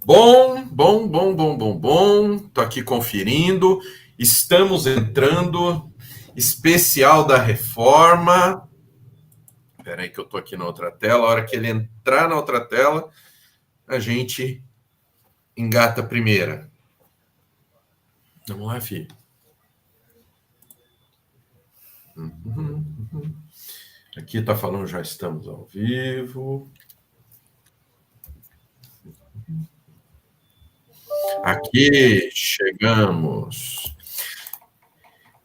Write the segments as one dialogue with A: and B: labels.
A: Bom. Tô aqui conferindo. Estamos entrando. Especial da Reforma. Espera aí que eu tô aqui na outra tela. A hora que ele entrar na outra tela, a gente engata a primeira. Vamos lá, filho. Aqui tá falando já estamos ao vivo. Aqui chegamos.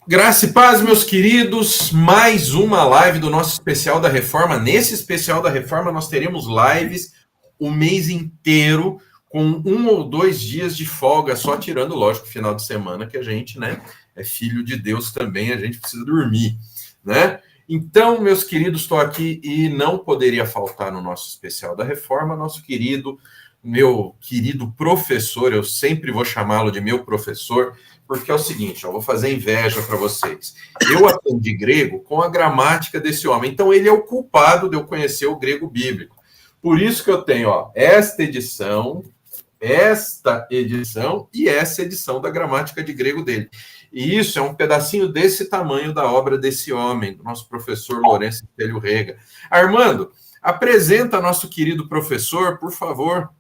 A: Graça e paz, meus queridos, mais uma live do nosso especial da Reforma. Nesse especial da Reforma, nós teremos lives o mês inteiro, com 1 ou 2 dias de folga, só tirando, lógico, o final de semana, que a gente, né, é filho de Deus também, a gente precisa dormir, né? Então, meus queridos, estou aqui e não poderia faltar no nosso especial da Reforma, meu querido professor, eu sempre vou chamá-lo de meu professor, porque é o seguinte, eu vou fazer inveja para vocês. Eu aprendi grego com a gramática desse homem, então ele é o culpado de eu conhecer o grego bíblico. Por isso que eu tenho esta edição e essa edição da gramática de grego dele. E isso é um pedacinho desse tamanho da obra desse homem, do nosso professor Lourenço Estélio Rega. Armando, apresenta nosso querido professor, por favor.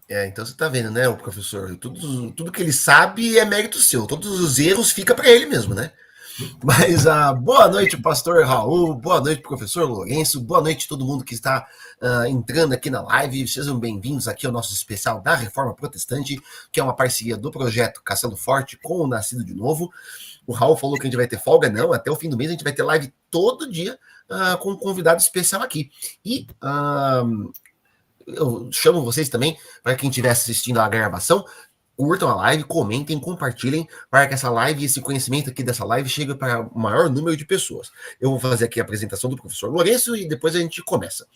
B: Então você está vendo, né, o professor? Tudo que ele sabe é mérito seu. Todos os erros ficam para ele mesmo, né? Mas boa noite, pastor Raul. Boa noite, professor Lourenço. Boa noite a todo mundo que está entrando aqui na live. Sejam bem-vindos aqui ao nosso especial da Reforma Protestante, que é uma parceria do projeto Castelo Forte com o Nascido de Novo. O Raul falou que a gente vai ter folga. Não, até o fim do mês a gente vai ter live todo dia com um convidado especial aqui. E eu chamo vocês também, para quem estiver assistindo a gravação, curtam a live, comentem, compartilhem, para que essa live, esse conhecimento aqui dessa live chegue para o maior número de pessoas. Eu vou fazer aqui a apresentação do professor Lourenço e depois a gente começa.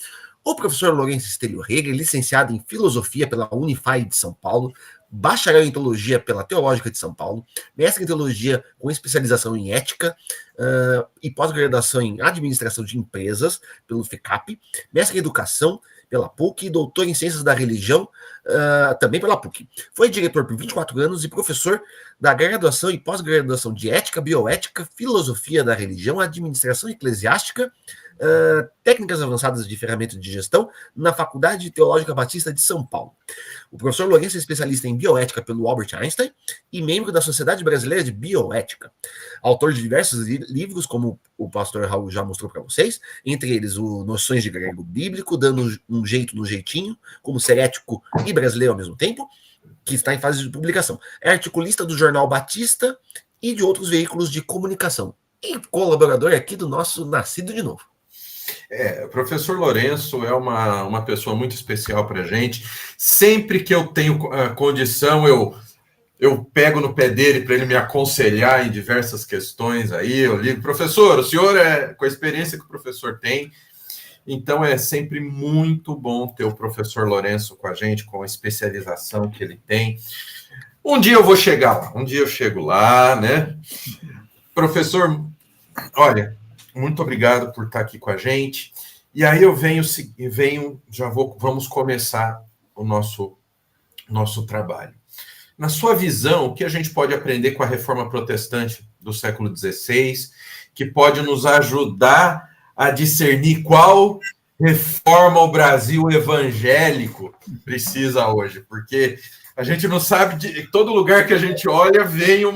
B: O professor Lourenço Estélio Rega é licenciado em Filosofia pela Unify de São Paulo, bacharel em Teologia pela Teológica de São Paulo, mestre em Teologia com especialização em Ética e pós-graduação em Administração de Empresas pelo FECAP, mestre em Educação pela PUC, doutor em Ciências da Religião, também pela PUC. Foi diretor por 24 anos e professor da graduação e pós-graduação de Ética, Bioética, Filosofia da Religião, Administração Eclesiástica, Técnicas Avançadas de Ferramentas de Gestão na Faculdade Teológica Batista de São Paulo. O professor Lourenço é especialista em bioética pelo Albert Einstein e membro da Sociedade Brasileira de Bioética. Autor de diversos livros, como o pastor Raul já mostrou para vocês, entre eles o Noções de Grego Bíblico, Dando um Jeito no Jeitinho, como ser ético e brasileiro ao mesmo tempo, que está em fase de publicação. É articulista do Jornal Batista e de outros veículos de comunicação. E colaborador aqui do nosso Nascido de Novo.
A: O professor Lourenço é uma pessoa muito especial para a gente. Sempre que eu tenho condição, eu pego no pé dele para ele me aconselhar em diversas questões aí. Eu ligo, professor, o senhor com a experiência que o professor tem, então é sempre muito bom ter o professor Lourenço com a gente, com a especialização que ele tem. Um dia eu vou chegar lá, um dia eu chego lá, né? Professor, olha, muito obrigado por estar aqui com a gente. E aí eu vamos começar o nosso trabalho. Na sua visão, o que a gente pode aprender com a Reforma Protestante do século XVI, que pode nos ajudar a discernir qual reforma o Brasil evangélico precisa hoje? Porque a gente não sabe, de todo lugar que a gente olha, vem um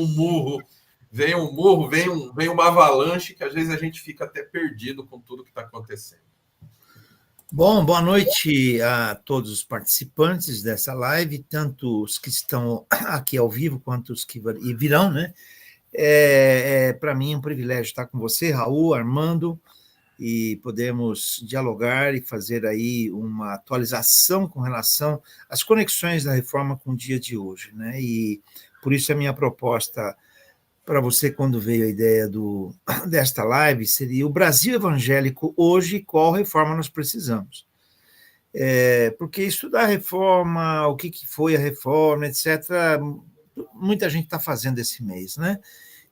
A: murro, vem uma avalanche, que às vezes a gente fica até perdido com tudo que está acontecendo.
C: Bom, boa noite a todos os participantes dessa live, tanto os que estão aqui ao vivo quanto os que virão, né? Para mim um privilégio estar com você, Raul, Armando, e podemos dialogar e fazer aí uma atualização com relação às conexões da reforma com o dia de hoje, né? E por isso a minha proposta para você, quando veio a ideia desta live, seria o Brasil evangélico hoje, qual reforma nós precisamos. Porque estudar a reforma, o que foi a reforma, etc., muita gente está fazendo esse mês, né?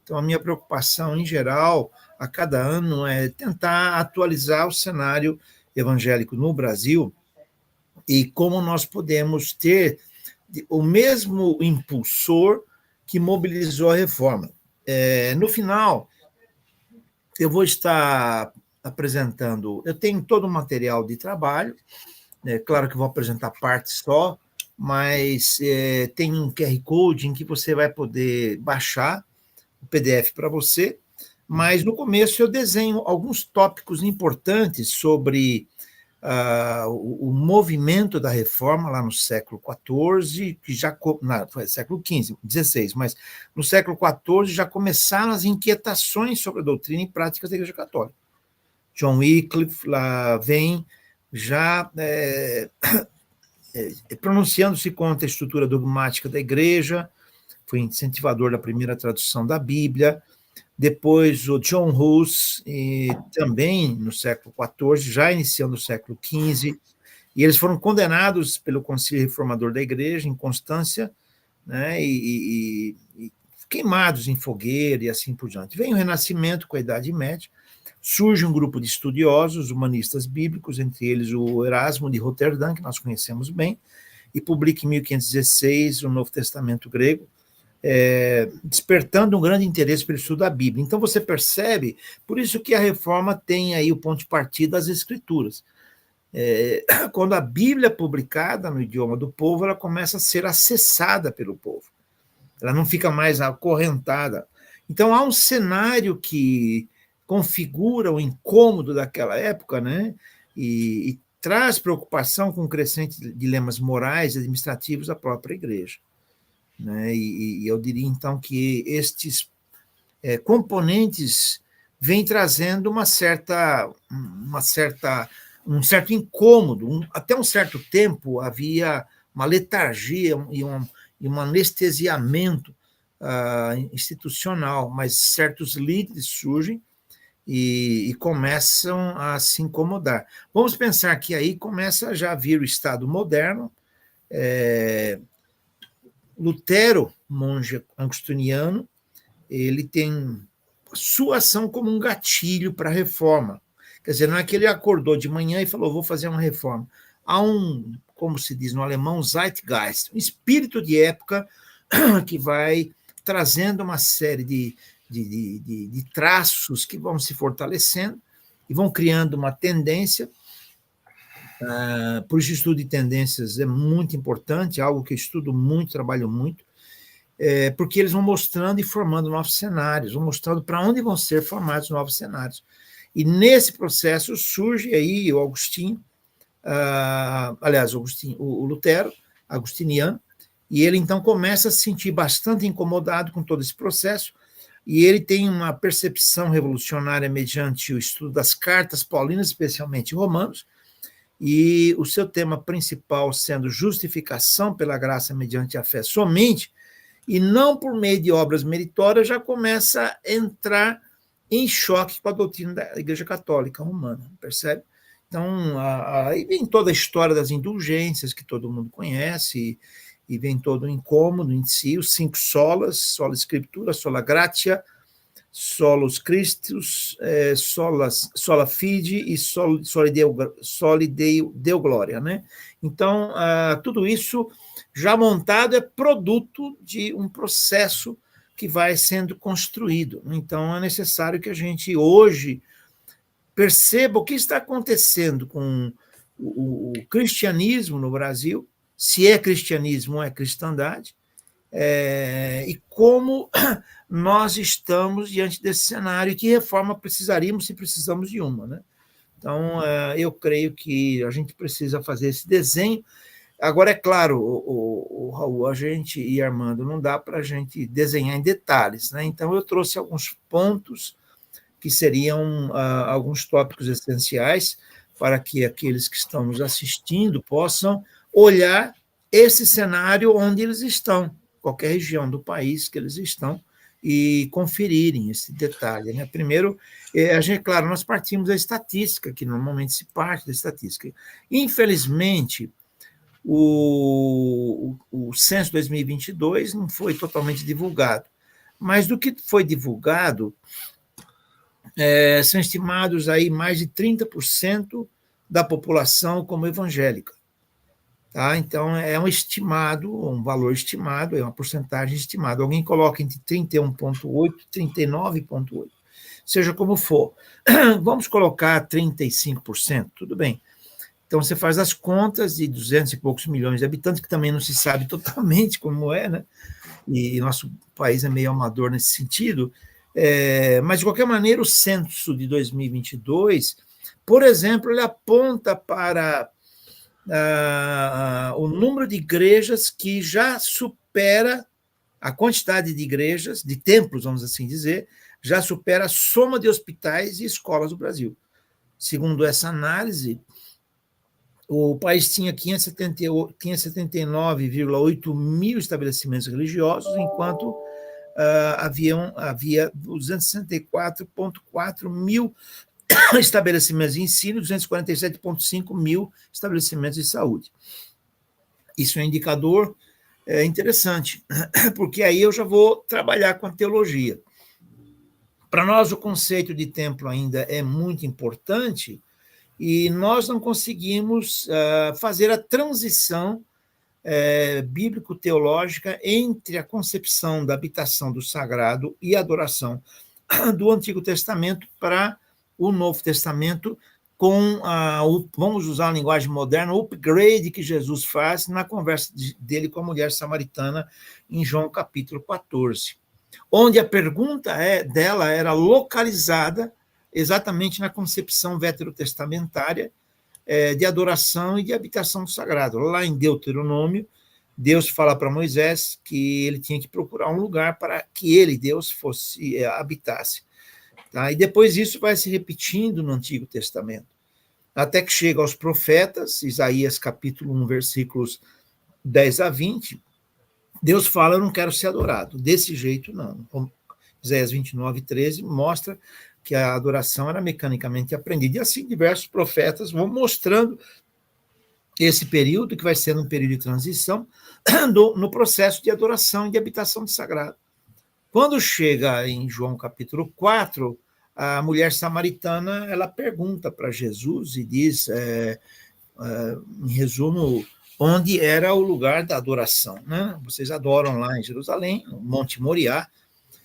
C: Então, a minha preocupação, em geral, a cada ano, é tentar atualizar o cenário evangélico no Brasil e como nós podemos ter o mesmo impulsor que mobilizou a reforma. No final, eu vou estar apresentando, eu tenho todo o material de trabalho, claro que eu vou apresentar parte só, mas tem um QR Code em que você vai poder baixar o PDF para você, mas no começo eu desenho alguns tópicos importantes sobre o movimento da reforma lá no século XIV, que já foi século XV, XVI, mas no século XIV já começaram as inquietações sobre a doutrina e práticas da Igreja Católica. John Wycliffe lá vem já pronunciando-se contra a estrutura dogmática da Igreja, foi incentivador da primeira tradução da Bíblia. Depois o John Hus, também no século XIV, já iniciando o século XV, e eles foram condenados pelo Concílio Reformador da Igreja, em Constância, né, e queimados em fogueira e assim por diante. Vem o Renascimento com a Idade Média, surge um grupo de estudiosos, humanistas bíblicos, entre eles o Erasmo de Roterdã, que nós conhecemos bem, e publica em 1516 o Novo Testamento grego, despertando um grande interesse pelo estudo da Bíblia. Então você percebe, por isso que a reforma tem aí o ponto de partida das Escrituras. Quando a Bíblia é publicada no idioma do povo, ela começa a ser acessada pelo povo. Ela não fica mais acorrentada. Então há um cenário que configura o incômodo daquela época, né? E traz preocupação com crescentes dilemas morais e administrativos da própria igreja. Né? E eu diria, então, que estes componentes vêm trazendo um certo incômodo. Até um certo tempo havia uma letargia e um anestesiamento institucional, mas certos líderes surgem e começam a se incomodar. Vamos pensar que aí começa já a vir o Estado moderno. Lutero, monge agostiniano, ele tem sua ação como um gatilho para a reforma. Quer dizer, não é que ele acordou de manhã e falou, vou fazer uma reforma. Há como se diz no alemão, Zeitgeist, um espírito de época que vai trazendo uma série de traços que vão se fortalecendo e vão criando uma tendência. Por isso, o estudo de tendências é muito importante, algo que eu estudo muito, trabalho muito, porque eles vão mostrando e formando novos cenários, vão mostrando para onde vão ser formados novos cenários. E nesse processo surge aí o Agostinho, o Lutero, agostiniano, e ele então começa a se sentir bastante incomodado com todo esse processo, e ele tem uma percepção revolucionária mediante o estudo das cartas paulinas, especialmente Romanos, e o seu tema principal sendo justificação pela graça mediante a fé somente, e não por meio de obras meritórias, já começa a entrar em choque com a doutrina da Igreja Católica Romana, percebe? Então, aí vem toda a história das indulgências, que todo mundo conhece, e vem todo o incômodo em si, os 5 solas, sola Scriptura, sola gratia, solus Christus, sola fide e soli Deo Glória, né? Então, tudo isso já montado é produto de um processo que vai sendo construído. Então, é necessário que a gente hoje perceba o que está acontecendo com o cristianismo no Brasil, se é cristianismo ou é cristandade, e como nós estamos diante desse cenário e que reforma precisaríamos se precisamos de uma, né? Então, eu creio que a gente precisa fazer esse desenho. Agora, é claro, o Raul, a gente e Armando, não dá para a gente desenhar em detalhes, né? Então, eu trouxe alguns pontos que seriam alguns tópicos essenciais para que aqueles que estão nos assistindo possam olhar esse cenário onde eles estão, qualquer região do país que eles estão, e conferirem esse detalhe, né? Primeiro, claro, nós partimos da estatística, que normalmente se parte da estatística. Infelizmente, o censo 2022 não foi totalmente divulgado, mas do que foi divulgado, são estimados aí mais de 30% da população como evangélica. Tá? Então, é um estimado, um valor estimado, é uma porcentagem estimada. Alguém coloca entre 31,8% e 39,8%. Seja como for. Vamos colocar 35%, tudo bem. Então, você faz as contas de 200 e poucos milhões de habitantes, que também não se sabe totalmente como é, né? E nosso país é meio amador nesse sentido. Mas, de qualquer maneira, o censo de 2022, por exemplo, ele aponta para o número de igrejas que já supera a quantidade de igrejas, de templos, vamos assim dizer, já supera a soma de hospitais e escolas do Brasil. Segundo essa análise, o país tinha 579,8 mil estabelecimentos religiosos, enquanto havia 264,4 mil estabelecimentos de ensino e 247,5 mil estabelecimentos de saúde. Isso é um indicador interessante, porque aí eu já vou trabalhar com a teologia. Para nós, o conceito de templo ainda é muito importante e nós não conseguimos fazer a transição bíblico-teológica entre a concepção da habitação do sagrado e a adoração do Antigo Testamento para o Novo Testamento, com vamos usar a linguagem moderna, o upgrade que Jesus faz na conversa dele com a mulher samaritana em João capítulo 14, onde a pergunta dela era localizada exatamente na concepção veterotestamentária de adoração e de habitação do sagrado. Lá em Deuteronômio, Deus fala para Moisés que ele tinha que procurar um lugar para que ele, Deus, habitasse. Tá? E depois isso vai se repetindo no Antigo Testamento, até que chega aos profetas, Isaías capítulo 1, versículos 10 a 20, Deus fala, eu não quero ser adorado, desse jeito não. Isaías 29, 13 mostra que a adoração era mecanicamente aprendida, e assim diversos profetas vão mostrando esse período, que vai sendo um período de transição, no processo de adoração e de habitação do sagrado. Quando chega em João capítulo 4, a mulher samaritana ela pergunta para Jesus e diz, em resumo, onde era o lugar da adoração. Né? Vocês adoram lá em Jerusalém, no Monte Moriá,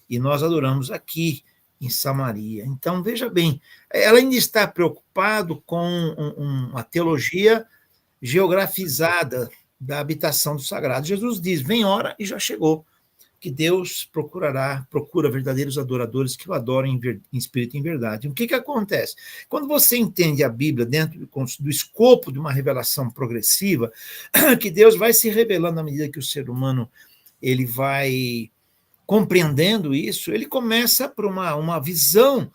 C: e nós adoramos aqui em Samaria. Então, veja bem, ela ainda está preocupada com uma teologia geografizada da habitação do sagrado. Jesus diz, vem hora e já chegou, que Deus procura verdadeiros adoradores que o adoram em espírito e em verdade. O que acontece? Quando você entende a Bíblia dentro do escopo de uma revelação progressiva, que Deus vai se revelando à medida que o ser humano ele vai compreendendo isso, ele começa por uma visão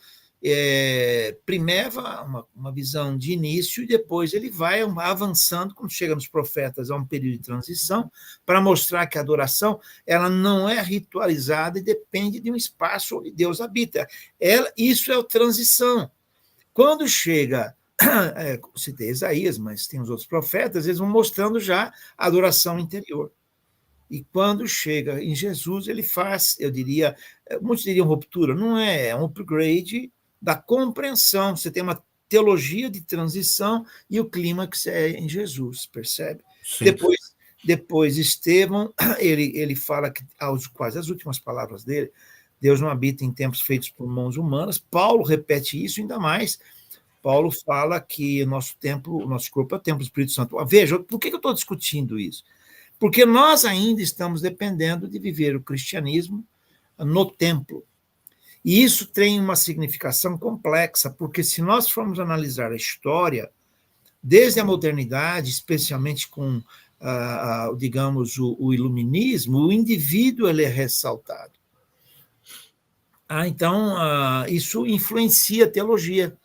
C: primeva, uma visão de início, e depois ele vai avançando, quando chega nos profetas, a um período de transição, para mostrar que a adoração ela não é ritualizada e depende de um espaço onde Deus habita. Isso é a transição. Quando chega, citei Isaías, mas tem os outros profetas, eles vão mostrando já a adoração interior. E quando chega em Jesus, ele faz, eu diria, muitos diriam ruptura, não é um upgrade da compreensão. Você tem uma teologia de transição e o clímax é em Jesus, percebe? Depois Estevão, ele fala que, quase as últimas palavras dele, Deus não habita em templos feitos por mãos humanas. Paulo repete isso ainda mais. Paulo fala que o nosso corpo é o templo do Espírito Santo. Veja, por que eu estou discutindo isso? Porque nós ainda estamos dependendo de viver o cristianismo no templo. E isso tem uma significação complexa, porque se nós formos analisar a história, desde a modernidade, especialmente com, digamos, o iluminismo, o indivíduo ele é ressaltado. Então, isso influencia a teologia.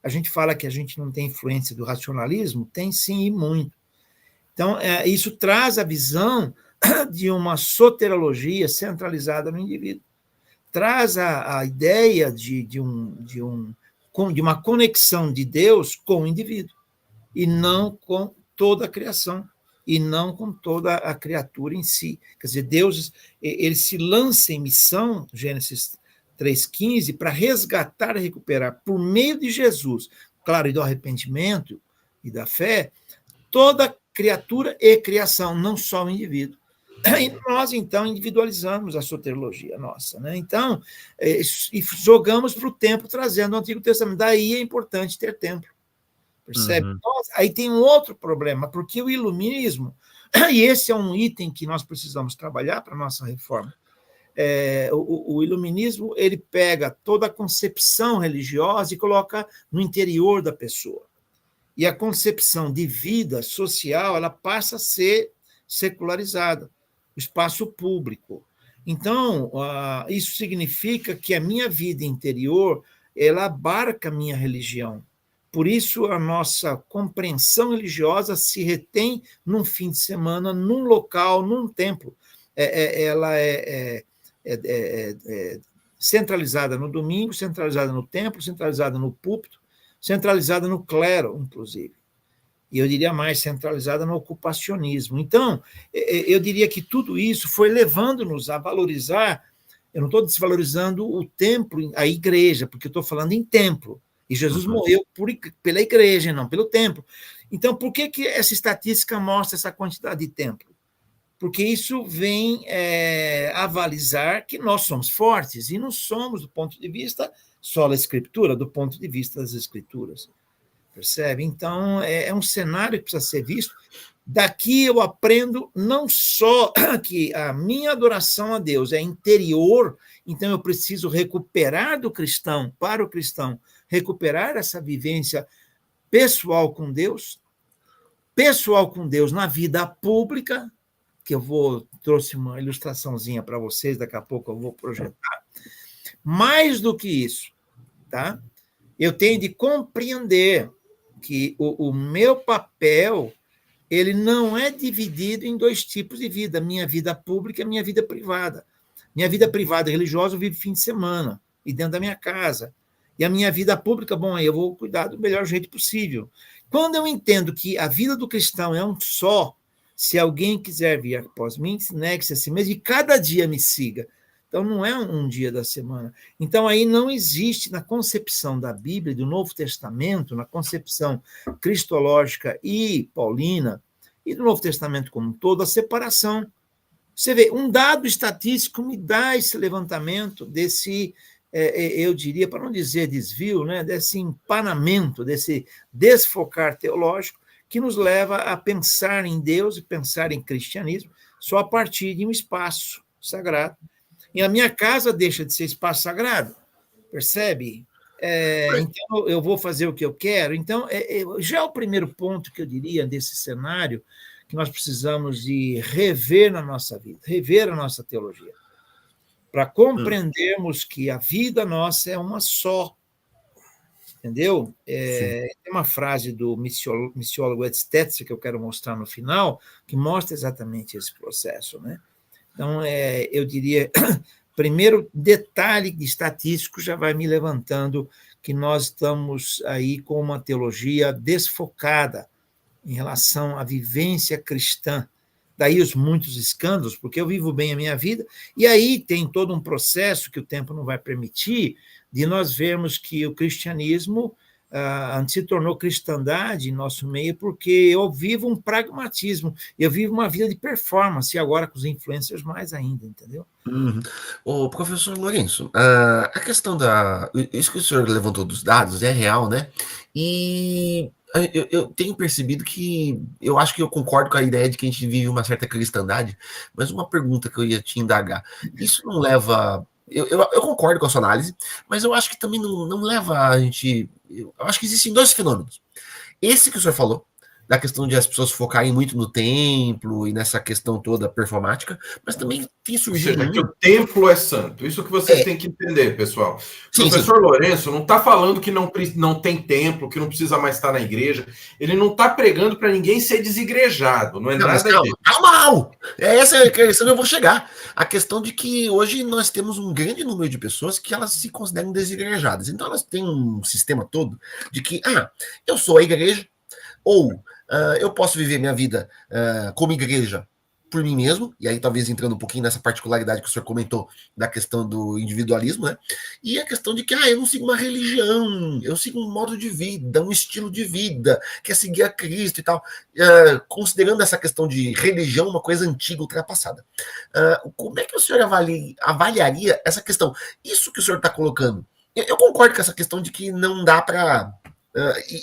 C: A gente fala que a gente não tem influência do racionalismo, tem sim e muito. Então, isso traz a visão de uma soteriologia centralizada no indivíduo. Traz a ideia de uma conexão de Deus com o indivíduo, e não com toda a criação, e não com toda a criatura em si. Quer dizer, Deus ele se lança em missão, Gênesis 3,15, para resgatar e recuperar, por meio de Jesus, claro, e do arrependimento e da fé, toda criatura e criação, não só o indivíduo. E nós, então, individualizamos a soteriologia nossa, né? Então, e jogamos para o templo, trazendo o Antigo Testamento. Daí é importante ter templo, percebe?
B: Uhum.
C: Aí tem um outro problema, porque o iluminismo, e esse é um item que nós precisamos trabalhar para a nossa reforma, o iluminismo, ele pega toda a concepção religiosa e coloca no interior da pessoa. E a concepção de vida social, ela passa a ser secularizada, o espaço público. Então, isso significa que a minha vida interior, ela abarca a minha religião. Por isso, a nossa compreensão religiosa se retém num fim de semana, num local, num templo. Ela é centralizada no domingo, centralizada no templo, centralizada no púlpito, centralizada no clero, inclusive. E eu diria mais, centralizada no ocupacionismo. Então, eu diria que tudo isso foi levando-nos a valorizar, eu não estou desvalorizando o templo, a igreja, porque eu estou falando em templo. E Jesus morreu pela igreja, não pelo templo. Então, por que essa estatística mostra essa quantidade de templo? Porque isso vem avalizar que nós somos fortes, e não somos do ponto de vista só da Escritura, do ponto de vista das Escrituras. Percebe? Então, é um cenário que precisa ser visto. Daqui eu aprendo não só que a minha adoração a Deus é interior, então eu preciso recuperar do cristão, para o cristão, recuperar essa vivência pessoal com Deus na vida pública, que trouxe uma ilustraçãozinha para vocês, daqui a pouco eu vou projetar. Mais do que isso, tá? Eu tenho de compreender que o meu papel, ele não é dividido em dois tipos de vida, minha vida pública e minha vida privada. Minha vida privada religiosa eu vivo fim de semana, e dentro da minha casa. E a minha vida pública, bom, aí eu vou cuidar do melhor jeito possível. Quando eu entendo que a vida do cristão é um só, se alguém quiser vir após mim, negue-se a si mesmo e cada dia me siga. Então, não é um dia da semana. Então, aí não existe, na concepção da Bíblia e do Novo Testamento, na concepção cristológica e paulina, e do Novo Testamento como um todo, a separação. Você vê, um dado estatístico me dá esse levantamento desse, eu diria, para não dizer desvio, né, desse empanamento, desse desfocar teológico, que nos leva a pensar em Deus e pensar em cristianismo só a partir de um espaço sagrado. E a minha casa deixa de ser espaço sagrado, percebe? Então, eu vou fazer o que eu quero. Então, já é o primeiro ponto que eu diria desse cenário que nós precisamos de rever na nossa vida, rever a nossa teologia, para compreendermos que a vida nossa é uma só. Entendeu? Tem uma frase do missiólogo Ed Stetzer que eu quero mostrar no final, que mostra exatamente esse processo, né? Então, eu diria, primeiro detalhe estatístico já vai me levantando que nós estamos aí com uma teologia desfocada em relação à vivência cristã. Daí os muitos escândalos, porque eu vivo bem a minha vida, e aí tem todo um processo que o tempo não vai permitir, de nós vermos que o cristianismo se tornou cristandade em nosso meio, porque eu vivo um pragmatismo, eu vivo uma vida de performance, e agora com os influencers mais ainda, entendeu?
B: Ô, professor Lourenço, a questão isso que o senhor levantou dos dados é real, né? E eu tenho percebido que eu acho que eu concordo com a ideia de que a gente vive uma certa cristandade, mas uma pergunta que eu ia te indagar, isso não leva. Eu concordo com a sua análise, mas eu acho que também não leva a gente. Eu acho que existem dois fenômenos. Esse que o senhor falou, da questão de as pessoas focarem muito no templo e nessa questão toda performática, mas também tem
A: Ou
B: surgido.
A: seja, que o templo é santo. Isso que vocês têm que entender, pessoal. O professor Lourenço não está falando que não tem templo, que não precisa mais estar na igreja. Ele não está pregando para ninguém ser desigrejado. Não é nada disso.
B: Calma! Essa é a questão que eu vou chegar. A questão de que hoje nós temos um grande número de pessoas que elas se consideram desigrejadas. Então elas têm um sistema todo de que, eu sou a igreja, ou eu posso viver minha vida como igreja por mim mesmo, e aí talvez entrando um pouquinho nessa particularidade que o senhor comentou da questão do individualismo, né? E a questão de que eu não sigo uma religião, eu sigo um modo de vida, um estilo de vida, que é seguir a Cristo e tal, considerando essa questão de religião uma coisa antiga, ultrapassada. Como é que o senhor avaliaria essa questão? Isso que o senhor está colocando, eu concordo com essa questão de que não dá para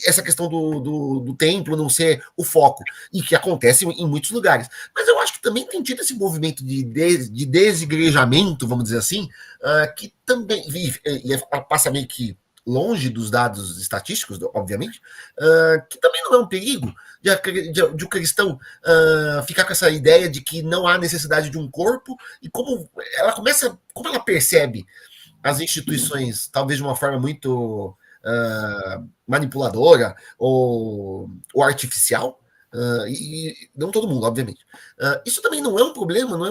B: essa questão do templo não ser o foco, e que acontece em muitos lugares. Mas eu acho que também tem tido esse movimento de desigrejamento, vamos dizer assim, que também passa meio que longe dos dados estatísticos, obviamente, que também não é um perigo de o cristão ficar com essa ideia de que não há necessidade de um corpo, e como ela percebe as instituições, talvez de uma forma muito manipuladora ou artificial, e não todo mundo, obviamente. Isso também não é um problema, não é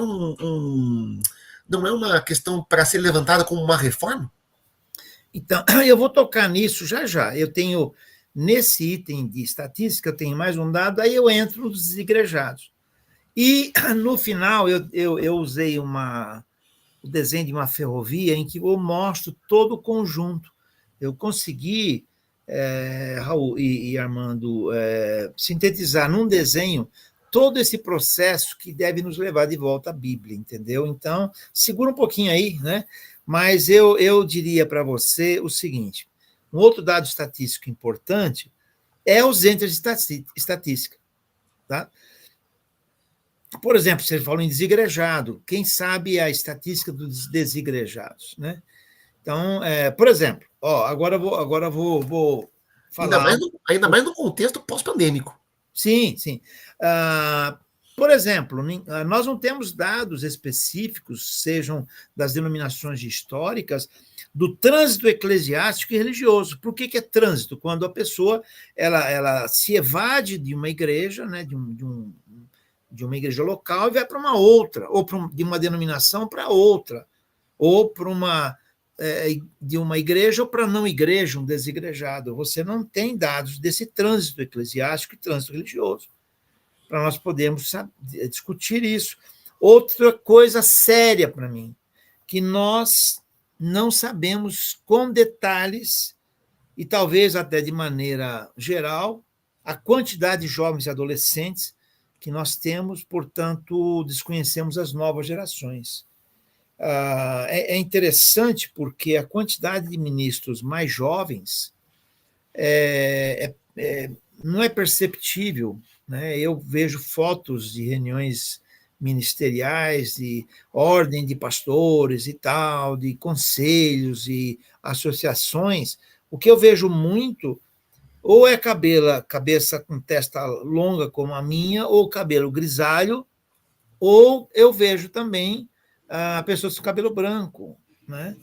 B: não é uma questão para ser levantada como uma reforma?
C: Então, eu vou tocar nisso já já. Eu tenho, nesse item de estatística, eu tenho mais um dado, aí eu entro nos desigrejados. E, no final, eu usei o desenho de uma ferrovia em que eu mostro todo o conjunto. Eu consegui, Raul e Armando, sintetizar num desenho todo esse processo que deve nos levar de volta à Bíblia, entendeu? Então, segura um pouquinho aí, né? Mas eu diria para você o seguinte: um outro dado estatístico importante é a ausência de estatística. Tá? Por exemplo, você falou em desigrejado, quem sabe a estatística dos desigrejados, né? Então, por exemplo, agora vou falar.
B: Ainda mais no contexto pós-pandêmico.
C: Sim, sim. Por exemplo, nós não temos dados específicos, sejam das denominações históricas, do trânsito eclesiástico e religioso. Por que é trânsito? Quando a pessoa ela se evade de uma igreja, né, de uma igreja local, e vai para uma outra, ou de uma denominação para outra, ou para de uma igreja ou para não igreja, um desigrejado. Você não tem dados desse trânsito eclesiástico e trânsito religioso, para nós podermos discutir isso. Outra coisa séria para mim, que nós não sabemos com detalhes, e talvez até de maneira geral, a quantidade de jovens e adolescentes que nós temos, portanto, desconhecemos as novas gerações. É interessante porque a quantidade de ministros mais jovens não é perceptível, né? Eu vejo fotos de reuniões ministeriais, de ordem de pastores e tal, de conselhos e associações. O que eu vejo muito ou é cabeça com testa longa como a minha, ou cabelo grisalho, ou eu vejo também pessoas com cabelo branco, né?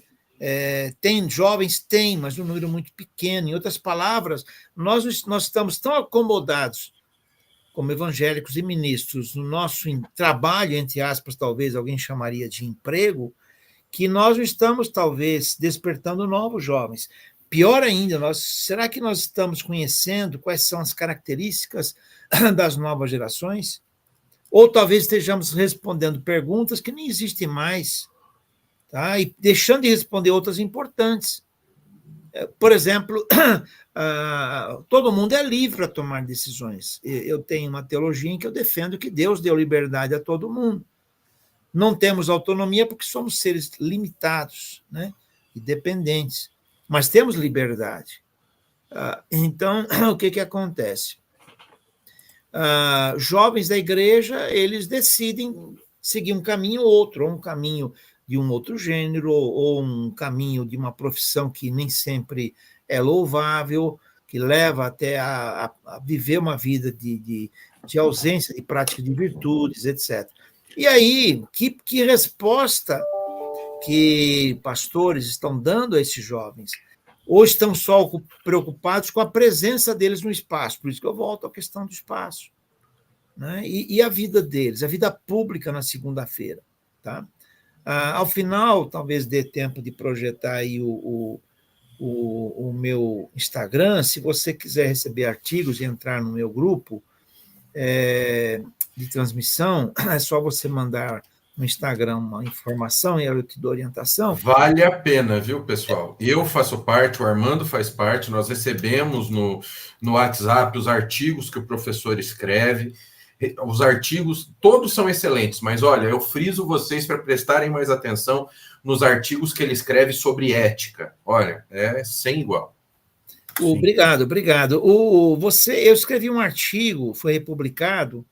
C: Tem jovens, tem, mas um número muito pequeno. Em outras palavras, nós estamos tão acomodados como evangélicos e ministros no nosso trabalho, entre aspas, talvez alguém chamaria de emprego, que nós não estamos, talvez, despertando novos jovens. Pior ainda, será que nós estamos conhecendo quais são as características das novas gerações? Ou talvez estejamos respondendo perguntas que nem existem mais, tá? E deixando de responder outras importantes. Por exemplo, todo mundo é livre para tomar decisões. Eu tenho uma teologia em que eu defendo que Deus deu liberdade a todo mundo. Não temos autonomia porque somos seres limitados, né, e dependentes, mas temos liberdade. Então, o que acontece? Jovens da igreja, eles decidem seguir um caminho ou outro, ou um caminho de um outro gênero, ou um caminho de uma profissão que nem sempre é louvável, que leva até a viver uma vida de ausência de prática de virtudes, etc. E aí, que resposta que pastores estão dando a esses jovens? Ou estão só preocupados com a presença deles no espaço? Por isso que eu volto à questão do espaço. Né? E a vida deles, a vida pública na segunda-feira. Tá? Ao final, talvez dê tempo de projetar aí o meu Instagram. Se você quiser receber artigos e entrar no meu grupo, de transmissão, é só você mandar no Instagram uma informação e eu te dou orientação.
A: Vale a pena, viu, pessoal? Eu faço parte, o Armando faz parte, nós recebemos no WhatsApp os artigos que o professor escreve. Os artigos, todos são excelentes, mas olha, eu friso vocês para prestarem mais atenção nos artigos que ele escreve sobre ética. Olha, é sem igual.
C: Obrigado, obrigado. Eu escrevi um artigo, foi republicado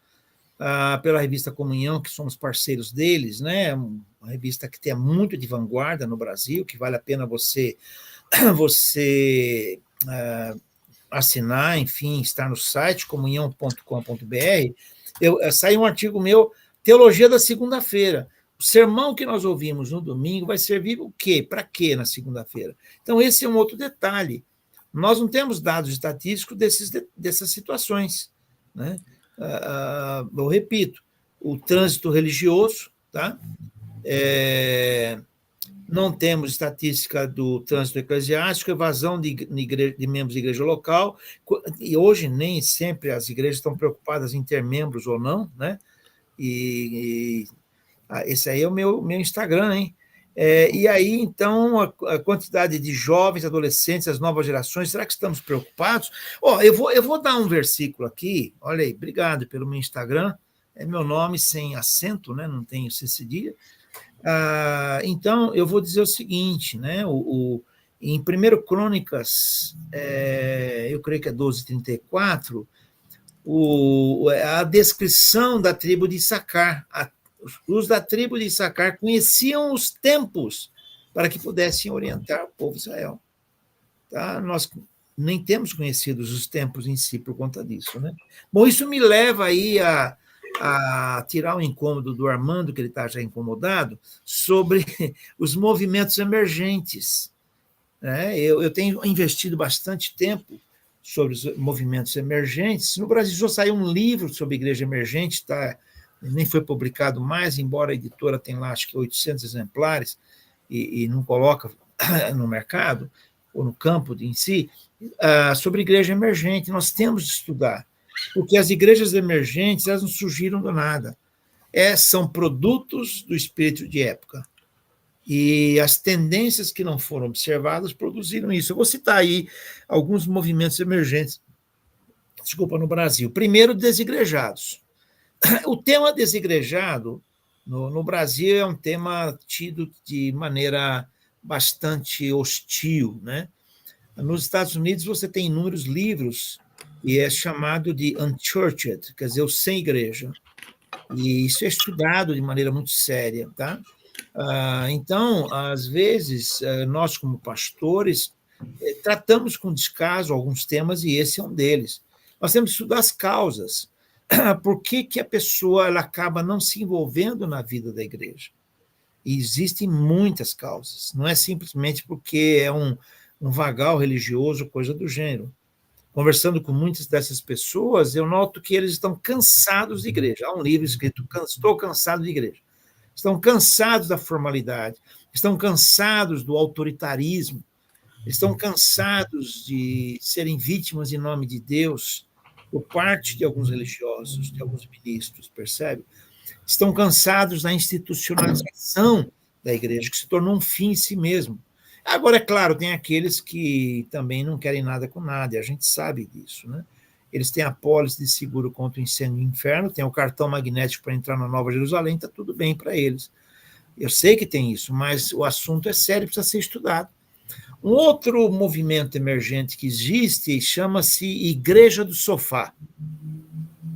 C: pela revista Comunhão, que somos parceiros deles, né? Uma revista que tem muito de vanguarda no Brasil, que vale a pena você assinar, enfim, estar no site comunhão.com.br. Saiu um artigo meu, Teologia da Segunda-feira. O sermão que nós ouvimos no domingo vai servir o quê? Para quê na segunda-feira? Então, esse é um outro detalhe. Nós não temos dados estatísticos dessas situações, né? Eu repito, o trânsito religioso, tá? Não temos estatística do trânsito eclesiástico, evasão de membros de igreja local, e hoje nem sempre as igrejas estão preocupadas em ter membros ou não, né? Esse aí é o meu Instagram, hein? E aí, então, a quantidade de jovens, adolescentes, as novas gerações, será que estamos preocupados? Eu vou dar um versículo aqui, olha aí, obrigado pelo meu Instagram, é meu nome sem acento, né? Não tenho C cedilha. Então, eu vou dizer o seguinte, né? Em 1 Crônicas, eu creio que é 12:34, a descrição da tribo de Issacar. Os da tribo de Issacar conheciam os tempos para que pudessem orientar o povo de Israel. Tá? Nós nem temos conhecidos os tempos em si por conta disso, né? Bom, isso me leva aí a tirar o incômodo do Armando, que ele está já incomodado, sobre os movimentos emergentes. Né? Eu tenho investido bastante tempo sobre os movimentos emergentes. No Brasil só saiu um livro sobre igreja emergente, nem foi publicado mais, embora a editora tenha lá, acho que 800 exemplares, e não coloca no mercado, ou no campo em si, sobre igreja emergente. Nós temos de estudar, porque as igrejas emergentes, elas não surgiram do nada. São produtos do espírito de época. E as tendências que não foram observadas produziram isso. Eu vou citar aí alguns movimentos emergentes, no Brasil. Primeiro, desigrejados. O tema desigrejado no Brasil é um tema tido de maneira bastante hostil, né? Nos Estados Unidos você tem inúmeros livros e é chamado de unchurched, quer dizer, o sem igreja. E isso é estudado de maneira muito séria, tá? Então, às vezes, nós como pastores tratamos com descaso alguns temas e esse é um deles. Nós temos que estudar as causas. Por que a pessoa ela acaba não se envolvendo na vida da igreja? E existem muitas causas. Não é simplesmente porque é um vagal religioso, coisa do gênero. Conversando com muitas dessas pessoas, eu noto que eles estão cansados de igreja. Há um livro escrito, Estou Cansado de Igreja. Estão cansados da formalidade, estão cansados do autoritarismo, estão cansados de serem vítimas em nome de Deus, por parte de alguns religiosos, de alguns ministros, percebe? Estão cansados da institucionalização da igreja, que se tornou um fim em si mesmo. Agora, é claro, tem aqueles que também não querem nada com nada, e a gente sabe disso, né? Eles têm a pólice de seguro contra o incêndio do inferno, tem o cartão magnético para entrar na Nova Jerusalém, está tudo bem para eles. Eu sei que tem isso, mas o assunto é sério, precisa ser estudado. Um outro movimento emergente que existe chama-se Igreja do Sofá.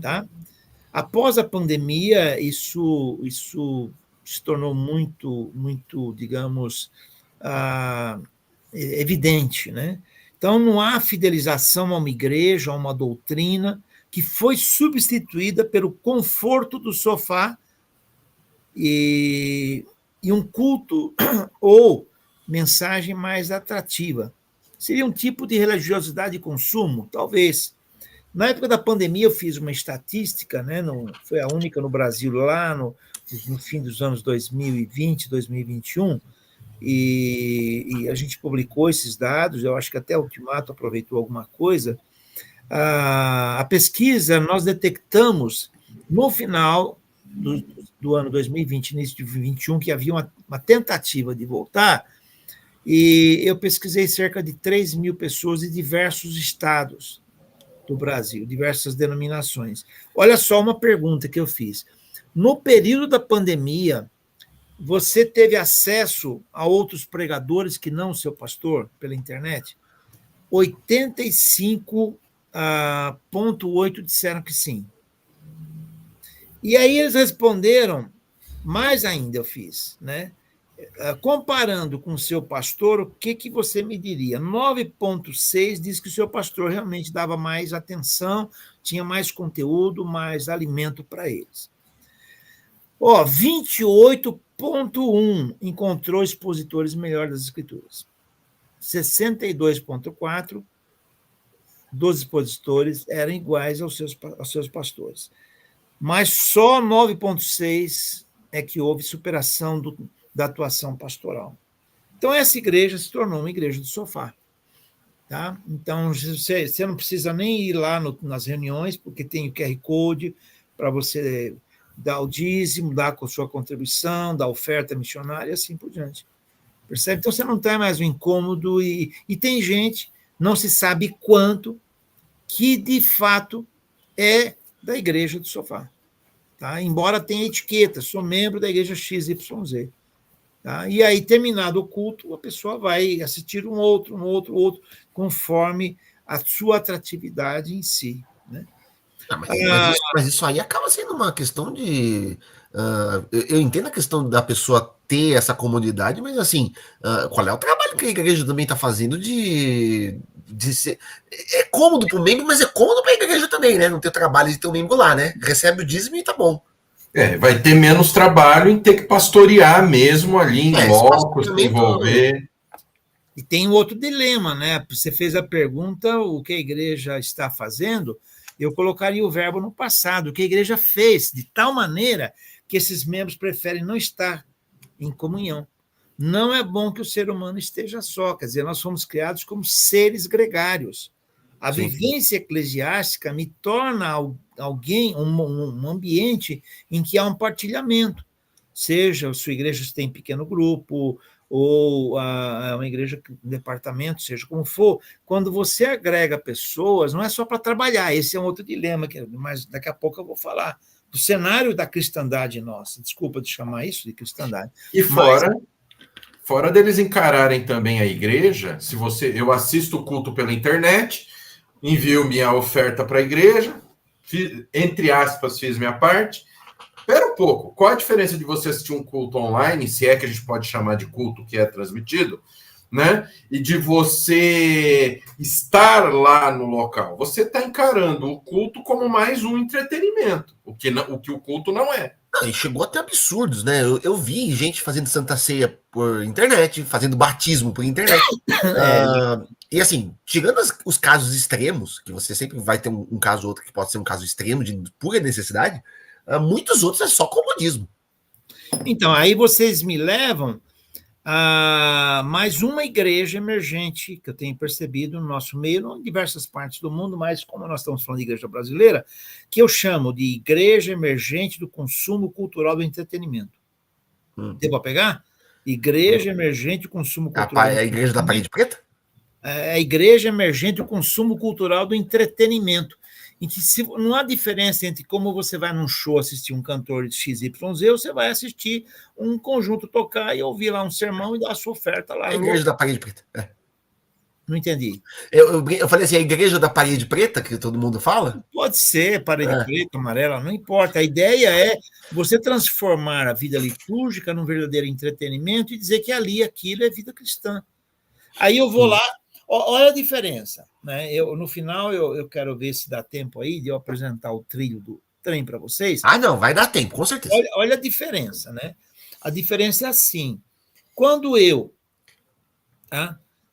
C: Tá? Após a pandemia, isso se tornou muito, digamos, evidente, né? Então, não há fidelização a uma igreja, a uma doutrina, que foi substituída pelo conforto do sofá e um culto ou mensagem mais atrativa. Seria um tipo de religiosidade de consumo? Talvez. Na época da pandemia, eu fiz uma estatística, né, foi a única no Brasil lá no fim dos anos 2020, 2021, e a gente publicou esses dados, eu acho que até o Ultimato aproveitou alguma coisa. A pesquisa, nós detectamos no final do ano 2020, início de 2021, que havia uma tentativa de voltar, e eu pesquisei cerca de 3 mil pessoas de diversos estados do Brasil, diversas denominações. Olha só uma pergunta que eu fiz. No período da pandemia, você teve acesso a outros pregadores que não o seu pastor pela internet? 85,8% disseram que sim. E aí eles responderam, mais ainda eu fiz, né? Comparando com o seu pastor, o que você me diria? 9,6% diz que o seu pastor realmente dava mais atenção, tinha mais conteúdo, mais alimento para eles. 28,1% encontrou expositores melhores das Escrituras. 62,4% dos expositores eram iguais aos seus pastores. Mas só 9,6% é que houve superação da atuação pastoral. Então, essa igreja se tornou uma igreja do sofá. Tá? Então, você não precisa nem ir lá nas reuniões, porque tem o QR Code para você dar o dízimo, dar a sua contribuição, dar oferta missionária e assim por diante. Percebe? Então, você não tem mais o incômodo e tem gente, não se sabe quanto, que de fato é da igreja do sofá. Tá? Embora tenha etiqueta, sou membro da igreja XYZ. Tá? E aí, terminado o culto, a pessoa vai assistir um outro, conforme a sua atratividade em si. Né?
B: Mas isso aí acaba sendo uma questão de. Eu entendo a questão da pessoa ter essa comodidade, mas assim, qual é o trabalho que a igreja também está fazendo de ser. É cômodo para o membro, mas é cômodo para a igreja também, né? Não ter trabalho de ter o membro lá, né? Recebe o dízimo e tá bom.
A: Vai ter menos trabalho em ter que pastorear mesmo ali em blocos, se envolver.
C: E tem um outro dilema, né? Você fez a pergunta, o que a igreja está fazendo, eu colocaria o verbo no passado, o que a igreja fez, de tal maneira que esses membros preferem não estar em comunhão. Não é bom que o ser humano esteja só, quer dizer, nós fomos criados como seres gregários. A vivência eclesiástica me torna alguém, um ambiente em que há um partilhamento, seja a sua igreja tem pequeno grupo, ou uma igreja, um departamento, seja como for, quando você agrega pessoas, não é só para trabalhar, esse é um outro dilema, mas daqui a pouco eu vou falar do cenário da cristandade nossa, desculpa de chamar isso de cristandade.
A: E fora deles encararem também a igreja, eu assisto o culto pela internet, envio minha oferta para a igreja, entre aspas, fiz minha parte. Espera um pouco, qual a diferença de você assistir um culto online, se é que a gente pode chamar de culto que é transmitido, né? E de você estar lá no local? Você está encarando o culto como mais um entretenimento, o que o culto não é.
B: E chegou até absurdos, né? Eu vi gente fazendo Santa Ceia por internet, fazendo batismo por internet. E assim, tirando os casos extremos, que você sempre vai ter um caso ou outro que pode ser um caso extremo de pura necessidade, muitos outros é só comodismo.
C: Então, aí vocês me levam a mais uma igreja emergente que eu tenho percebido no nosso meio, em diversas partes do mundo, mas como nós estamos falando de igreja brasileira, que eu chamo de igreja emergente do consumo cultural do entretenimento. Deu para pegar? Igreja emergente do consumo cultural.
B: A igreja da parede preta?
C: É a igreja emergente do consumo cultural do entretenimento. Em que não há diferença entre como você vai num show assistir um cantor de XYZ, ou você vai assistir um conjunto tocar e ouvir lá um sermão e dar a sua oferta lá.
B: A igreja da parede preta.
C: Não entendi.
B: Eu falei assim, a igreja da parede preta, que todo mundo fala?
C: Pode ser, parede preta, amarela, não importa. A ideia é você transformar a vida litúrgica num verdadeiro entretenimento e dizer que ali aquilo é vida cristã. Aí eu vou lá, olha a diferença. Né? No final, eu quero ver se dá tempo aí de eu apresentar o trilho do trem para vocês.
B: Não, vai dar tempo, com certeza.
C: Olha a diferença, né? A diferença é assim. Quando eu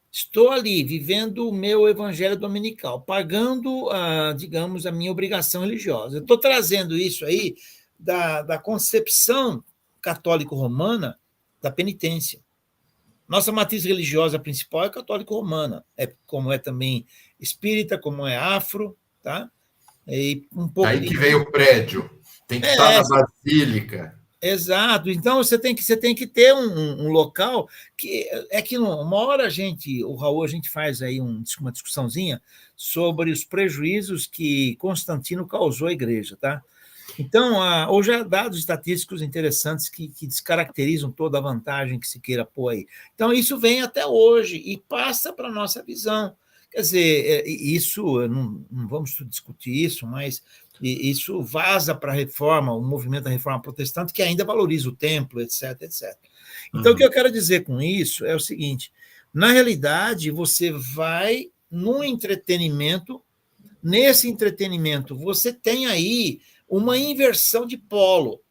C: estou ali vivendo o meu evangelho dominical, pagando, digamos, a minha obrigação religiosa, eu estou trazendo isso aí da concepção católico-romana da penitência. Nossa matriz religiosa principal é católico-romana, como é também espírita, como é afro, tá? E um pouco
A: aí que veio o prédio. Tem que estar na basílica.
C: Exato. Então, você tem que ter um local que é que uma hora o Raul, a gente faz aí uma discussãozinha sobre os prejuízos que Constantino causou à igreja, tá? Então, hoje há dados estatísticos interessantes que descaracterizam toda a vantagem que se queira pôr aí. Então, isso vem até hoje e passa para a nossa visão. Quer dizer, isso, não vamos discutir isso, mas isso vaza para a reforma, o movimento da reforma protestante, que ainda valoriza o templo, etc, etc. Então, o que eu quero dizer com isso é o seguinte: na realidade, você vai no entretenimento, nesse entretenimento, você tem aí uma inversão de polo.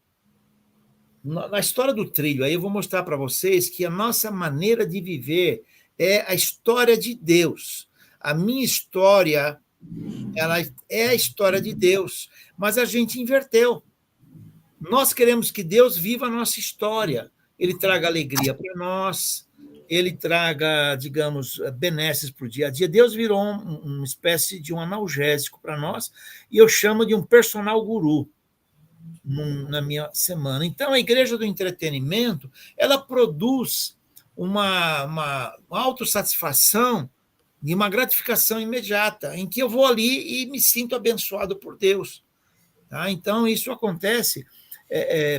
C: Na história do trilho, aí eu vou mostrar para vocês que a nossa maneira de viver é a história de Deus. A minha história, ela é a história de Deus, mas a gente inverteu. Nós queremos que Deus viva a nossa história, ele traga alegria para nós, ele traga, digamos, benesses para o dia a dia. Deus virou uma espécie de um analgésico para nós, e eu chamo de um personal guru na minha semana. Então, a igreja do entretenimento, ela produz uma autossatisfação e uma gratificação imediata, em que eu vou ali e me sinto abençoado por Deus. Tá? Então, isso acontece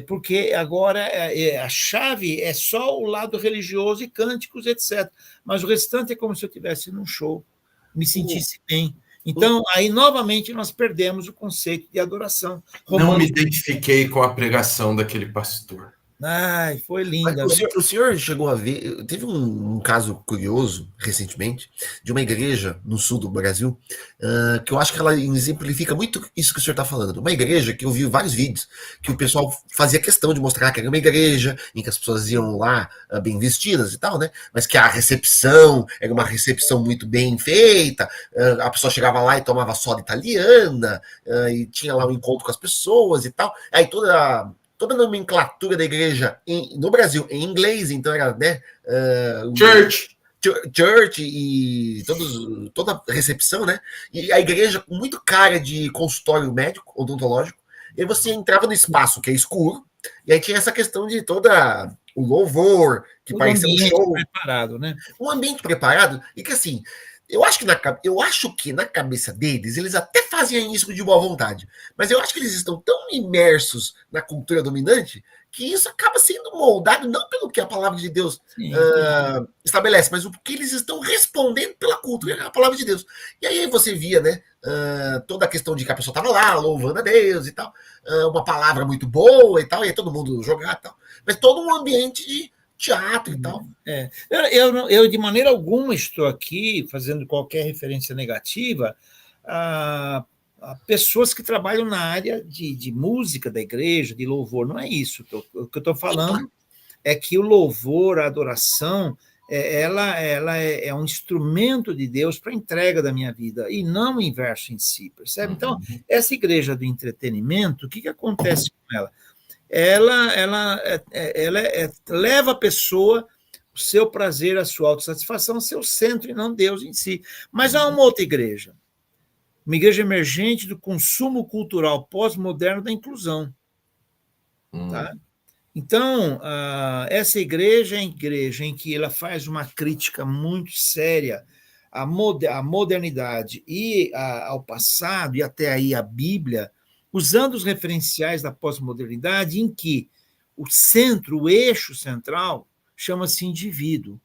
C: porque agora a chave é só o lado religioso e cânticos, etc. Mas o restante é como se eu estivesse num show, me sentisse bem. Então, aí, novamente, nós perdemos o conceito de adoração.
A: Não me identifiquei com a pregação daquele pastor.
C: Ai, foi linda.
B: O senhor chegou a ver, teve um caso curioso, recentemente, de uma igreja no sul do Brasil, que eu acho que ela exemplifica muito isso que o senhor está falando. Uma igreja que eu vi vários vídeos, que o pessoal fazia questão de mostrar que era uma igreja, em que as pessoas iam lá bem vestidas e tal, né? Mas que a recepção era uma recepção muito bem feita, a pessoa chegava lá e tomava soda italiana, e tinha lá um encontro com as pessoas e tal. Aí toda a nomenclatura da igreja no Brasil em inglês, então era, né? Church e toda a recepção, né? E a igreja com muito cara de consultório médico, odontológico. E aí você entrava no espaço que é escuro, e aí tinha essa questão de toda o louvor, que parecia um show.
C: Preparado, né?
B: Um ambiente preparado, e que assim. Eu acho que na cabeça deles, eles até fazem isso de boa vontade, mas eu acho que eles estão tão imersos na cultura dominante que isso acaba sendo moldado não pelo que a palavra de Deus estabelece, mas o que eles estão respondendo pela cultura, a palavra de Deus. E aí você via, né, toda a questão de que a pessoa estava lá louvando a Deus e tal, uma palavra muito boa e tal, e aí todo mundo jogar e tal, mas todo um ambiente de teatro e tal.
C: Eu, de maneira alguma, estou aqui fazendo qualquer referência negativa a pessoas que trabalham na área de música da igreja, de louvor. Não é isso. O que eu estou falando é que o louvor, a adoração, ela é um instrumento de Deus para a entrega da minha vida, e não o inverso em si, percebe? Então, essa igreja do entretenimento, o que acontece com ela? Ela leva a pessoa, o seu prazer, a sua autossatisfação, seu centro, e não Deus em si. Mas há uma outra igreja, uma igreja emergente do consumo cultural pós-moderno da inclusão. Tá? Então, essa igreja é a igreja em que ela faz uma crítica muito séria à modernidade e ao passado, e até aí à Bíblia, usando os referenciais da pós-modernidade, em que o centro, o eixo central, chama-se indivíduo.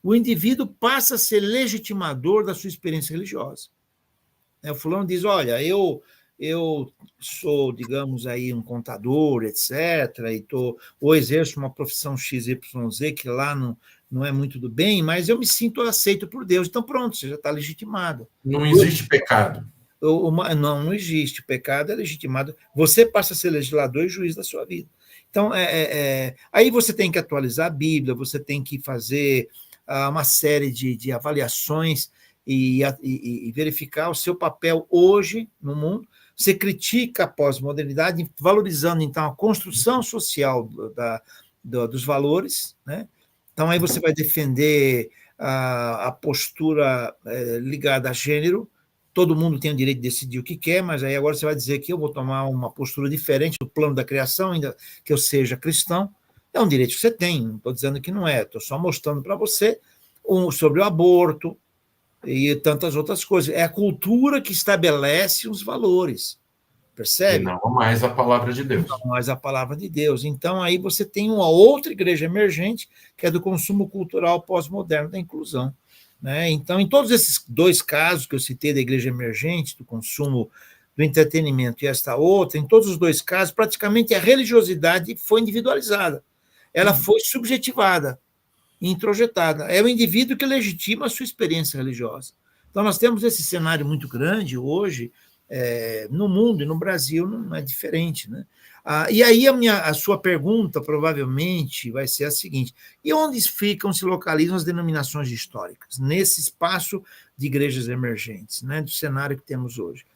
C: O indivíduo passa a ser legitimador da sua experiência religiosa. O fulano diz, olha, eu sou, digamos, aí um contador, etc., ou exerço uma profissão XYZ, que lá não é muito do bem, mas eu me sinto aceito por Deus. Então, pronto, você já está legitimado.
A: Não existe pecado.
C: Não existe. O pecado é legitimado. Você passa a ser legislador e juiz da sua vida. Então, aí você tem que atualizar a Bíblia, você tem que fazer uma série de avaliações e verificar o seu papel hoje no mundo. Você critica a pós-modernidade, valorizando, então, a construção social dos valores, né? Então, aí você vai defender a postura ligada a gênero, todo mundo tem o direito de decidir o que quer, mas aí agora você vai dizer que eu vou tomar uma postura diferente do plano da criação, ainda que eu seja cristão. É um direito que você tem, não estou dizendo que não é, estou só mostrando para você sobre o aborto e tantas outras coisas. É a cultura que estabelece os valores, percebe?
A: E não mais a palavra de Deus.
C: Não mais a palavra de Deus. Então, aí você tem uma outra igreja emergente, que é do consumo cultural pós-moderno da inclusão. Né? Então, em todos esses dois casos que eu citei da igreja emergente, do consumo do entretenimento e esta outra, em todos os dois casos, praticamente a religiosidade foi individualizada. Ela foi subjetivada, introjetada. É o indivíduo que legitima a sua experiência religiosa. Então, nós temos esse cenário muito grande hoje, no mundo e no Brasil não é diferente. Né? E aí a sua pergunta provavelmente vai ser a seguinte: e onde se localizam as denominações históricas? Nesse espaço de igrejas emergentes, né, do cenário que temos hoje.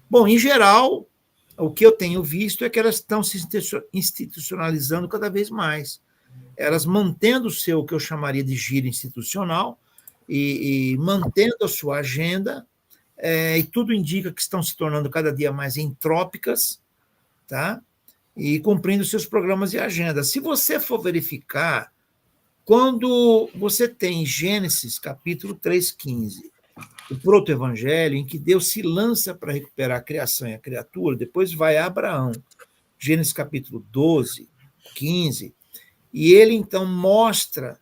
C: Bom, em geral, o que eu tenho visto é que elas estão se institucionalizando cada vez mais. Elas mantendo o que eu chamaria de giro institucional e mantendo a sua agenda, e tudo indica que estão se tornando cada dia mais entrópicas, tá? E cumprindo seus programas e agendas. Se você for verificar, quando você tem Gênesis, capítulo 3,15, o proto-evangelho, em que Deus se lança para recuperar a criação e a criatura, depois vai a Abraão, Gênesis capítulo 12, 15, e ele então mostra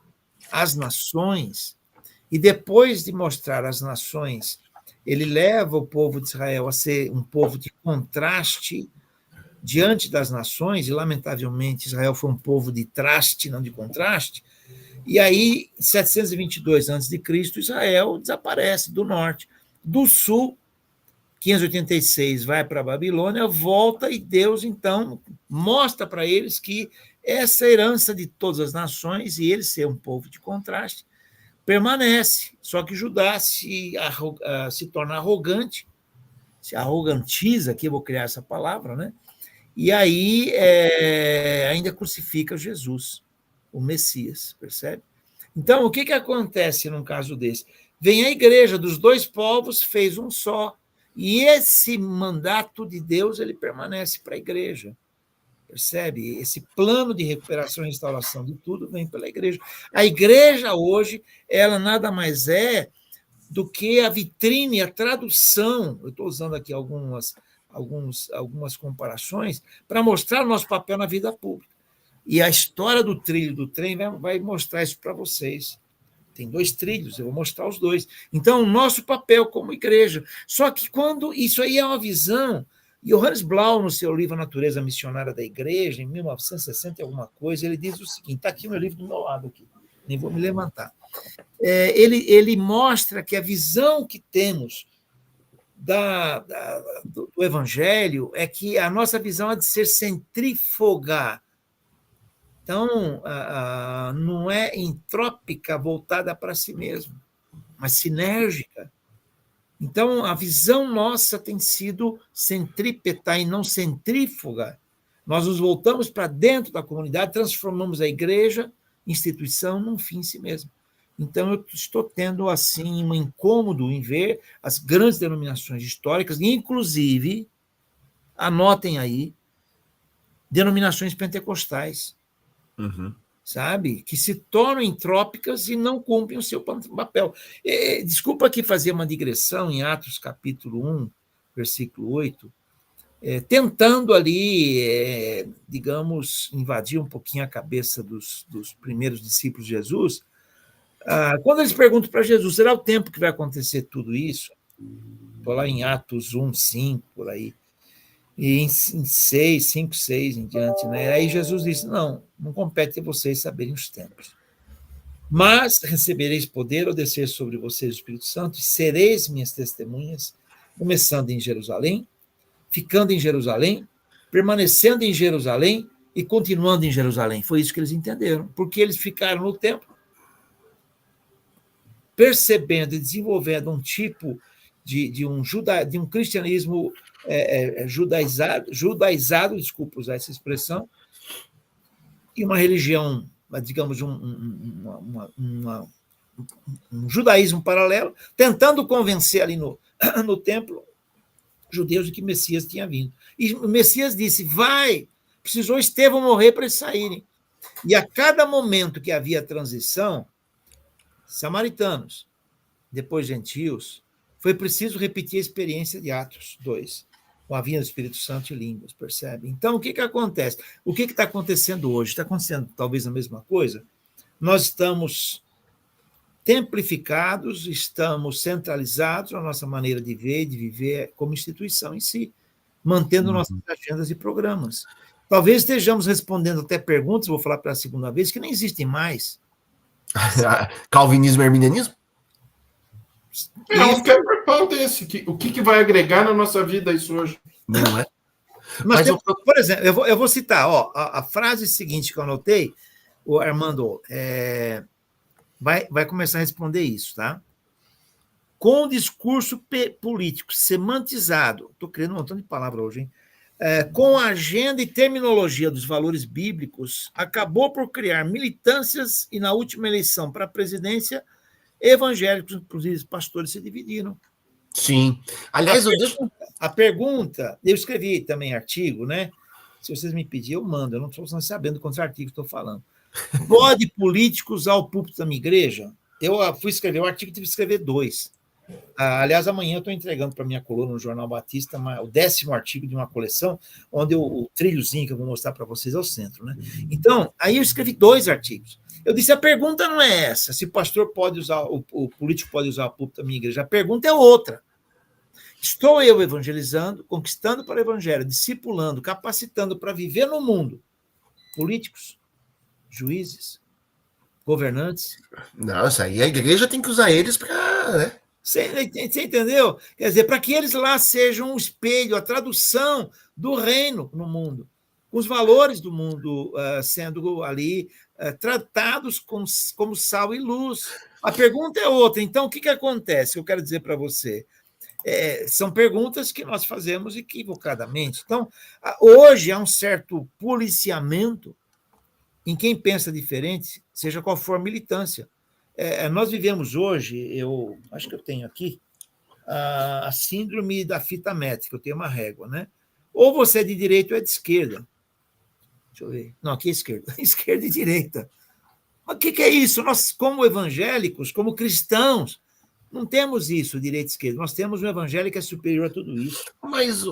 C: as nações, e depois de mostrar as nações, ele leva o povo de Israel a ser um povo de contraste diante das nações, e lamentavelmente Israel foi um povo de traste, não de contraste, e aí, em 722 a.C., Israel desaparece do norte. Do sul, 586, vai para a Babilônia, volta, e Deus, então, mostra para eles que essa herança de todas as nações, e eles ser um povo de contraste, permanece. Só que Judá se torna arrogante, se arrogantiza, aqui eu vou criar essa palavra, né? E aí ainda crucifica Jesus, o Messias, percebe? Então, o que acontece num caso desse? Vem a igreja dos dois povos, fez um só, e esse mandato de Deus, ele permanece para a igreja, percebe? Esse plano de recuperação e restauração de tudo vem pela igreja. A igreja hoje, ela nada mais é do que a vitrine, a tradução, eu estou usando aqui algumas comparações, para mostrar o nosso papel na vida pública. E a história do trilho do trem vai mostrar isso para vocês. Tem 2 trilhos, eu vou mostrar os 2. Então, o nosso papel como igreja. Só que quando isso aí é uma visão, Johannes Blau, no seu livro A Natureza Missionária da Igreja, em 1960 e alguma coisa, ele diz o seguinte, está aqui o meu livro do meu lado, aqui, nem vou me levantar. Ele mostra que a visão que temos do Evangelho é que a nossa visão é de ser centrífuga. Então, não é entrópica, voltada para si mesmo, mas sinérgica. Então, a visão nossa tem sido centrípeta e não centrífuga. Nós nos voltamos para dentro da comunidade, transformamos a igreja, instituição, num fim em si mesmo. Então, eu estou tendo, assim, um incômodo em ver as grandes denominações históricas, inclusive, anotem aí, denominações pentecostais, sabe? Que se tornam entrópicas e não cumprem o seu papel. Desculpa aqui fazer uma digressão em Atos capítulo 1, versículo 8, tentando ali, digamos, invadir um pouquinho a cabeça dos primeiros discípulos de Jesus. Quando eles perguntam para Jesus, será o tempo que vai acontecer tudo isso? Estou lá em Atos 1, 5, por aí. E em 6, 5, 6 em diante, né? Aí Jesus disse, não compete a vocês saberem os tempos. Mas recebereis poder ao descer sobre vocês o Espírito Santo e sereis minhas testemunhas, começando em Jerusalém, ficando em Jerusalém, permanecendo em Jerusalém e continuando em Jerusalém. Foi isso que eles entenderam, porque eles ficaram no templo, percebendo e desenvolvendo um tipo de um cristianismo judaizado, desculpa usar essa expressão, e uma religião, digamos, um judaísmo paralelo, tentando convencer ali no templo judeus de que Messias tinha vindo. E o Messias disse, precisou Estevão morrer para eles saírem. E a cada momento que havia transição, samaritanos, depois gentios, foi preciso repetir a experiência de Atos 2, com a vinda do Espírito Santo e línguas, percebe? Então, o que acontece? O que está acontecendo hoje? Está acontecendo talvez a mesma coisa? Nós estamos templificados, estamos centralizados na nossa maneira de ver e de viver como instituição em si, mantendo nossas agendas e programas. Talvez estejamos respondendo até perguntas, vou falar pela segunda vez, que nem existem mais.
B: Calvinismo e arminianismo?
A: Um quebra-pau desse. O que vai agregar na nossa vida isso hoje?
B: Não é?
C: Mas por exemplo, eu vou citar a frase seguinte que eu anotei, o Armando vai começar a responder isso, tá? Com o discurso político semantizado, estou criando um montão de palavras hoje, hein? Com a agenda e terminologia dos valores bíblicos, acabou por criar militâncias e, na última eleição para a presidência, evangélicos, inclusive pastores, se dividiram.
B: Sim. Aliás,
C: a pergunta, eu escrevi também artigo, né? Se vocês me pedirem, eu mando, eu não estou sabendo quantos artigos estou falando. Pode político usar o púlpito da minha igreja? Eu fui escrever o artigo, tive que escrever 2. Aliás, amanhã eu estou entregando para a minha coluna no Jornal Batista o 10º artigo de uma coleção, onde o trilhozinho que eu vou mostrar para vocês é o centro, né? Então, aí eu escrevi 2 artigos. Eu disse, a pergunta não é essa, se o pastor pode usar, o político pode usar o púlpito da minha igreja, a pergunta é outra. Estou eu evangelizando, conquistando para o evangelho, discipulando, capacitando para viver no mundo políticos, juízes, governantes?
B: Não, isso aí a igreja tem que usar eles para... Né?
C: Você entendeu? Quer dizer, para que eles lá sejam um espelho, a tradução do reino no mundo, os valores do mundo sendo ali tratados como sal e luz. A pergunta é outra. Então, o que acontece? Eu quero dizer para você. São perguntas que nós fazemos equivocadamente. Então, hoje há um certo policiamento em quem pensa diferente, seja qual for a militância. Nós vivemos hoje, eu acho que eu tenho aqui, a síndrome da fita métrica, eu tenho uma régua, né? Ou você é de direita ou é de esquerda. Deixa eu ver. Não, aqui é esquerda. Esquerda e direita. Mas o que é isso? Nós, como evangélicos, como cristãos, não temos isso, direita e esquerda. Nós temos um evangelho que é superior a tudo isso.
B: Mas,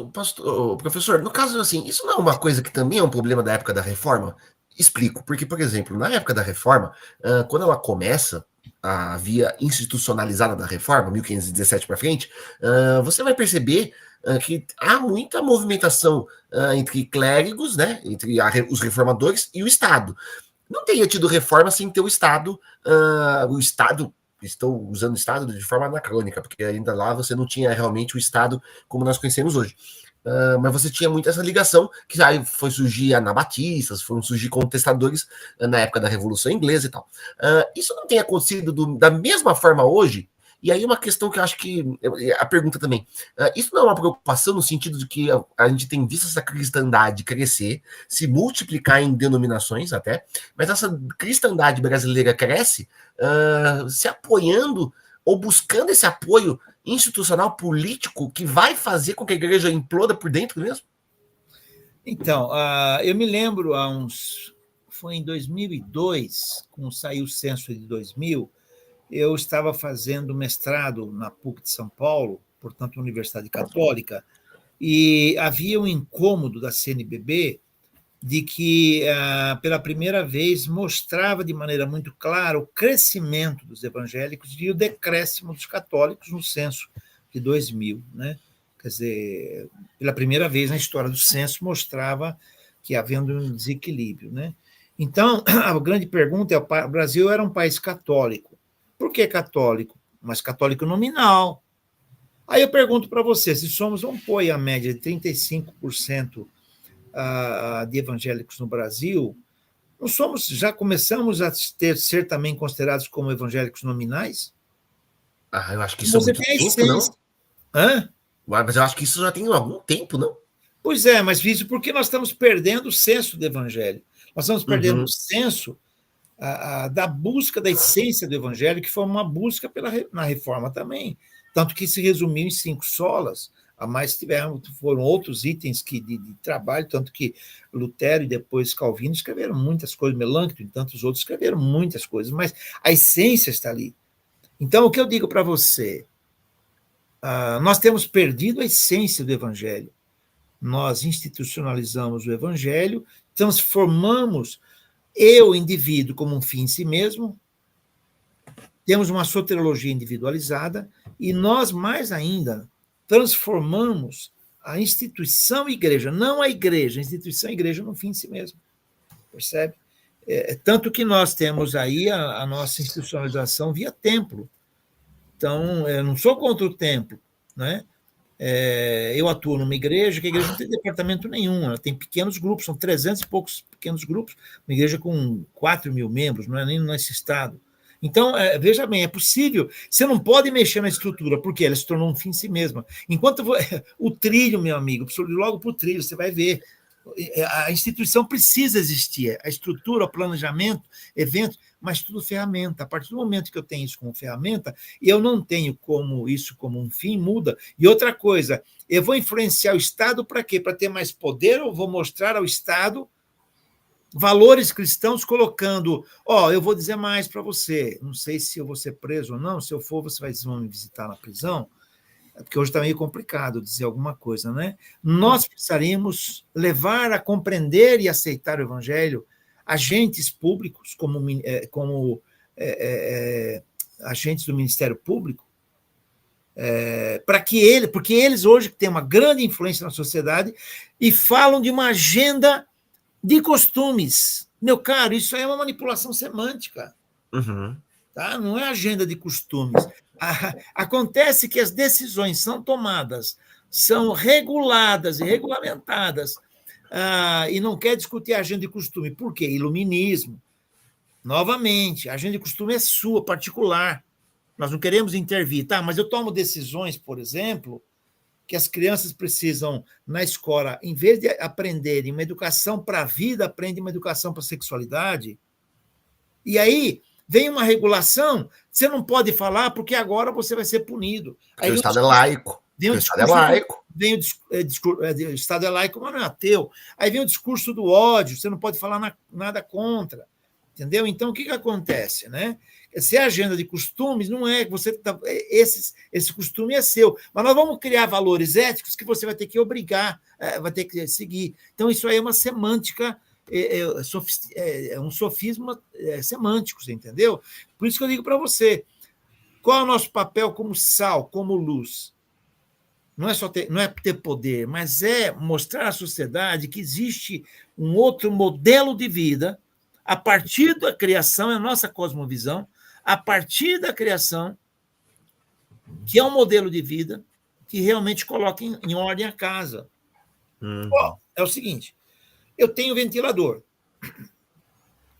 B: professor, no caso, assim, isso não é uma coisa que também é um problema da época da Reforma? Explico. Porque, por exemplo, na época da Reforma, quando ela começa a via institucionalizada da Reforma, 1517 para frente, você vai perceber que há muita movimentação entre clérigos, né, entre os reformadores e o Estado. Não teria tido reforma sem ter o Estado, estou usando o Estado de forma anacrônica, porque ainda lá você não tinha realmente o Estado como nós conhecemos hoje. Mas você tinha muito essa ligação, que já foi surgir anabatistas, foram surgir contestadores na época da Revolução Inglesa e tal. Isso não tem acontecido da mesma forma hoje? E aí uma questão que eu acho que... A pergunta também. Isso não é uma preocupação no sentido de que a gente tem visto essa cristandade crescer, se multiplicar em denominações até, mas essa cristandade brasileira cresce se apoiando ou buscando esse apoio institucional político que vai fazer com que a igreja imploda por dentro mesmo?
C: Então, eu me lembro foi em 2002, quando saiu o censo de 2000, eu estava fazendo mestrado na PUC de São Paulo, portanto, Universidade Católica, e havia um incômodo da CNBB de que, pela primeira vez, mostrava de maneira muito clara o crescimento dos evangélicos e o decréscimo dos católicos no censo de 2000. Né? Quer dizer, pela primeira vez na história do censo, mostrava que havia um desequilíbrio. Né? Então, a grande pergunta é: o Brasil era um país católico. Por que católico? Mas católico nominal. Aí eu pergunto para você, se somos, vamos pôr aí a média de 35% de evangélicos no Brasil, já começamos a ser também considerados como evangélicos nominais?
B: Eu acho que isso é muito tempo, não?
C: Hã?
B: Mas eu acho que isso já tem algum tempo, não?
C: Pois é, mas isso porque nós estamos perdendo o senso do evangelho. Nós estamos perdendo o senso da busca da essência do evangelho, que foi uma busca na reforma também. Tanto que se resumiu em 5 solas, a mais foram outros itens de trabalho, tanto que Lutero e depois Calvino escreveram muitas coisas, Melâncton e tantos outros escreveram muitas coisas, mas a essência está ali. Então, o que eu digo para você, nós temos perdido a essência do Evangelho. Nós institucionalizamos o Evangelho, transformamos o indivíduo como um fim em si mesmo, temos uma soteriologia individualizada, e nós, mais ainda, transformamos a instituição igreja, não a igreja, a instituição igreja num fim em si mesmo. Percebe? Tanto que nós temos aí a nossa institucionalização via templo. Então, eu não sou contra o templo, né? Eu atuo numa igreja, que a igreja não tem departamento nenhum, ela tem pequenos grupos, são 300 e poucos pequenos grupos, uma igreja com 4 mil membros, não é nem nesse estado. Então, veja bem, é possível, você não pode mexer na estrutura, porque ela se tornou um fim em si mesma. Enquanto o trilho, meu amigo, logo para o trilho, você vai ver, a instituição precisa existir, a estrutura, o planejamento, eventos, mas tudo ferramenta. A partir do momento que eu tenho isso como ferramenta, eu não tenho isso como um fim, muda. E outra coisa, eu vou influenciar o Estado para quê? Para ter mais poder, ou vou mostrar ao Estado valores cristãos colocando, eu vou dizer mais para você, não sei se eu vou ser preso ou não, se eu for, vocês vão me visitar na prisão, porque hoje está meio complicado dizer alguma coisa, né? Nós precisaríamos levar a compreender e aceitar o Evangelho agentes públicos, como agentes do Ministério Público, porque eles hoje têm uma grande influência na sociedade e falam de uma agenda de costumes. Meu caro, isso aí é uma manipulação semântica.
B: Uhum.
C: Tá? Não é agenda de costumes. Acontece que as decisões são tomadas, são reguladas e regulamentadas, e não quer discutir a agenda de costume. Por quê? Iluminismo. Novamente, a agenda de costume é sua, particular. Nós não queremos intervir. Tá, mas eu tomo decisões, por exemplo, que as crianças precisam, na escola, em vez de aprenderem uma educação para a vida, aprendem uma educação para a sexualidade. E aí vem uma regulação, você não pode falar porque agora você vai ser punido. Aí
B: o Estado é laico.
C: O
B: Estado é laico.
C: O Estado é laico, mas não é ateu. Aí vem o discurso do ódio, você não pode falar nada contra. Entendeu? Então, o que acontece, né? Se a agenda de costumes, não é que você esse costume é seu, mas nós vamos criar valores éticos que você vai ter que obrigar, vai ter que seguir. Então, isso aí é uma semântica, é um sofisma semântico, você entendeu? Por isso que eu digo para você, qual é o nosso papel como sal, como luz? Não é ter poder, mas é mostrar à sociedade que existe um outro modelo de vida a partir da criação, é a nossa cosmovisão, a partir da criação, que é um modelo de vida que realmente coloca em ordem a casa. É o seguinte, eu tenho ventilador.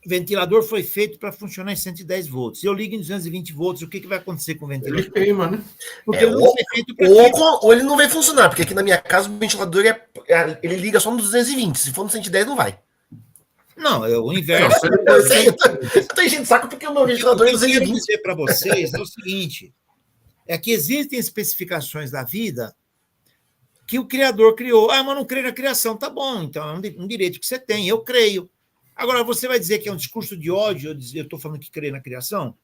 C: O ventilador foi feito para funcionar em 110 volts. Eu ligo em 220 volts, o que vai acontecer com o ventilador?
A: Ele queima, né?
C: Porque não foi feito para
B: ou ele não vai funcionar, porque aqui na minha casa o ventilador ele liga só no 220, se for no 110 não vai.
C: Não, é o inverso.
B: Eu tô enchendo saco porque o meu ventilador é 220.
C: O que eu quero dizer para vocês é o seguinte, é que existem especificações da vida que o Criador criou. Mas não creio na criação. Tá bom, então é um direito que você tem, eu creio. Agora, você vai dizer que é um discurso de ódio, eu estou falando que creio na criação?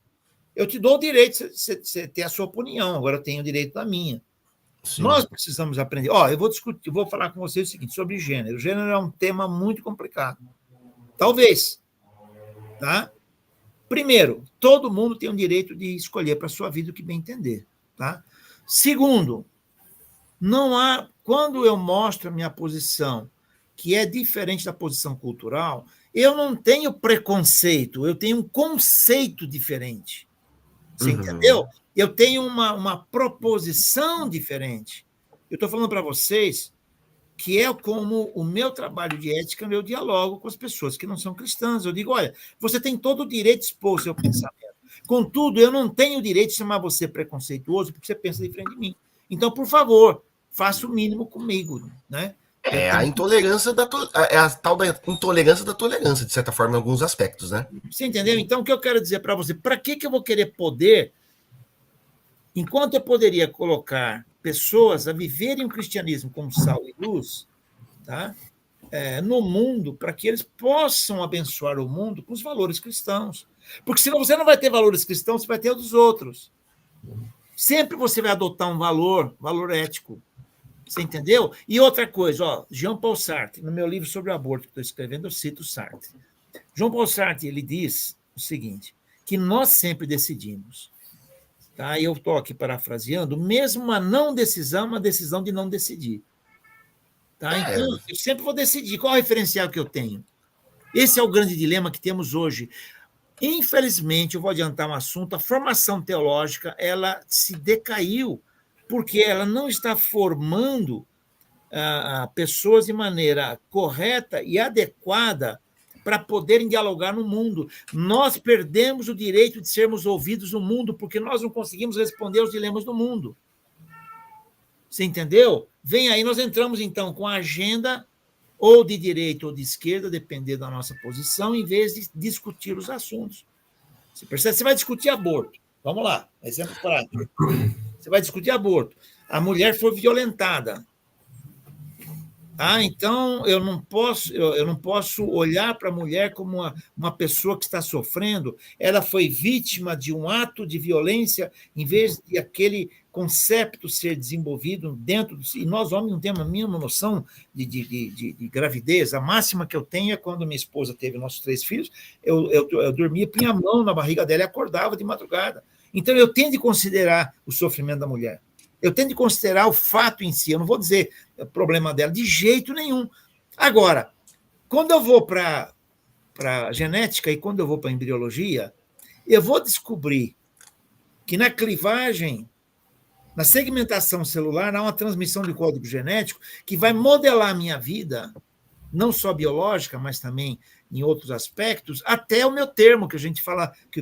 C: Eu te dou o direito de você ter a sua opinião, agora eu tenho o direito da minha. Sim. Nós precisamos aprender. Eu vou falar com vocês o seguinte, sobre gênero. Gênero é um tema muito complicado. Talvez. Tá? Primeiro, todo mundo tem o direito de escolher para a sua vida o que bem entender. Tá? Segundo, quando eu mostro a minha posição, que é diferente da posição cultural, eu não tenho preconceito, eu tenho um conceito diferente. Você entendeu? Eu tenho uma proposição diferente. Eu estou falando para vocês que é como o meu trabalho de ética, meu diálogo com as pessoas que não são cristãs. Eu digo, olha, você tem todo o direito de expor o seu pensamento. Contudo, eu não tenho o direito de chamar você preconceituoso porque você pensa diferente de mim. Então, por favor, faça o mínimo comigo, né?
B: É a intolerância é a tal da intolerância da tolerância, de certa forma, em alguns aspectos, né?
C: Você entendeu? Então, o que eu quero dizer para você, para que eu vou querer poder enquanto eu poderia colocar pessoas a viverem o cristianismo como sal e luz, tá? No mundo, para que eles possam abençoar o mundo com os valores cristãos. Porque senão você não vai ter valores cristãos, você vai ter os dos outros. Sempre você vai adotar um valor ético. Você entendeu? E outra coisa, ó, Jean-Paul Sartre, no meu livro sobre o aborto que estou escrevendo, eu cito Sartre. Jean-Paul Sartre, ele diz o seguinte, que nós sempre decidimos. Tá? E eu estou aqui parafraseando, mesmo uma não decisão, uma decisão de não decidir. Tá? Então, eu sempre vou decidir qual é o referencial que eu tenho. Esse é o grande dilema que temos hoje. Infelizmente, eu vou adiantar um assunto, a formação teológica ela se decaiu, porque ela não está formando pessoas de maneira correta e adequada para poderem dialogar no mundo. Nós perdemos o direito de sermos ouvidos no mundo, porque nós não conseguimos responder aos dilemas do mundo. Você entendeu? Vem aí, nós entramos, então, com a agenda ou de direita ou de esquerda, dependendo da nossa posição, em vez de discutir os assuntos. Você percebe? Você vai discutir aborto. Vamos lá, exemplo prático. Você vai discutir aborto. A mulher foi violentada. Então, eu não posso olhar para a mulher como uma pessoa que está sofrendo. Ela foi vítima de um ato de violência, em vez de aquele conceito ser desenvolvido dentro do... E nós, homens, não temos a mínima noção de gravidez. A máxima que eu tenho é quando minha esposa teve nossos 3 filhos, eu dormia, punha a mão na barriga dela e acordava de madrugada. Então, eu tenho de considerar o sofrimento da mulher. Eu tenho de considerar o fato em si. Eu não vou dizer o problema dela de jeito nenhum. Agora, quando eu vou para a genética e quando eu vou para a embriologia, eu vou descobrir que na clivagem, na segmentação celular, há uma transmissão de código genético que vai modelar a minha vida, não só biológica, mas também em outros aspectos, até o meu termo, que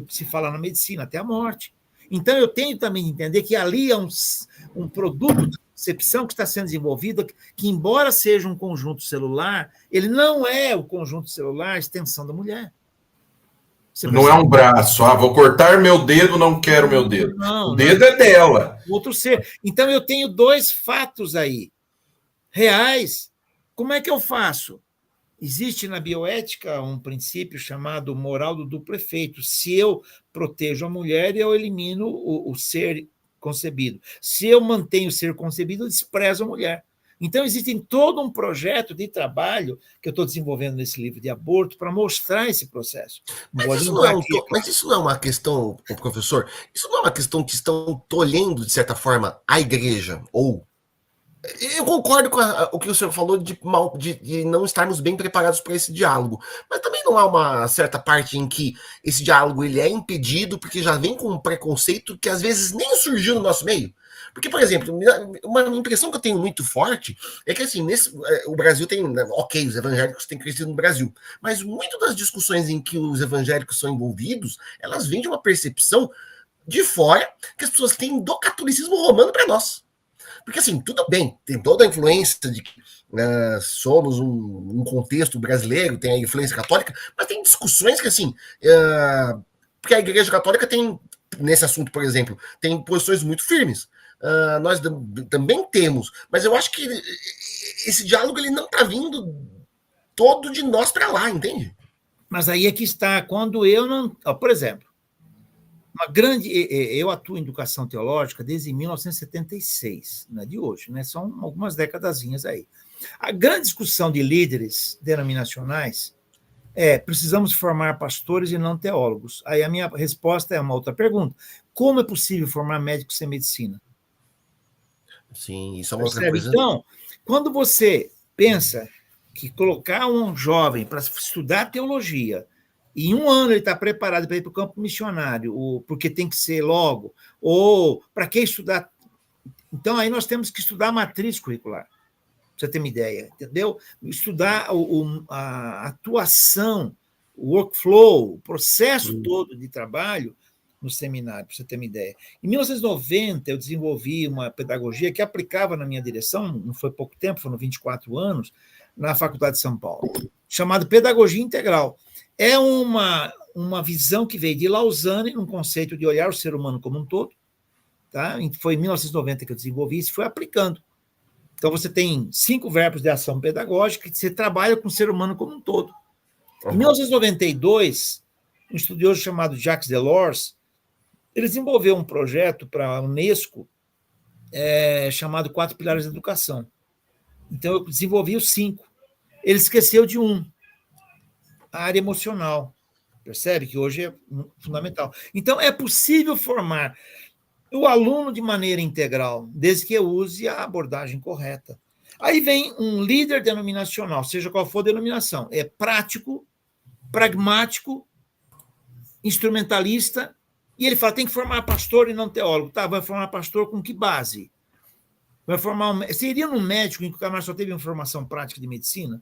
C: se fala na medicina, até a morte. Então, eu tenho também de entender que ali é um produto de concepção que está sendo desenvolvido, que, embora seja um conjunto celular, ele não é o conjunto celular, a extensão da mulher.
A: Não é um braço, vou cortar meu dedo, não quero meu dedo. O dedo é dela.
C: Outro ser. Então, eu tenho 2 fatos aí, reais. Como é que eu faço? Existe na bioética um princípio chamado moral do duplo efeito. Se eu protejo a mulher, eu elimino o ser concebido. Se eu mantenho o ser concebido, eu desprezo a mulher. Então, existe todo um projeto de trabalho que eu estou desenvolvendo nesse livro de aborto para mostrar esse processo.
B: Mas isso não é uma questão, professor, isso não é uma questão que estão tolhendo, de certa forma, a igreja, ou... Eu concordo com o que o senhor falou de não estarmos bem preparados para esse diálogo, mas também não há uma certa parte em que esse diálogo ele é impedido porque já vem com um preconceito que às vezes nem surgiu no nosso meio. Porque, por exemplo, uma impressão que eu tenho muito forte é que assim, o Brasil tem, ok, os evangélicos têm crescido no Brasil, mas muito das discussões em que os evangélicos são envolvidos, elas vêm de uma percepção de fora que as pessoas têm do catolicismo romano para nós. Porque, assim, tudo bem, tem toda a influência de que somos um contexto brasileiro, tem a influência católica, mas tem discussões que, assim, porque a Igreja Católica tem, nesse assunto, por exemplo, tem posições muito firmes. Nós também temos, mas eu acho que esse diálogo ele não está vindo todo de nós para lá, entende?
C: Mas aí é que está, quando eu não... Por exemplo, eu atuo em educação teológica desde 1976, não é de hoje, né? São algumas décadazinhas aí. A grande discussão de líderes denominacionais precisamos formar pastores e não teólogos. Aí a minha resposta é uma outra pergunta. Como é possível formar médicos sem medicina?
B: Sim, isso é uma outra coisa.
C: Então, quando você pensa que colocar um jovem para estudar teologia, em 1 ano ele está preparado para ir para o campo missionário, porque tem que ser logo, ou para que estudar? Então, aí nós temos que estudar a matriz curricular, para você ter uma ideia, entendeu? Estudar a atuação, o workflow, o processo todo de trabalho no seminário, para você ter uma ideia. Em 1990, eu desenvolvi uma pedagogia que aplicava na minha direção, não foi pouco tempo, foram 24 anos, na Faculdade de São Paulo, chamado Pedagogia Integral. É uma visão que veio de Lausanne, num conceito de olhar o ser humano como um todo, tá? Foi em 1990 que eu desenvolvi isso e fui aplicando. Então, você tem 5 verbos de ação pedagógica que você trabalha com o ser humano como um todo. Em 1992, um estudioso chamado Jacques Delors, ele desenvolveu um projeto para a Unesco chamado 4 Pilares da Educação. Então, eu desenvolvi os 5. Ele esqueceu de um, a área emocional. Percebe que hoje é fundamental. Então, é possível formar o aluno de maneira integral, desde que eu use a abordagem correta. Aí vem um líder denominacional, seja qual for a denominação, é prático, pragmático, instrumentalista, e ele fala, tem que formar pastor e não teólogo. Tá, vai formar pastor com que base? Vai formar Você iria num médico em que o cara só teve informação prática de medicina?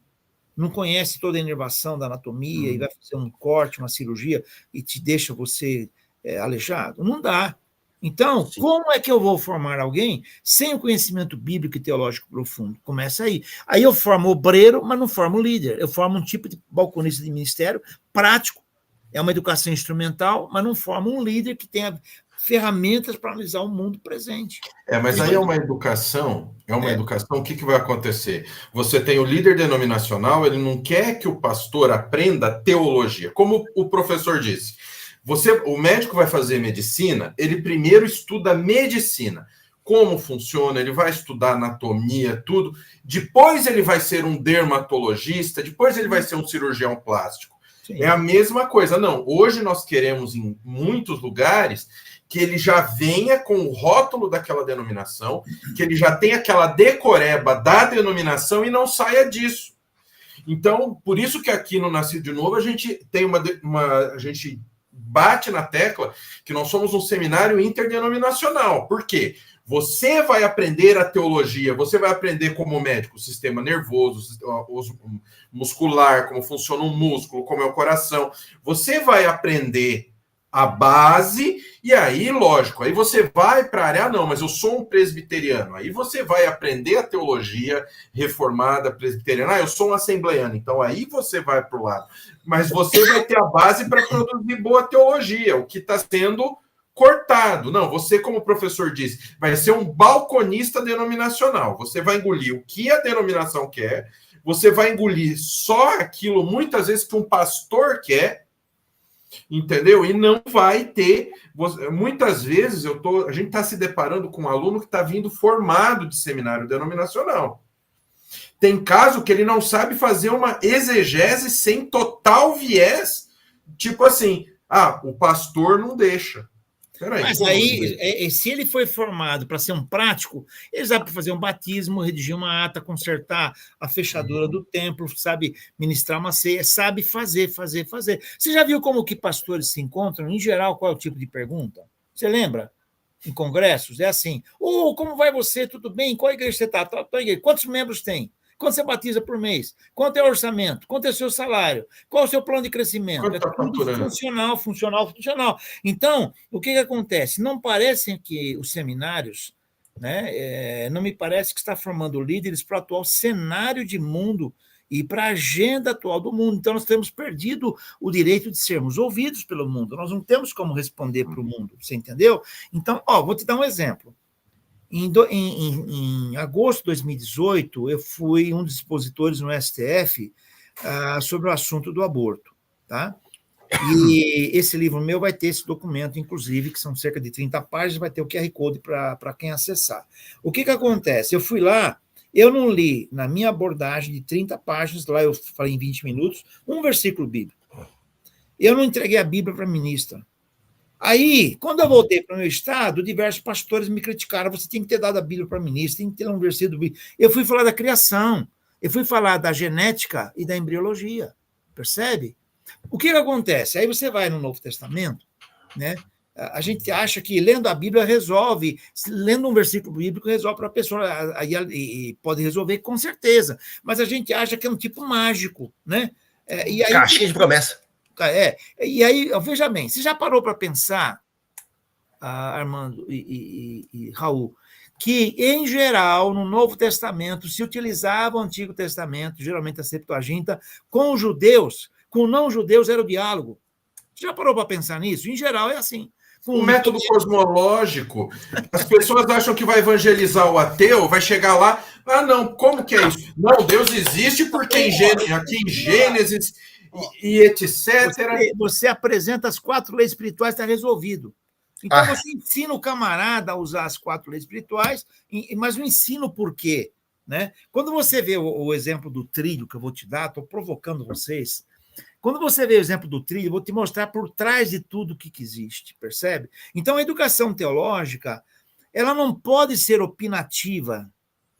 C: Não conhece toda a inervação da anatomia e vai fazer um corte, uma cirurgia e te deixa você aleijado? Não dá. Então, sim, como é que eu vou formar alguém sem o conhecimento bíblico e teológico profundo? Começa aí. Aí eu formo obreiro, mas não formo líder. Eu formo um tipo de balconista de ministério prático, é uma educação instrumental, mas não formo um líder que tenha ferramentas para analisar o mundo presente.
A: Mas aí é uma educação, o que vai acontecer? Você tem o líder denominacional, ele não quer que o pastor aprenda teologia, como o professor disse. O médico vai fazer medicina, ele primeiro estuda medicina, como funciona, ele vai estudar anatomia, tudo, depois ele vai ser um dermatologista, depois ele vai ser um cirurgião plástico. Sim. É a mesma coisa. Não, hoje nós queremos, em muitos lugares, que ele já venha com o rótulo daquela denominação, que ele já tenha aquela decoreba da denominação e não saia disso. Então, por isso que aqui no Nascido de Novo a gente tem a gente bate na tecla que nós somos um seminário interdenominacional. Por quê? Você vai aprender a teologia, você vai aprender como médico o sistema nervoso, muscular, como funciona o músculo, como é o coração. Você vai aprender a base e aí, lógico, aí você vai para a área, não, mas eu sou um presbiteriano. Aí você vai aprender a teologia reformada presbiteriana. Eu sou um assembleiano, então aí você vai para o lado. Mas você vai ter a base para produzir boa teologia, o que está sendo cortado. Não, você, como o professor disse, vai ser um balconista denominacional. Você vai engolir o que a denominação quer, você vai engolir só aquilo, muitas vezes, que um pastor quer, entendeu? E não vai ter... Muitas vezes a gente está se deparando com um aluno que está vindo formado de seminário denominacional. Tem caso que ele não sabe fazer uma exegese sem total viés, tipo assim, o pastor não deixa. Peraí,
C: mas aí, se ele foi formado para ser um prático, ele sabe fazer um batismo, redigir uma ata, consertar a fechadura do templo, sabe ministrar uma ceia, sabe fazer. Você já viu como que pastores se encontram? Em geral, qual é o tipo de pergunta? Você lembra? Em congressos? É assim, como vai você? Tudo bem? Qual igreja você está? Quantos membros tem? Quanto você batiza por mês? Quanto é o orçamento? Quanto é o seu salário? Qual é o seu plano de crescimento? É tudo funcional. Então, o que acontece? Não parece que os seminários, né, não me parece que está formando líderes para o atual cenário de mundo e para a agenda atual do mundo. Então, nós temos perdido o direito de sermos ouvidos pelo mundo. Nós não temos como responder para o mundo, você entendeu? Então, vou te dar um exemplo. Em agosto de 2018, eu fui um dos expositores no STF sobre o assunto do aborto. Tá? E esse livro meu vai ter esse documento, inclusive, que são cerca de 30 páginas, vai ter o QR Code para quem acessar. O que acontece? Eu fui lá, eu não li, na minha abordagem de 30 páginas, lá eu falei em 20 minutos, um versículo bíblico. Eu não entreguei a Bíblia para a ministra. Aí, quando eu voltei para o meu estado, diversos pastores me criticaram, você tem que ter dado a Bíblia para a ministra, tem que ter um versículo bíblico. Eu fui falar da criação, eu fui falar da genética e da embriologia, percebe? O que acontece? Aí você vai no Novo Testamento, né? A gente acha que lendo a Bíblia resolve, lendo um versículo bíblico resolve para a pessoa, e pode resolver com certeza, mas a gente acha que é um tipo mágico, né?
B: E aí, caixinha de promessa.
C: E aí, veja bem, você já parou para pensar, Armando e Raul, que, em geral, no Novo Testamento, se utilizava o Antigo Testamento, geralmente a Septuaginta, com os judeus, com não judeus era o diálogo. Você já parou para pensar nisso? Em geral é assim.
A: O método cosmológico, as pessoas acham que vai evangelizar o ateu, vai chegar lá, não, como que é isso? Não, Deus existe porque aqui em Gênesis e etc.
C: Você apresenta as 4 leis espirituais, está resolvido. Então, você ensina o camarada a usar as 4 leis espirituais, mas não ensina o porquê. Né? Quando você vê o exemplo do trilho que eu vou te dar, estou provocando vocês. Quando você vê o exemplo do trilho, eu vou te mostrar por trás de tudo que existe, percebe? Então, a educação teológica, ela não pode ser opinativa.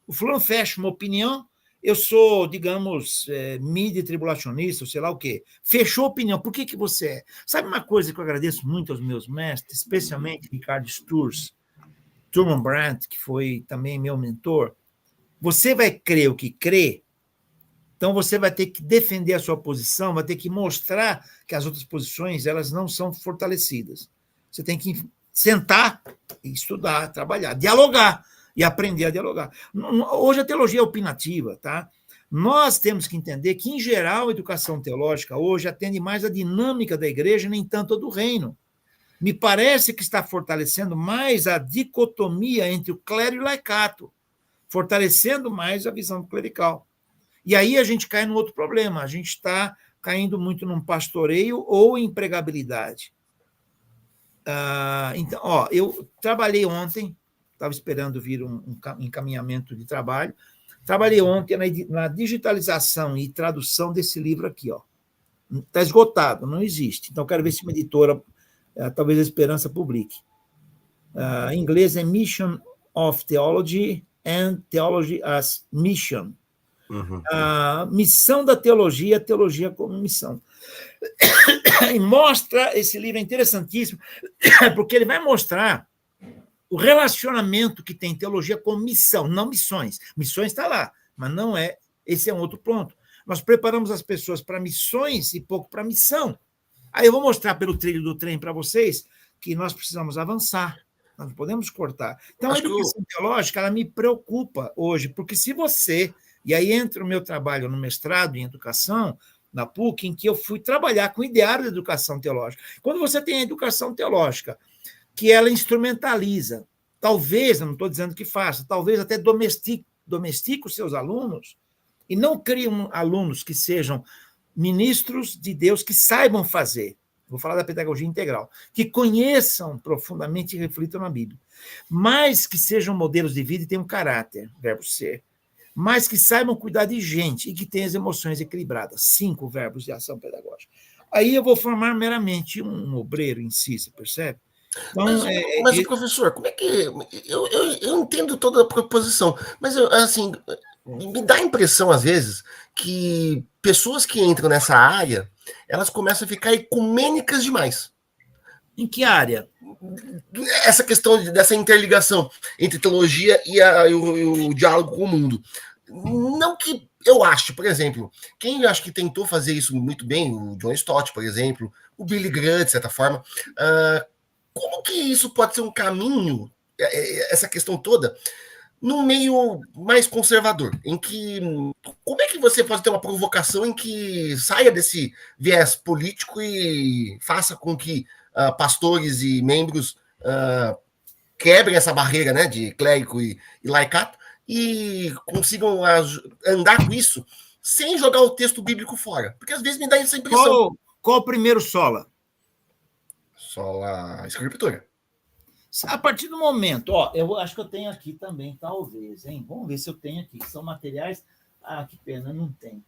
C: O fulano fecha uma opinião, eu sou, digamos, midi-tribulacionista, ou sei lá o quê. Fechou a opinião, por que você é? Sabe uma coisa que eu agradeço muito aos meus mestres, especialmente Ricardo Sturz, Thurman Brandt, que foi também meu mentor? Você vai crer o que crê, então você vai ter que defender a sua posição, vai ter que mostrar que as outras posições elas não são fortalecidas. Você tem que sentar e estudar, trabalhar, dialogar e aprender a dialogar. Hoje a teologia é opinativa, tá? Nós temos que entender que, em geral, a educação teológica hoje atende mais a dinâmica da igreja, nem tanto a do reino. Me parece que está fortalecendo mais a dicotomia entre o clero e o laicato, fortalecendo mais a visão clerical. E aí a gente cai num outro problema, a gente está caindo muito num pastoreio ou em empregabilidade. Então, eu trabalhei ontem, estava esperando vir um encaminhamento de trabalho, trabalhei ontem na digitalização e tradução desse livro aqui. Está esgotado, não existe. Então, quero ver se uma editora, talvez a Esperança, publique. Em inglês é Mission of Theology and Theology as Mission. A missão da teologia, a teologia como missão. E mostra, esse livro é interessantíssimo, porque ele vai mostrar o relacionamento que tem teologia com missão, não missões. Missões está lá, mas não é, esse é um outro ponto. Nós preparamos as pessoas para missões e pouco para missão. Aí eu vou mostrar pelo trilho do trem para vocês que nós precisamos avançar, nós não podemos cortar. Então, a educação teológica, ela me preocupa hoje, porque se você... E aí entra o meu trabalho no mestrado em educação, na PUC, em que eu fui trabalhar com o ideário da educação teológica. Quando você tem a educação teológica, que ela instrumentaliza, talvez, eu não estou dizendo que faça, talvez até domestique os seus alunos, e não crie alunos que sejam ministros de Deus, que saibam fazer. Vou falar da pedagogia integral, que conheçam profundamente e reflitam na Bíblia, mas que sejam modelos de vida e tenham caráter, verbo ser, mas que saibam cuidar de gente e que tenham as emoções equilibradas. 5 verbos de ação pedagógica. Aí eu vou formar meramente um obreiro em si, você percebe?
B: Então, mas professor, como é que... Eu entendo toda a proposição, mas, assim, me dá a impressão, às vezes, que pessoas que entram nessa área, elas começam a ficar ecumênicas demais.
C: Em que área?
B: Essa questão dessa interligação entre teologia e o diálogo com o mundo. Não que eu acho, por exemplo, quem eu acho que tentou fazer isso muito bem, o John Stott, por exemplo, o Billy Graham, de certa forma, como que isso pode ser um caminho, essa questão toda, num meio mais conservador, em que, como é que você pode ter uma provocação em que saia desse viés político e faça com que pastores e membros quebrem essa barreira, né, de clérigo e laicato e consigam andar com isso sem jogar o texto bíblico fora? Porque às vezes me dá essa impressão.
C: Qual o primeiro sola?
B: Sola Escritura.
C: A partir do momento, eu acho que eu tenho aqui também, talvez, hein? Vamos ver se eu tenho aqui. São materiais. Que pena, não tem.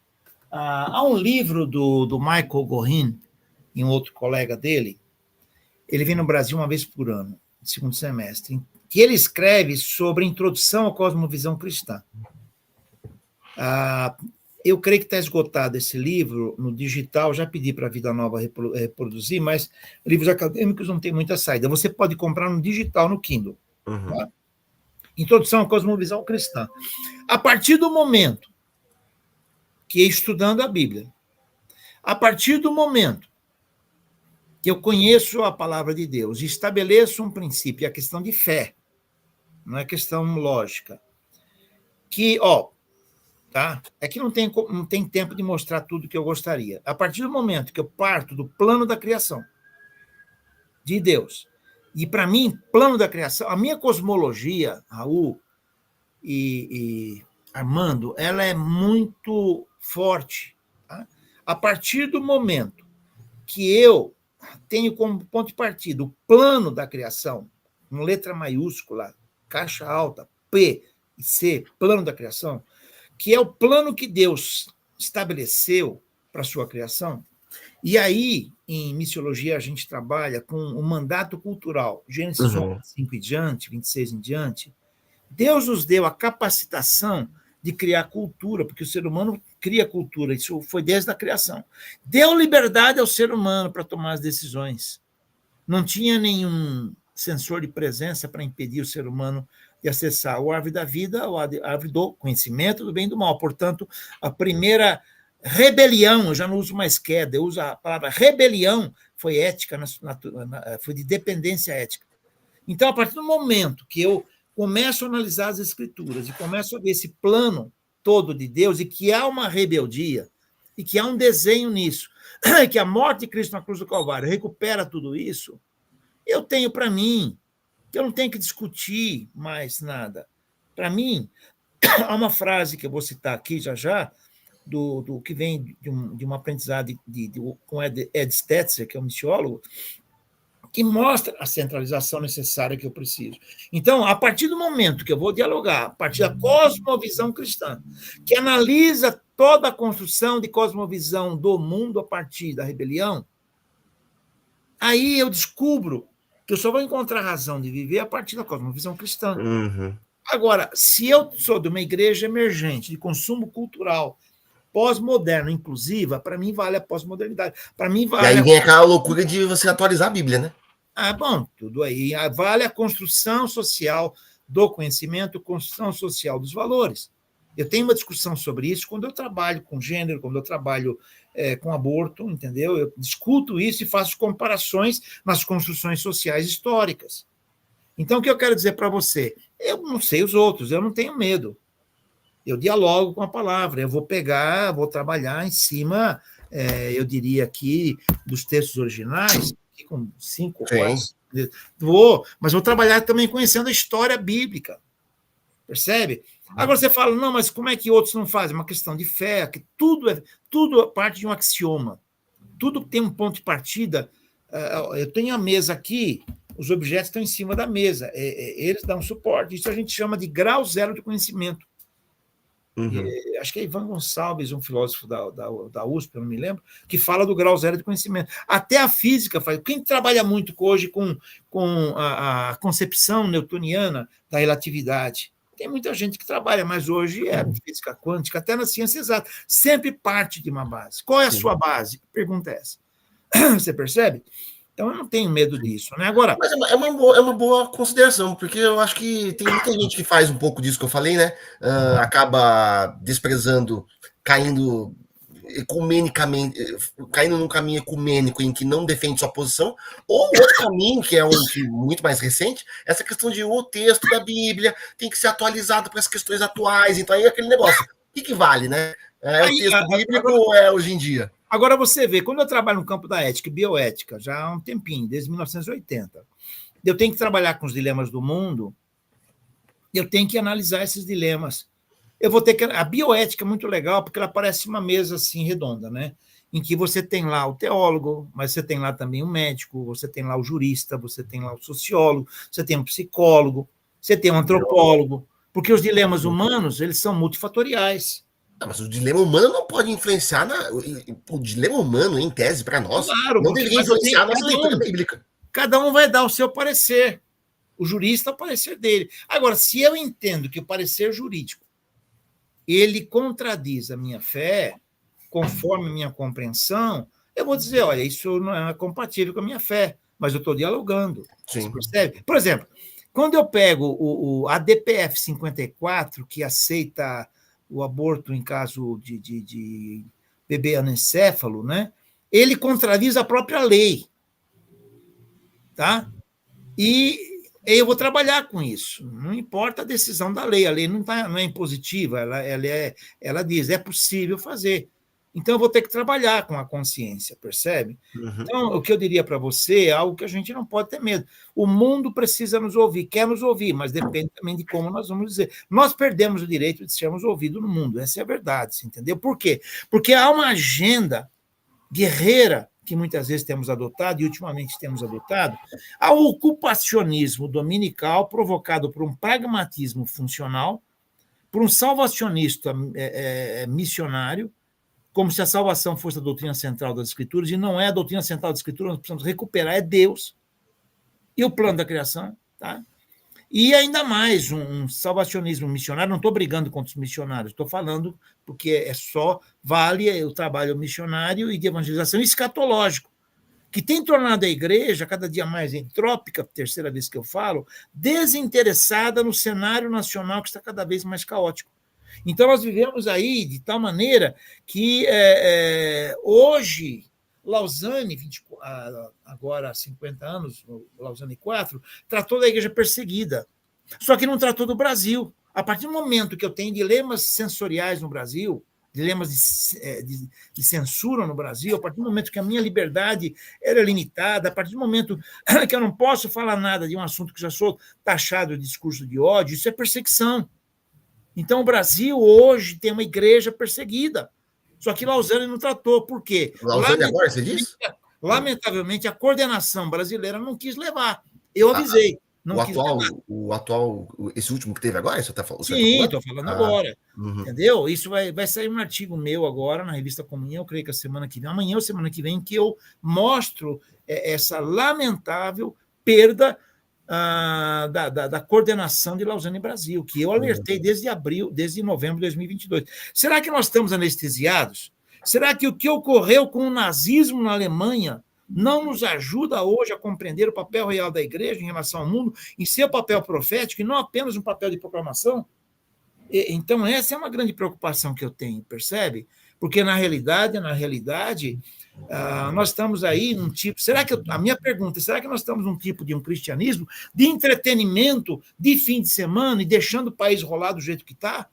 C: Há um livro do Michael Gorin e um outro colega dele. Ele vem no Brasil uma vez por ano, segundo semestre, que ele escreve sobre a introdução à cosmovisão cristã. Eu creio que está esgotado esse livro no digital, já pedi para a Vida Nova reproduzir, mas livros acadêmicos não tem muita saída. Você pode comprar no digital, no Kindle. Tá? Introdução à cosmovisão cristã. A partir do momento que, estudando a Bíblia, a partir do momento que eu conheço a palavra de Deus e estabeleço um princípio, a questão de fé, não é questão lógica, que, tá? É que não tem tempo de mostrar tudo que eu gostaria. A partir do momento que eu parto do plano da criação de Deus E, para mim, plano da criação, a minha cosmologia, Raul e Armando, ela é muito forte. Tá? A partir do momento que eu tenho como ponto de partida o plano da criação, com letra maiúscula, caixa alta, P e C, plano da criação, que é o plano que Deus estabeleceu para a sua criação. E aí, em missiologia, a gente trabalha com o mandato cultural, Gênesis 11, 5 em diante, 26 em diante. Deus nos deu a capacitação de criar cultura, porque o ser humano cria cultura, isso foi desde a criação. Deu liberdade ao ser humano para tomar as decisões. Não tinha nenhum sensor de presença para impedir o ser humano de acessar o árvore da vida, a árvore do conhecimento do bem e do mal. Portanto, a primeira rebelião, eu já não uso mais queda, eu uso a palavra rebelião, foi ética, foi de dependência ética. Então, a partir do momento que eu começo a analisar as escrituras e começo a ver esse plano todo de Deus e que há uma rebeldia e que há um desenho nisso, que a morte de Cristo na cruz do Calvário recupera tudo isso, eu tenho para mim que eu não tenho que discutir mais nada. Para mim, há uma frase que eu vou citar aqui já, do que vem de uma aprendizado com Ed Stetzer, que é um missiólogo, que mostra a centralização necessária que eu preciso. Então, a partir do momento que eu vou dialogar, a partir da cosmovisão cristã, que analisa toda a construção de cosmovisão do mundo a partir da rebelião, aí eu descubro que eu só vou encontrar razão de viver a partir da cosmovisão cristã. Agora, se eu sou de uma igreja emergente, de consumo cultural, pós-moderno, inclusiva, para mim vale a pós-modernidade. Para mim vale.
B: E aí vem aquela loucura de você atualizar a Bíblia, né?
C: Bom, tudo aí. Vale a construção social do conhecimento, construção social dos valores. Eu tenho uma discussão sobre isso quando eu trabalho com gênero, quando eu trabalho com aborto, entendeu? Eu discuto isso e faço comparações nas construções sociais históricas. Então, o que eu quero dizer para você? Eu não sei os outros, eu não tenho medo. Eu dialogo com a palavra, eu vou trabalhar em cima, eu diria aqui, dos textos originais, aqui com 5 ou 4. Mas vou trabalhar também conhecendo a história bíblica. Percebe? Agora você fala, não, mas como é que outros não fazem? É uma questão de fé, que tudo parte de um axioma. Tudo tem um ponto de partida. Eu tenho a mesa aqui, os objetos estão em cima da mesa, eles dão suporte. Isso a gente chama de grau zero de conhecimento. Acho que é Ivan Gonçalves, um filósofo da USP, eu não me lembro, que fala do grau zero de conhecimento. Até a física faz. Quem trabalha muito hoje com a concepção newtoniana da relatividade? Tem muita gente que trabalha, mas hoje é física quântica, até na ciência exata. Sempre parte de uma base. Qual é a sua base? A pergunta é essa. Você percebe? Então, eu não tenho medo disso, né? Agora...
B: Mas é uma boa consideração, porque eu acho que tem muita gente que faz um pouco disso que eu falei, né? Acaba desprezando, caindo ecumenicamente, caindo num caminho ecumênico em que não defende sua posição, ou outro caminho, que é muito mais recente, essa questão de o texto da Bíblia tem que ser atualizado para as questões atuais. Então, aí é aquele negócio. O que vale, né? É o texto bíblico ou é hoje em dia?
C: Agora você vê, quando eu trabalho no campo da ética e bioética, já há um tempinho, desde 1980, eu tenho que trabalhar com os dilemas do mundo, eu tenho que analisar esses dilemas. A bioética é muito legal, porque ela parece uma mesa assim redonda, né? Em que você tem lá o teólogo, mas você tem lá também o médico, você tem lá o jurista, você tem lá o sociólogo, você tem um psicólogo, você tem um antropólogo, porque os dilemas humanos, eles são multifatoriais.
B: Mas o dilema humano não pode influenciar o dilema humano, em tese, para nós,
C: claro,
B: não deveria influenciar a nossa leitura bíblica.
C: Cada um vai dar o seu parecer. O jurista, o parecer dele. Agora, se eu entendo que o parecer jurídico ele contradiz a minha fé, conforme a minha compreensão, eu vou dizer, olha, isso não é compatível com a minha fé, mas eu estou dialogando.
B: Sim.
C: Você percebe? Por exemplo, quando eu pego a DPF 54, que aceita o aborto em caso de bebê anencéfalo, né? Ele contradiz a própria lei. Tá? E eu vou trabalhar com isso. Não importa a decisão da lei. A lei não é impositiva. Ela diz, é possível fazer. Então, eu vou ter que trabalhar com a consciência, percebe?
B: Uhum.
C: Então, o que eu diria para você é algo que a gente não pode ter medo. O mundo precisa nos ouvir, quer nos ouvir, mas depende também de como nós vamos dizer. Nós perdemos o direito de sermos ouvidos no mundo, essa é a verdade, você entendeu? Por quê? Porque há uma agenda guerreira que muitas vezes temos adotado, e ultimamente temos adotado, ao ocupacionismo dominical provocado por um pragmatismo funcional, por um salvacionista missionário, como se a salvação fosse a doutrina central das Escrituras, e não é a doutrina central das Escrituras, nós precisamos recuperar, é Deus e o plano da criação, tá? E ainda mais, um salvacionismo missionário, não estou brigando contra os missionários, estou falando porque vale o trabalho missionário e de evangelização escatológico, que tem tornado a igreja cada dia mais entrópica, terceira vez que eu falo, desinteressada no cenário nacional que está cada vez mais caótico. Então, nós vivemos aí de tal maneira que hoje, Lausanne, agora há 50 anos, Lausanne 4, tratou da igreja perseguida. Só que não tratou do Brasil. A partir do momento que eu tenho dilemas sensoriais no Brasil, dilemas de censura no Brasil, a partir do momento que a minha liberdade era limitada, a partir do momento que eu não posso falar nada de um assunto que já sou taxado de discurso de ódio, isso é perseguição. Então, o Brasil hoje tem uma igreja perseguida. Só que Lausanne não tratou. Por quê?
B: Lausanne agora, você disse?
C: Lamentavelmente, a coordenação brasileira não quis levar. Eu avisei.
B: O atual, esse último que teve agora, você está falando?
C: Sim, estou falando agora. Uhum. Entendeu? Isso vai sair um artigo meu agora na revista Comunhão, eu creio que a semana que vem, amanhã ou semana que vem, que eu mostro essa lamentável perda da coordenação de Lausanne Brasil, que eu alertei desde novembro de 2022. Será que nós estamos anestesiados? Será que o que ocorreu com o nazismo na Alemanha não nos ajuda hoje a compreender o papel real da igreja em relação ao mundo, em seu papel profético, e não apenas um papel de proclamação? Então, essa é uma grande preocupação que eu tenho, percebe? Porque, na realidade, nós estamos aí num tipo... A minha pergunta, será que nós estamos num tipo de um cristianismo de entretenimento de fim de semana e deixando o país rolar do jeito que está?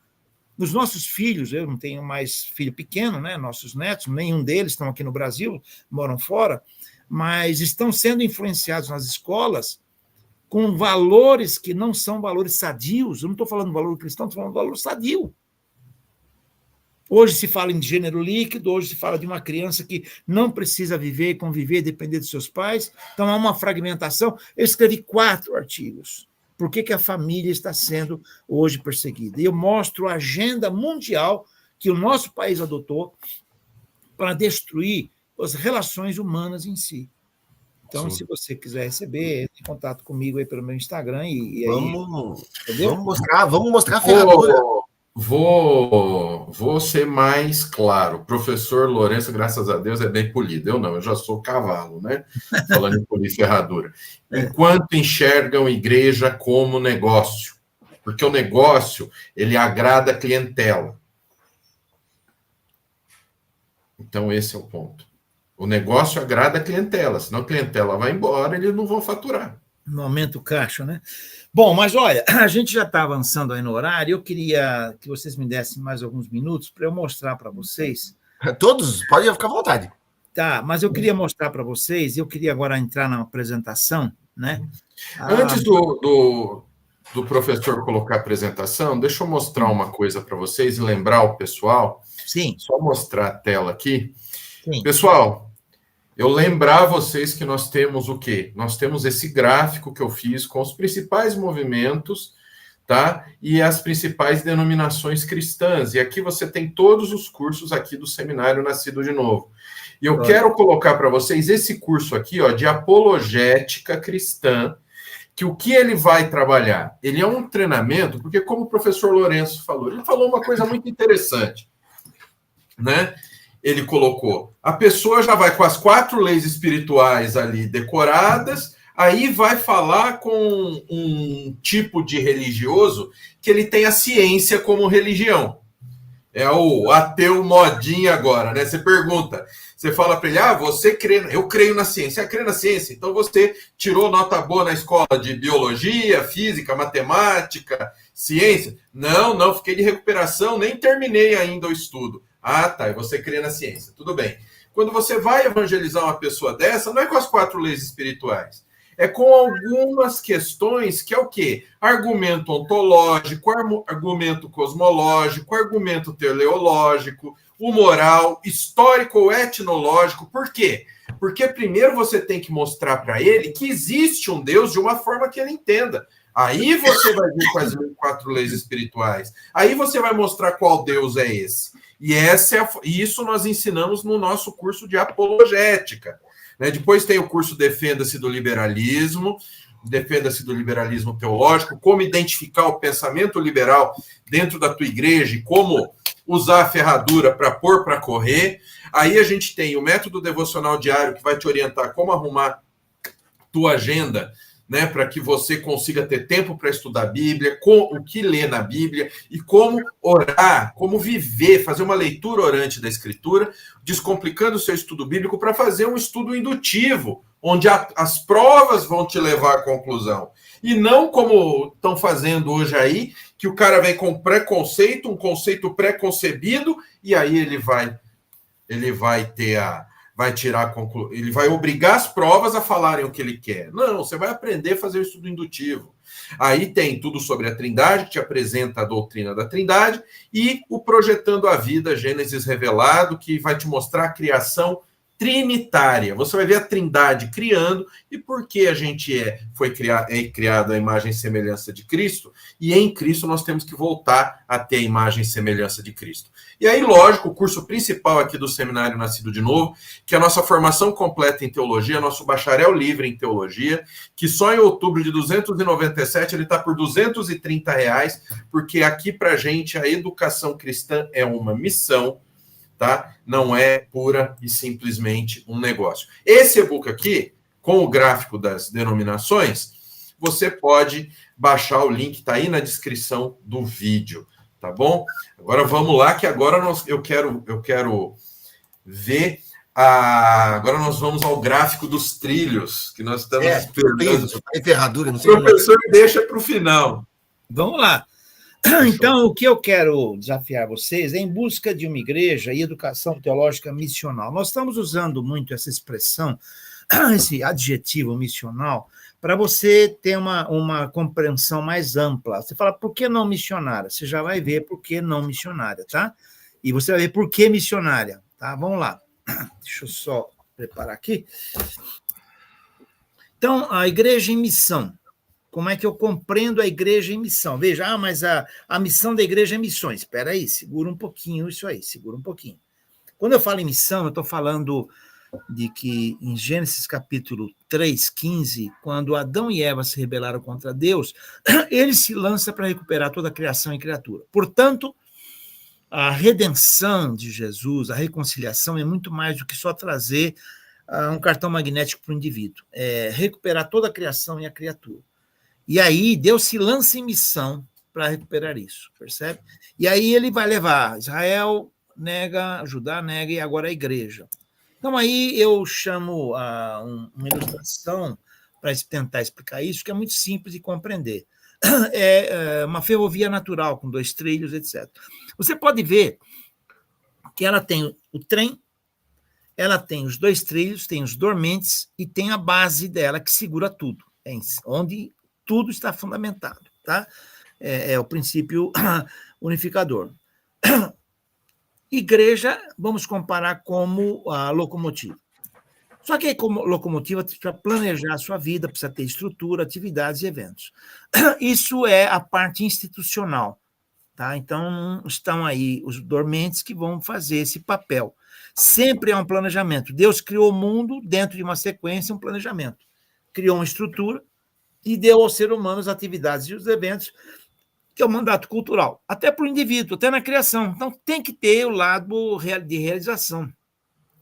C: Os nossos filhos, eu não tenho mais filho pequeno, né? Nossos netos, nenhum deles estão aqui no Brasil, moram fora, mas estão sendo influenciados nas escolas com valores que não são valores sadios. Eu não estou falando de valor cristão, estou falando de valor sadio. Hoje se fala em gênero líquido, hoje se fala de uma criança que não precisa viver e conviver, depender dos seus pais. Então, há uma fragmentação. Eu escrevi 4 artigos. Por que a família está sendo hoje perseguida? E eu mostro a agenda mundial que o nosso país adotou para destruir as relações humanas em si. Então, se você quiser receber, entre em contato comigo aí pelo meu Instagram.
B: Vamos mostrar a ferradura.
A: Vou ser mais claro. Professor Lourenço, graças a Deus, é bem polido. Eu não, eu já sou cavalo, né? Falando em polir ferradura. Enquanto enxergam igreja como negócio, porque o negócio, ele agrada a clientela. Então, esse é o ponto. O negócio agrada a clientela, senão a clientela vai embora, eles não vão faturar.
C: No aumento caixa, né? Bom, mas olha, a gente já está avançando aí no horário, eu queria que vocês me dessem mais alguns minutos para eu mostrar para vocês.
B: Todos, pode ficar à vontade.
C: Tá, mas eu queria mostrar para vocês, eu queria agora entrar na apresentação, né?
A: Antes do professor colocar a apresentação, deixa eu mostrar uma coisa para vocês e lembrar o pessoal.
C: Sim.
A: Só mostrar a tela aqui.
C: Sim.
A: Pessoal, eu lembrar vocês que nós temos o quê? Nós temos esse gráfico que eu fiz com os principais movimentos, tá? E as principais denominações cristãs. E aqui você tem todos os cursos aqui do Seminário Nascido de Novo. E eu quero colocar para vocês esse curso aqui, ó, de apologética cristã, que o que ele vai trabalhar? Ele é um treinamento, porque como o professor Lourenço falou, ele falou uma coisa muito interessante, né? Ele colocou, a pessoa já vai com as 4 leis espirituais ali decoradas, aí vai falar com um tipo de religioso que ele tem a ciência como religião. É o ateu modinha agora, né? Você pergunta, você fala para ele, você crê, eu creio na ciência. Crê na ciência, então você tirou nota boa na escola de biologia, física, matemática, ciência? Não, fiquei de recuperação, nem terminei ainda o estudo. Ah, tá, e você crê na ciência. Tudo bem. Quando você vai evangelizar uma pessoa dessa, não é com as 4 leis espirituais. É com algumas questões que é o quê? Argumento ontológico, argumento cosmológico, argumento teleológico, o moral, histórico ou etnológico. Por quê? Porque primeiro você tem que mostrar para ele que existe um Deus de uma forma que ele entenda. Aí você vai vir com as 4 leis espirituais. Aí você vai mostrar qual Deus é esse. E isso nós ensinamos no nosso curso de apologética. Né? Depois tem o curso Defenda-se do Liberalismo teológico, como identificar o pensamento liberal dentro da tua igreja e como usar a ferradura para pôr para correr. Aí a gente tem o método devocional diário, que vai te orientar como arrumar tua agenda, né, para que você consiga ter tempo para estudar a Bíblia, o que ler na Bíblia e como orar, como viver, fazer uma leitura orante da Escritura, descomplicando o seu estudo bíblico para fazer um estudo indutivo, onde as provas vão te levar à conclusão. E não como estão fazendo hoje aí, que o cara vem com preconceito, um conceito pré-concebido, e aí ele vai ele vai obrigar as provas a falarem o que ele quer. Não, você vai aprender a fazer o estudo indutivo. Aí tem tudo sobre a Trindade, que te apresenta a doutrina da Trindade, e o Projetando a Vida, Gênesis Revelado, que vai te mostrar a criação trinitária. Você vai ver a Trindade criando e por que a gente foi criado à imagem e semelhança de Cristo, e em Cristo nós temos que voltar a ter a imagem e semelhança de Cristo. E aí, lógico, o curso principal aqui do Seminário Nascido de Novo, que é a nossa formação completa em teologia, nosso bacharel livre em teologia, que só em outubro de 297 ele está por R$230, porque aqui pra gente a educação cristã é uma missão, tá? Não é pura e simplesmente um negócio. Esse e-book aqui, com o gráfico das denominações, você pode baixar, o link está aí na descrição do vídeo, tá bom? Agora vamos lá, que agora eu quero ver. Agora nós vamos ao gráfico dos trilhos, que nós estamos esperando.
B: Ferradura, não sei.
A: O professor deixa para o final.
C: Vamos lá. Então, o que eu quero desafiar vocês é em busca de uma igreja e educação teológica missional. Nós estamos usando muito essa expressão, esse adjetivo missional, para você ter uma compreensão mais ampla. Você fala, por que não missionária? Você já vai ver por que não missionária, tá? E você vai ver por que missionária, tá? Vamos lá. Deixa eu só preparar aqui. Então, a igreja em missão. Como é que eu compreendo a igreja em missão? Veja, mas a missão da igreja é missões. Espera aí, segura um pouquinho isso aí, segura um pouquinho. Quando eu falo em missão, eu estou falando de que em Gênesis capítulo 3:15, quando Adão e Eva se rebelaram contra Deus, ele se lança para recuperar toda a criação e criatura. Portanto, a redenção de Jesus, a reconciliação, é muito mais do que só trazer um cartão magnético para o indivíduo. É recuperar toda a criação e a criatura. E aí Deus se lança em missão para recuperar isso, percebe? E aí ele vai levar Israel, nega, Judá nega, e agora a igreja. Então aí eu chamo uma ilustração para tentar explicar isso, que é muito simples de compreender. É uma ferrovia natural, com 2 trilhos, etc. Você pode ver que ela tem o trem, ela tem os 2 trilhos, tem os dormentes e tem a base dela que segura tudo, onde tudo está fundamentado, tá? É o princípio unificador. Igreja, vamos comparar como a locomotiva. Só que como locomotiva precisa planejar a sua vida, precisa ter estrutura, atividades e eventos. Isso é a parte institucional, tá? Então, estão aí os dormentes que vão fazer esse papel. Sempre é um planejamento. Deus criou o mundo dentro de uma sequência, um planejamento. Criou uma estrutura, e deu ao ser humano as atividades e os eventos, que é o mandato cultural, até para o indivíduo, até na criação. Então, tem que ter o lado de realização,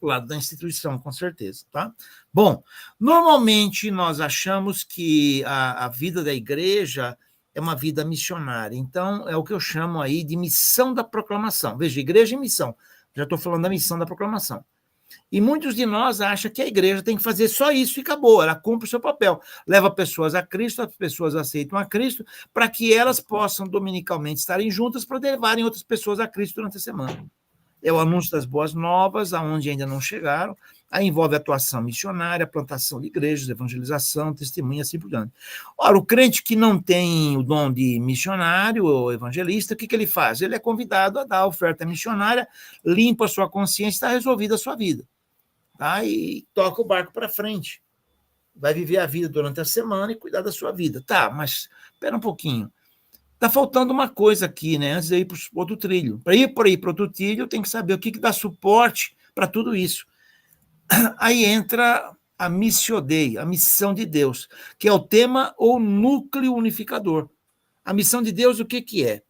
C: o lado da instituição, com certeza. Tá? Bom, normalmente nós achamos que a vida da igreja é uma vida missionária. Então, é o que eu chamo aí de missão da proclamação. Veja, igreja e missão. Já estou falando da missão da proclamação. E muitos de nós acham que a igreja tem que fazer só isso e acabou, ela cumpre o seu papel. Leva pessoas a Cristo, as pessoas aceitam a Cristo, para que elas possam dominicalmente estarem juntas para levarem outras pessoas a Cristo durante a semana. é o anúncio das boas novas, aonde ainda não chegaram. Aí envolve atuação missionária, plantação de igrejas, evangelização, testemunha, assim por diante. Ora, o crente que não tem o dom de missionário ou evangelista, o que ele faz? Ele é convidado a dar a oferta missionária, limpa a sua consciência, está resolvida a sua vida. Tá? E toca o barco para frente. Vai viver a vida durante a semana e cuidar da sua vida. Tá, mas espera um pouquinho. Está faltando uma coisa aqui, né? Antes de ir para o outro trilho. Para ir para outro trilho, eu tenho que saber o que dá suporte para tudo isso. Aí entra a Missio Dei, a missão de Deus, que é o tema ou núcleo unificador. A missão de Deus, o que é?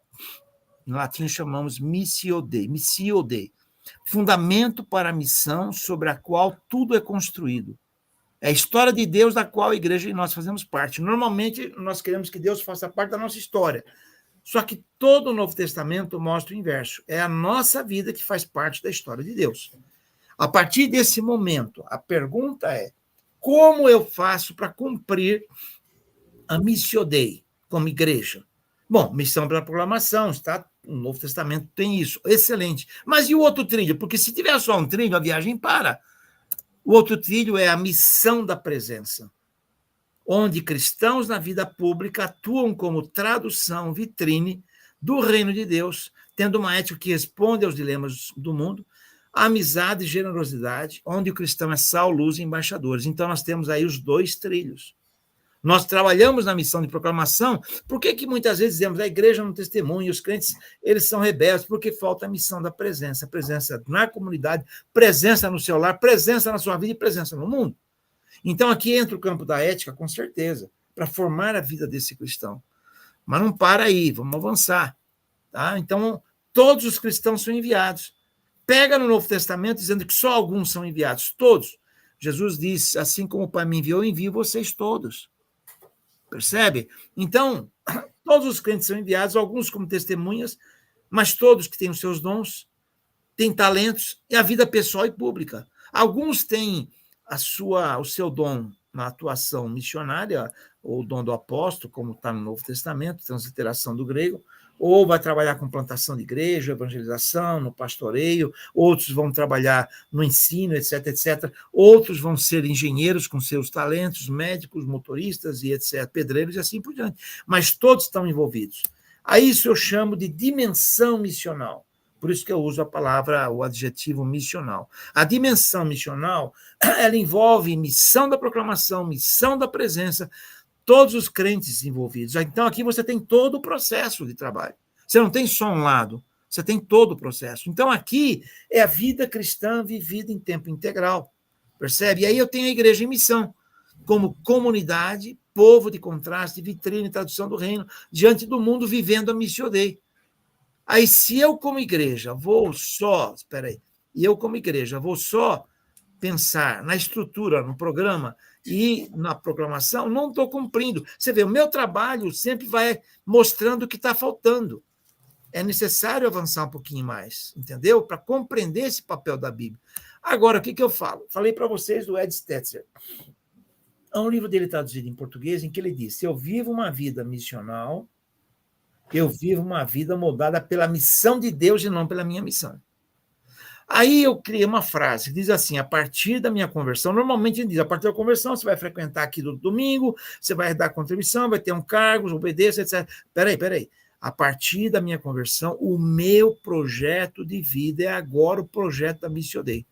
C: No latim chamamos Missio Dei. Fundamento para a missão sobre a qual tudo é construído. É a história de Deus da qual a igreja e nós fazemos parte. Normalmente, nós queremos que Deus faça parte da nossa história. Só que todo o Novo Testamento mostra o inverso. É a nossa vida que faz parte da história de Deus. A partir desse momento, a pergunta é: como eu faço para cumprir a Missio Dei como igreja? Bom, missão pela proclamação, está? O Novo Testamento tem isso. Excelente. Mas e o outro trilho? Porque se tiver só um trilho, a viagem para. O outro trilho é a missão da presença, onde cristãos na vida pública atuam como tradução, vitrine do reino de Deus, tendo uma ética que responde aos dilemas do mundo, a amizade e generosidade, onde o cristão é sal, luz e embaixadores. Então, nós temos aí os dois trilhos. Nós trabalhamos na missão de proclamação. Por que muitas vezes dizemos a igreja não testemunha, os crentes eles são rebeldes? Porque falta a missão da presença. Presença na comunidade, presença no seu lar, presença na sua vida e presença no mundo. Então, aqui entra o campo da ética, com certeza, para formar a vida desse cristão. Mas não para aí, vamos avançar. Tá? Então, todos os cristãos são enviados. Pega no Novo Testamento dizendo que só alguns são enviados, todos. Jesus disse, assim como o Pai me enviou, eu envio vocês todos. Percebe? Então, todos os crentes são enviados, alguns como testemunhas, mas todos que têm os seus dons, têm talentos, e a vida pessoal e pública. Alguns têm o seu dom na atuação missionária, ou o dom do apóstolo, como está no Novo Testamento, transliteração do grego, ou vai trabalhar com plantação de igreja, evangelização, no pastoreio, outros vão trabalhar no ensino, etc, etc. Outros vão ser engenheiros com seus talentos, médicos, motoristas e etc, pedreiros e assim por diante. Mas todos estão envolvidos. A isso eu chamo de dimensão missional. Por isso que eu uso a palavra, o adjetivo missional. A dimensão missional, ela envolve missão da proclamação, missão da presença, todos os crentes envolvidos. Então, aqui você tem todo o processo de trabalho. Você não tem só um lado, você tem todo o processo. Então, aqui é a vida cristã vivida em tempo integral. Percebe? E aí eu tenho a igreja em missão, como comunidade, povo de contraste, vitrine, tradução do reino, diante do mundo, vivendo a Missio Dei. Aí, se eu, como igreja, vou só pensar na estrutura, no programa e na proclamação, não estou cumprindo. Você vê, o meu trabalho sempre vai mostrando o que está faltando. É necessário avançar um pouquinho mais, entendeu? Para compreender esse papel da Bíblia. Agora, o que eu falo? Falei para vocês do Ed Stetzer. Há um livro dele traduzido em português em que ele diz: eu vivo uma vida missional, eu vivo uma vida moldada pela missão de Deus e não pela minha missão. Aí eu criei uma frase que diz assim: a partir da minha conversão, normalmente ele diz, a partir da conversão você vai frequentar aqui do domingo, você vai dar contribuição, vai ter um cargo, obedeça, etc. Peraí. A partir da minha conversão, o meu projeto de vida é agora o projeto da Missio Dei.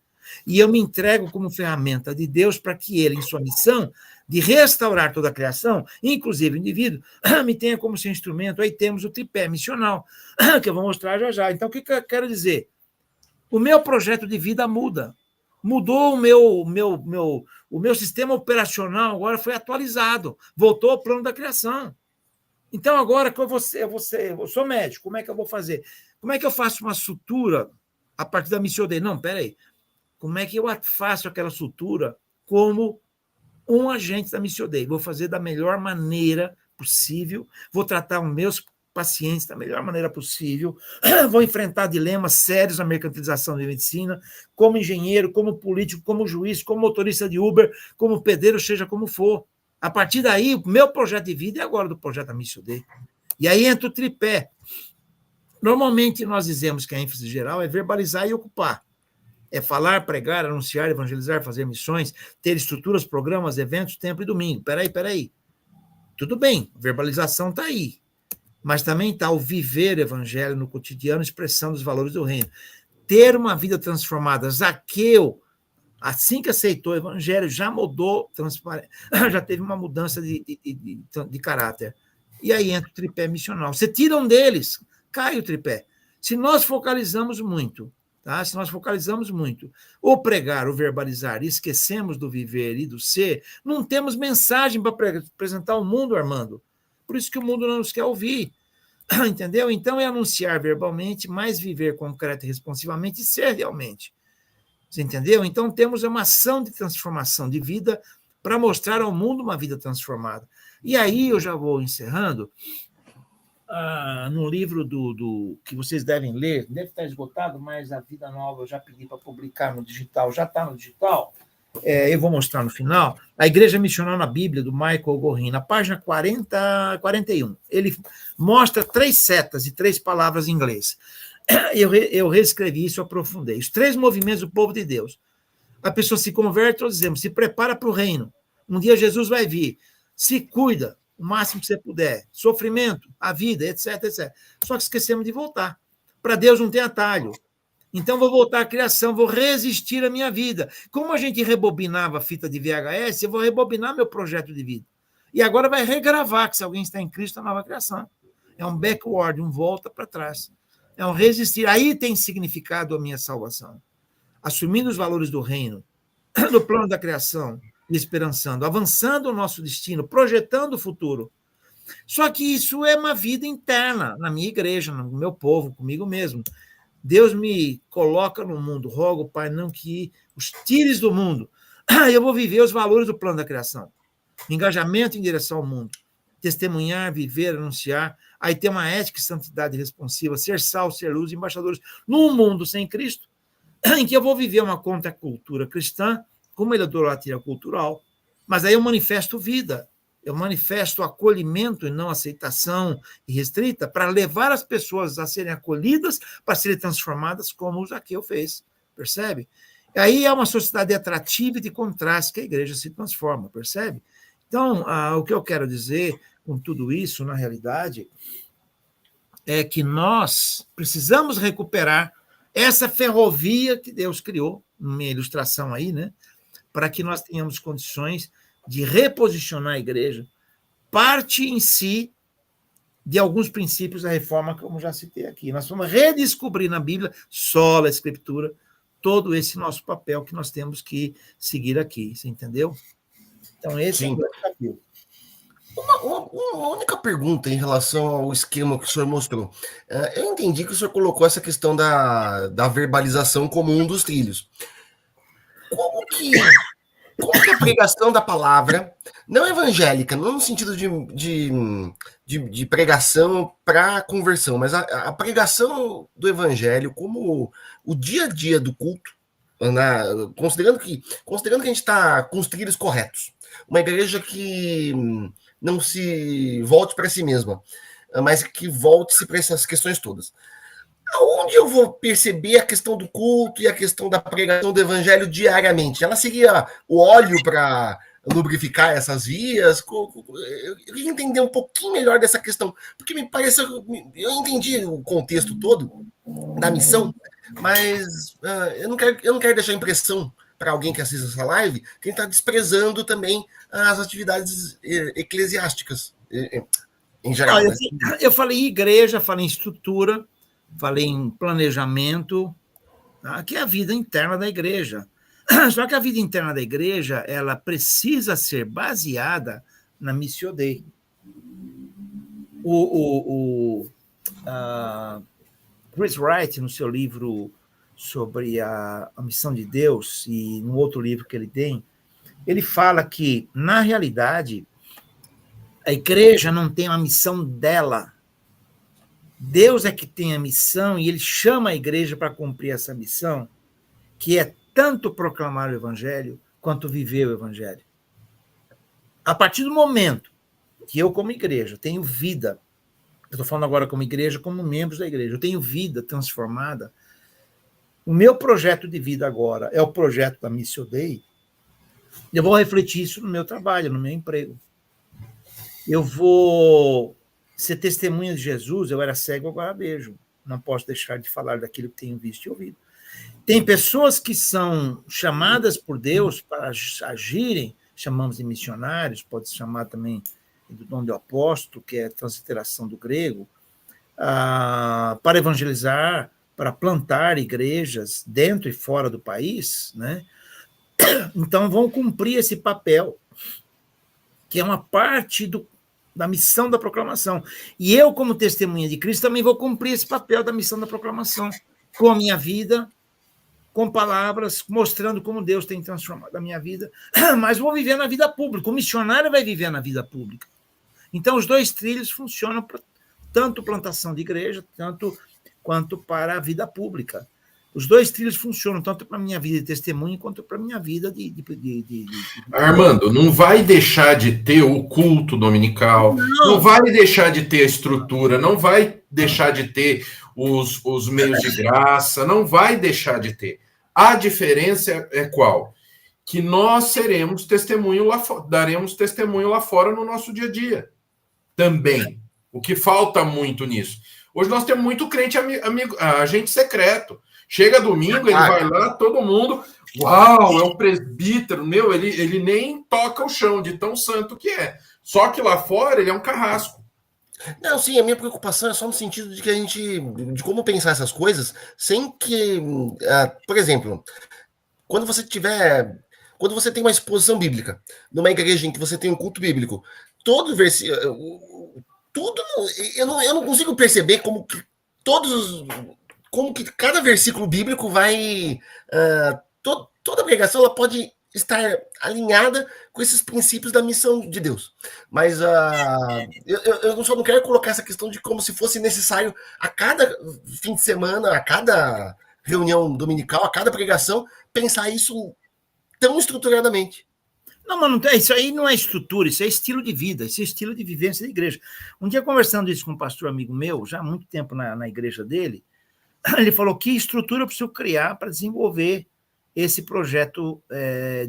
C: E eu me entrego como ferramenta de Deus para que ele, em sua missão de restaurar toda a criação, inclusive o indivíduo, me tenha como seu instrumento. Aí temos o tripé missional, que eu vou mostrar já. Então, o que eu quero dizer? O meu projeto de vida muda. Mudou o meu sistema operacional, agora foi atualizado. Voltou ao plano da criação. Então, agora que eu sou médico, como é que eu vou fazer? Como é que eu faço uma sutura a partir da Missio Dei? Não, peraí. Como é que eu faço aquela sutura como um agente da Missio Dei? Vou fazer da melhor maneira possível, vou tratar os meus pacientes da melhor maneira possível, vou enfrentar dilemas sérios na mercantilização da medicina, como engenheiro, como político, como juiz, como motorista de Uber, como pedreiro, seja como for. A partir daí, o meu projeto de vida é agora do projeto da Missio Dei. E aí entra o tripé. Normalmente, nós dizemos que a ênfase geral é verbalizar e ocupar. É falar, pregar, anunciar, evangelizar, fazer missões, ter estruturas, programas, eventos, tempo e domingo. Peraí. Tudo bem, verbalização está aí. Mas também está o viver o evangelho no cotidiano, expressando os valores do reino. Ter uma vida transformada. Zaqueu, assim que aceitou o evangelho, já mudou, já teve uma mudança de caráter. E aí entra o tripé missional. Você tira um deles, cai o tripé. Se nós focalizamos muito, tá? Se nós focalizamos muito, ou pregar, ou verbalizar, e esquecemos do viver e do ser, não temos mensagem para apresentar ao mundo, Armando. Por isso que o mundo não nos quer ouvir. Entendeu? Então é anunciar verbalmente, mais viver concreto e responsivamente e ser realmente. Você entendeu? Então temos uma ação de transformação de vida para mostrar ao mundo uma vida transformada. E aí eu já vou encerrando. No livro que vocês devem ler, deve estar esgotado, mas a Vida Nova eu já pedi para publicar no digital, já está no digital, eu vou mostrar no final, a Igreja Missional na Bíblia, do Michael Gorin, na página 41. Ele mostra 3 setas e 3 palavras em inglês. Eu reescrevi isso, aprofundei. Os 3 movimentos do povo de Deus. A pessoa se converte, nós dizemos, se prepara para o reino. Um dia Jesus vai vir. Se cuida, o máximo que você puder. Sofrimento, a vida, etc, etc. Só que esquecemos de voltar. Para Deus não tem atalho. Então, vou voltar à criação, vou resistir à minha vida. Como a gente rebobinava a fita de VHS, eu vou rebobinar meu projeto de vida. E agora vai regravar, que se alguém está em Cristo, a nova criação. É um backward, um volta para trás. É um resistir. Aí tem significado a minha salvação. Assumindo os valores do reino, do plano da criação, e esperançando, avançando o nosso destino, projetando o futuro. Só que isso é uma vida interna, na minha igreja, no meu povo, comigo mesmo. Deus me coloca no mundo, rogo, Pai, não que os tires do mundo. Eu vou viver os valores do plano da criação. Engajamento em direção ao mundo. Testemunhar, viver, anunciar. Aí tem uma ética e santidade responsiva, ser sal, ser luz, embaixadores. Num mundo sem Cristo, em que eu vou viver uma contracultura cristã, como ele é idolatria cultural, mas aí eu manifesto vida, eu manifesto acolhimento e não aceitação irrestrita para levar as pessoas a serem acolhidas, para serem transformadas como o Zaqueu fez, percebe? E aí é uma sociedade atrativa e de contraste que a igreja se transforma, percebe? Então, o que eu quero dizer com tudo isso, na realidade, é que nós precisamos recuperar essa ferrovia que Deus criou, minha ilustração aí, né? Para que nós tenhamos condições de reposicionar a igreja, parte em si de alguns princípios da reforma, como já citei aqui. Nós vamos redescobrir na Bíblia, sola Escritura, todo esse nosso papel que nós temos que seguir aqui, você entendeu? Então, esse é o desafio.
B: Uma única pergunta em relação ao esquema que o senhor mostrou. Eu entendi que o senhor colocou essa questão da verbalização como um dos trilhos. Como que a pregação da palavra, não evangélica, não no sentido de pregação para conversão, mas a pregação do evangelho como o dia a dia do culto, considerando que a gente está com os trilhos corretos, uma igreja que não se volte para si mesma, mas que volte-se para essas questões todas. Aonde eu vou perceber a questão do culto e a questão da pregação do evangelho diariamente? Ela seria o óleo para lubrificar essas vias? Eu queria entender um pouquinho melhor dessa questão, porque me parece, eu entendi o contexto todo da missão, mas eu não quero deixar a impressão para alguém que assiste essa live que ele está desprezando também as atividades eclesiásticas em geral.
C: Eu falei em igreja, falei em estrutura, falei em planejamento, tá? Que é a vida interna da igreja. Só que a vida interna da igreja, ela precisa ser baseada na Missio Dei. Chris Wright, no seu livro sobre a missão de Deus, e no outro livro que ele tem, ele fala que, na realidade, a igreja não tem uma missão dela. Deus é que tem a missão e ele chama a igreja para cumprir essa missão, que é tanto proclamar o evangelho quanto viver o evangelho. A partir do momento que eu, como igreja, tenho vida Eu estou falando agora como igreja, como membros da igreja. Eu tenho vida transformada. O meu projeto de vida agora é o projeto da Missio Dei. Eu vou refletir isso no meu trabalho, no meu emprego. Eu vou ser testemunha de Jesus. Eu era cego, agora vejo. Não posso deixar de falar daquilo que tenho visto e ouvido. Tem pessoas que são chamadas por Deus para agirem, chamamos de missionários, pode se chamar também do dom de apóstolo, que é a transliteração do grego, para evangelizar, para plantar igrejas dentro e fora do país, né? Então vão cumprir esse papel, que é uma parte da missão da proclamação. E eu, como testemunha de Cristo, também vou cumprir esse papel da missão da proclamação, com a minha vida, com palavras, mostrando como Deus tem transformado a minha vida, mas vou viver na vida pública. O missionário vai viver na vida pública. Então, os dois trilhos funcionam para tanto plantação de igreja, quanto para a vida pública. Os dois trilhos funcionam tanto para a minha vida de testemunho, quanto para a minha vida de...
A: Armando, não vai deixar de ter o culto dominical, não vai deixar de ter a estrutura, não vai deixar de ter os meios de graça, não vai deixar de ter. A diferença é qual? Que nós seremos testemunho daremos testemunho lá fora no nosso dia a dia. Também. O que falta muito nisso. Hoje nós temos muito crente agente secreto. Chega domingo, ele vai lá, todo mundo, uau, é um presbítero, meu, ele nem toca o chão de tão santo que é. Só que lá fora ele é um carrasco.
B: Não, sim, a minha preocupação é só no sentido de que de como pensar essas coisas, sem que, por exemplo, quando você tem uma exposição bíblica, numa igreja em que você tem um culto bíblico, todo versículo, eu não consigo perceber como que cada versículo bíblico vai, toda pregação ela pode estar alinhada com esses princípios da missão de Deus. Mas eu só não quero colocar essa questão de como se fosse necessário a cada fim de semana, a cada reunião dominical, a cada pregação, pensar isso tão estruturadamente.
C: Não, mas isso aí não é estrutura, isso é estilo de vida, isso é estilo de vivência da igreja. Um dia, conversando isso com um pastor amigo meu, já há muito tempo na igreja dele, ele falou que estrutura eu preciso criar para desenvolver esse projeto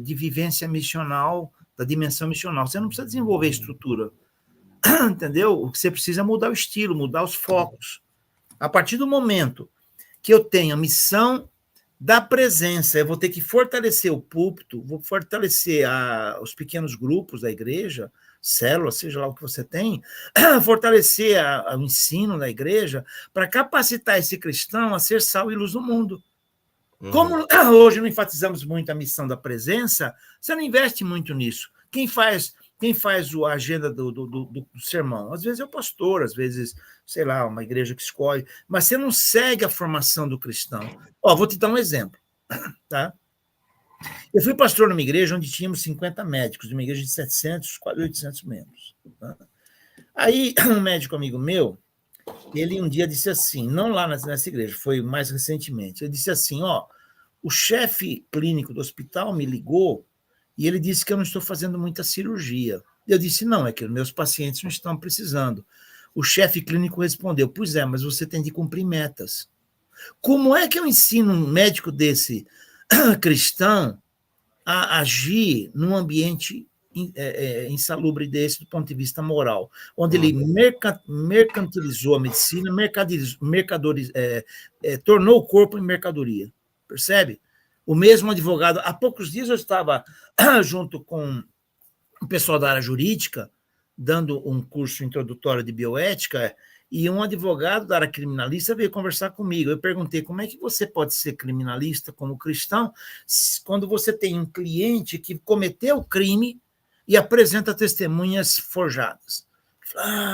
C: de vivência missional, da dimensão missional. Você não precisa desenvolver estrutura, entendeu? O que você precisa é mudar o estilo, mudar os focos. A partir do momento que eu tenho a missão da presença, eu vou ter que fortalecer o púlpito, vou fortalecer os pequenos grupos da igreja, célula, seja lá o que você tem, fortalecer o ensino da igreja para capacitar esse cristão a ser sal e luz do mundo. Como hoje não enfatizamos muito a missão da presença, você não investe muito nisso. Quem faz a agenda do sermão? Às vezes é o pastor, às vezes, sei lá, uma igreja que escolhe, mas você não segue a formação do cristão. Vou te dar um exemplo, tá? Eu fui pastor numa igreja onde tínhamos 50 médicos, uma igreja de 700, quase 800 membros. Tá? Aí, um médico amigo meu, ele um dia disse assim, não lá nessa igreja, foi mais recentemente, ele disse assim, o chefe clínico do hospital me ligou e ele disse que eu não estou fazendo muita cirurgia. Eu disse, não, é que meus pacientes não estão precisando. O chefe clínico respondeu, pois é, mas você tem de cumprir metas. Como é que eu ensino um médico desse cristão a agir num ambiente insalubre desse do ponto de vista moral, onde ele mercantilizou a medicina, tornou o corpo em mercadoria, percebe? O mesmo advogado, há poucos dias eu estava junto com o pessoal da área jurídica, dando um curso introdutório de bioética, e um advogado da área criminalista veio conversar comigo. Eu perguntei, como é que você pode ser criminalista como cristão quando você tem um cliente que cometeu crime e apresenta testemunhas forjadas?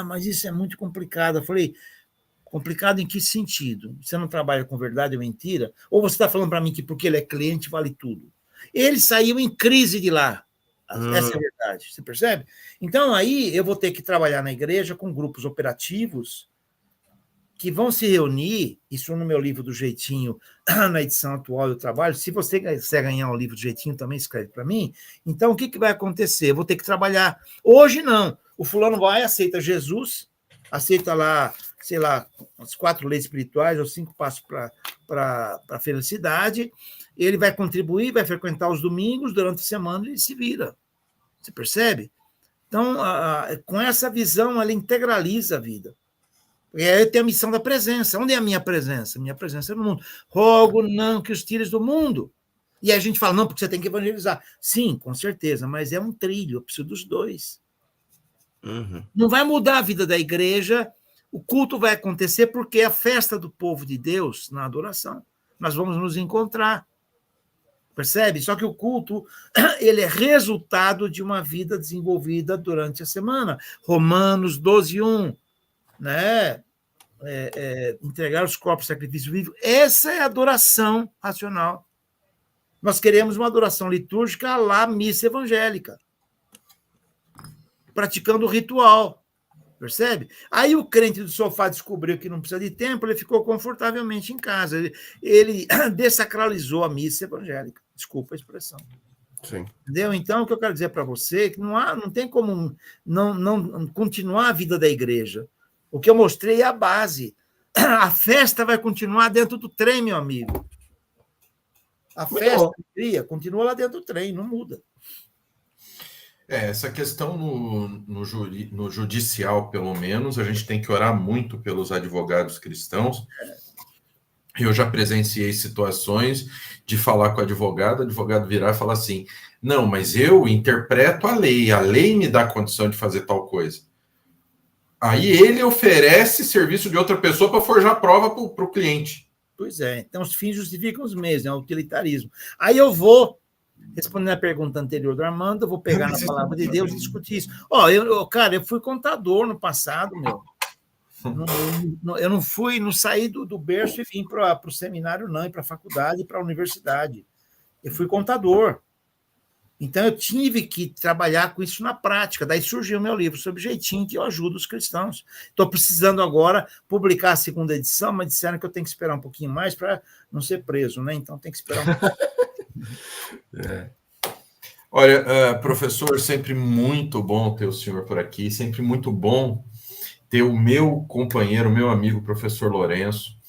C: Mas isso é muito complicado. Eu falei, complicado em que sentido? Você não trabalha com verdade ou mentira? Ou você está falando para mim que porque ele é cliente vale tudo? Ele saiu em crise de lá. Essa é a verdade, você percebe? Então, aí eu vou ter que trabalhar na igreja com grupos operativos que vão se reunir, isso no meu livro do Jeitinho, na edição atual do trabalho. Se você quiser ganhar o livro do Jeitinho, também escreve para mim. Então, o que vai acontecer? Eu vou ter que trabalhar. Hoje, não. O fulano vai, aceita Jesus, aceita lá, sei lá, as 4 leis espirituais, ou 5 passos para a felicidade, ele vai contribuir, vai frequentar os domingos, durante a semana ele se vira. Você percebe? Então, com essa visão, ela integraliza a vida. E aí tem a missão da presença. Onde é a minha presença? Minha presença é no mundo. Rogo não que os tires do mundo. E aí a gente fala, não, porque você tem que evangelizar. Sim, com certeza, mas é um trilho, eu preciso dos dois.
B: Uhum.
C: Não vai mudar a vida da igreja, o culto vai acontecer porque é a festa do povo de Deus na adoração. Nós vamos nos encontrar. Percebe? Só que o culto, ele é resultado de uma vida desenvolvida durante a semana. Romanos 12:1, né? Entregar os corpos sacrifício vivo. Essa é a adoração racional. Nós queremos uma adoração litúrgica lá missa evangélica, praticando o ritual. Percebe? Aí o crente do sofá descobriu que não precisa de templo, ele ficou confortavelmente em casa. Ele dessacralizou a missa evangélica. Desculpa a expressão.
B: Sim.
C: Entendeu? Então, o que eu quero dizer para você é que não tem como não continuar a vida da igreja. O que eu mostrei é a base. A festa vai continuar dentro do trem, meu amigo. A festa continua lá dentro do trem, não muda.
A: Essa questão no judicial, pelo menos, a gente tem que orar muito pelos advogados cristãos. Eu já presenciei situações de falar com o advogado virar e falar assim, não, mas eu interpreto a lei me dá condição de fazer tal coisa. Aí ele oferece serviço de outra pessoa para forjar prova para o cliente.
C: Pois é, então os fins justificam os meios, né? O utilitarismo. Aí eu vou, respondendo a pergunta anterior do Armando, eu vou pegar na palavra de Deus e discutir isso. Cara, eu fui contador no passado, meu. Eu não saí do berço e vim para o seminário, não, e para a faculdade, e para a universidade. Eu fui contador. Então, eu tive que trabalhar com isso na prática. Daí surgiu o meu livro, Sobre Jeitinho, que eu ajudo os cristãos. Estou precisando agora publicar a 2ª edição, mas disseram que eu tenho que esperar um pouquinho mais para não ser preso, né? Então, tem que esperar um pouquinho.
A: Olha, professor, sempre muito bom ter o senhor por aqui, sempre muito bom ter o meu companheiro, meu amigo, professor Lourenço.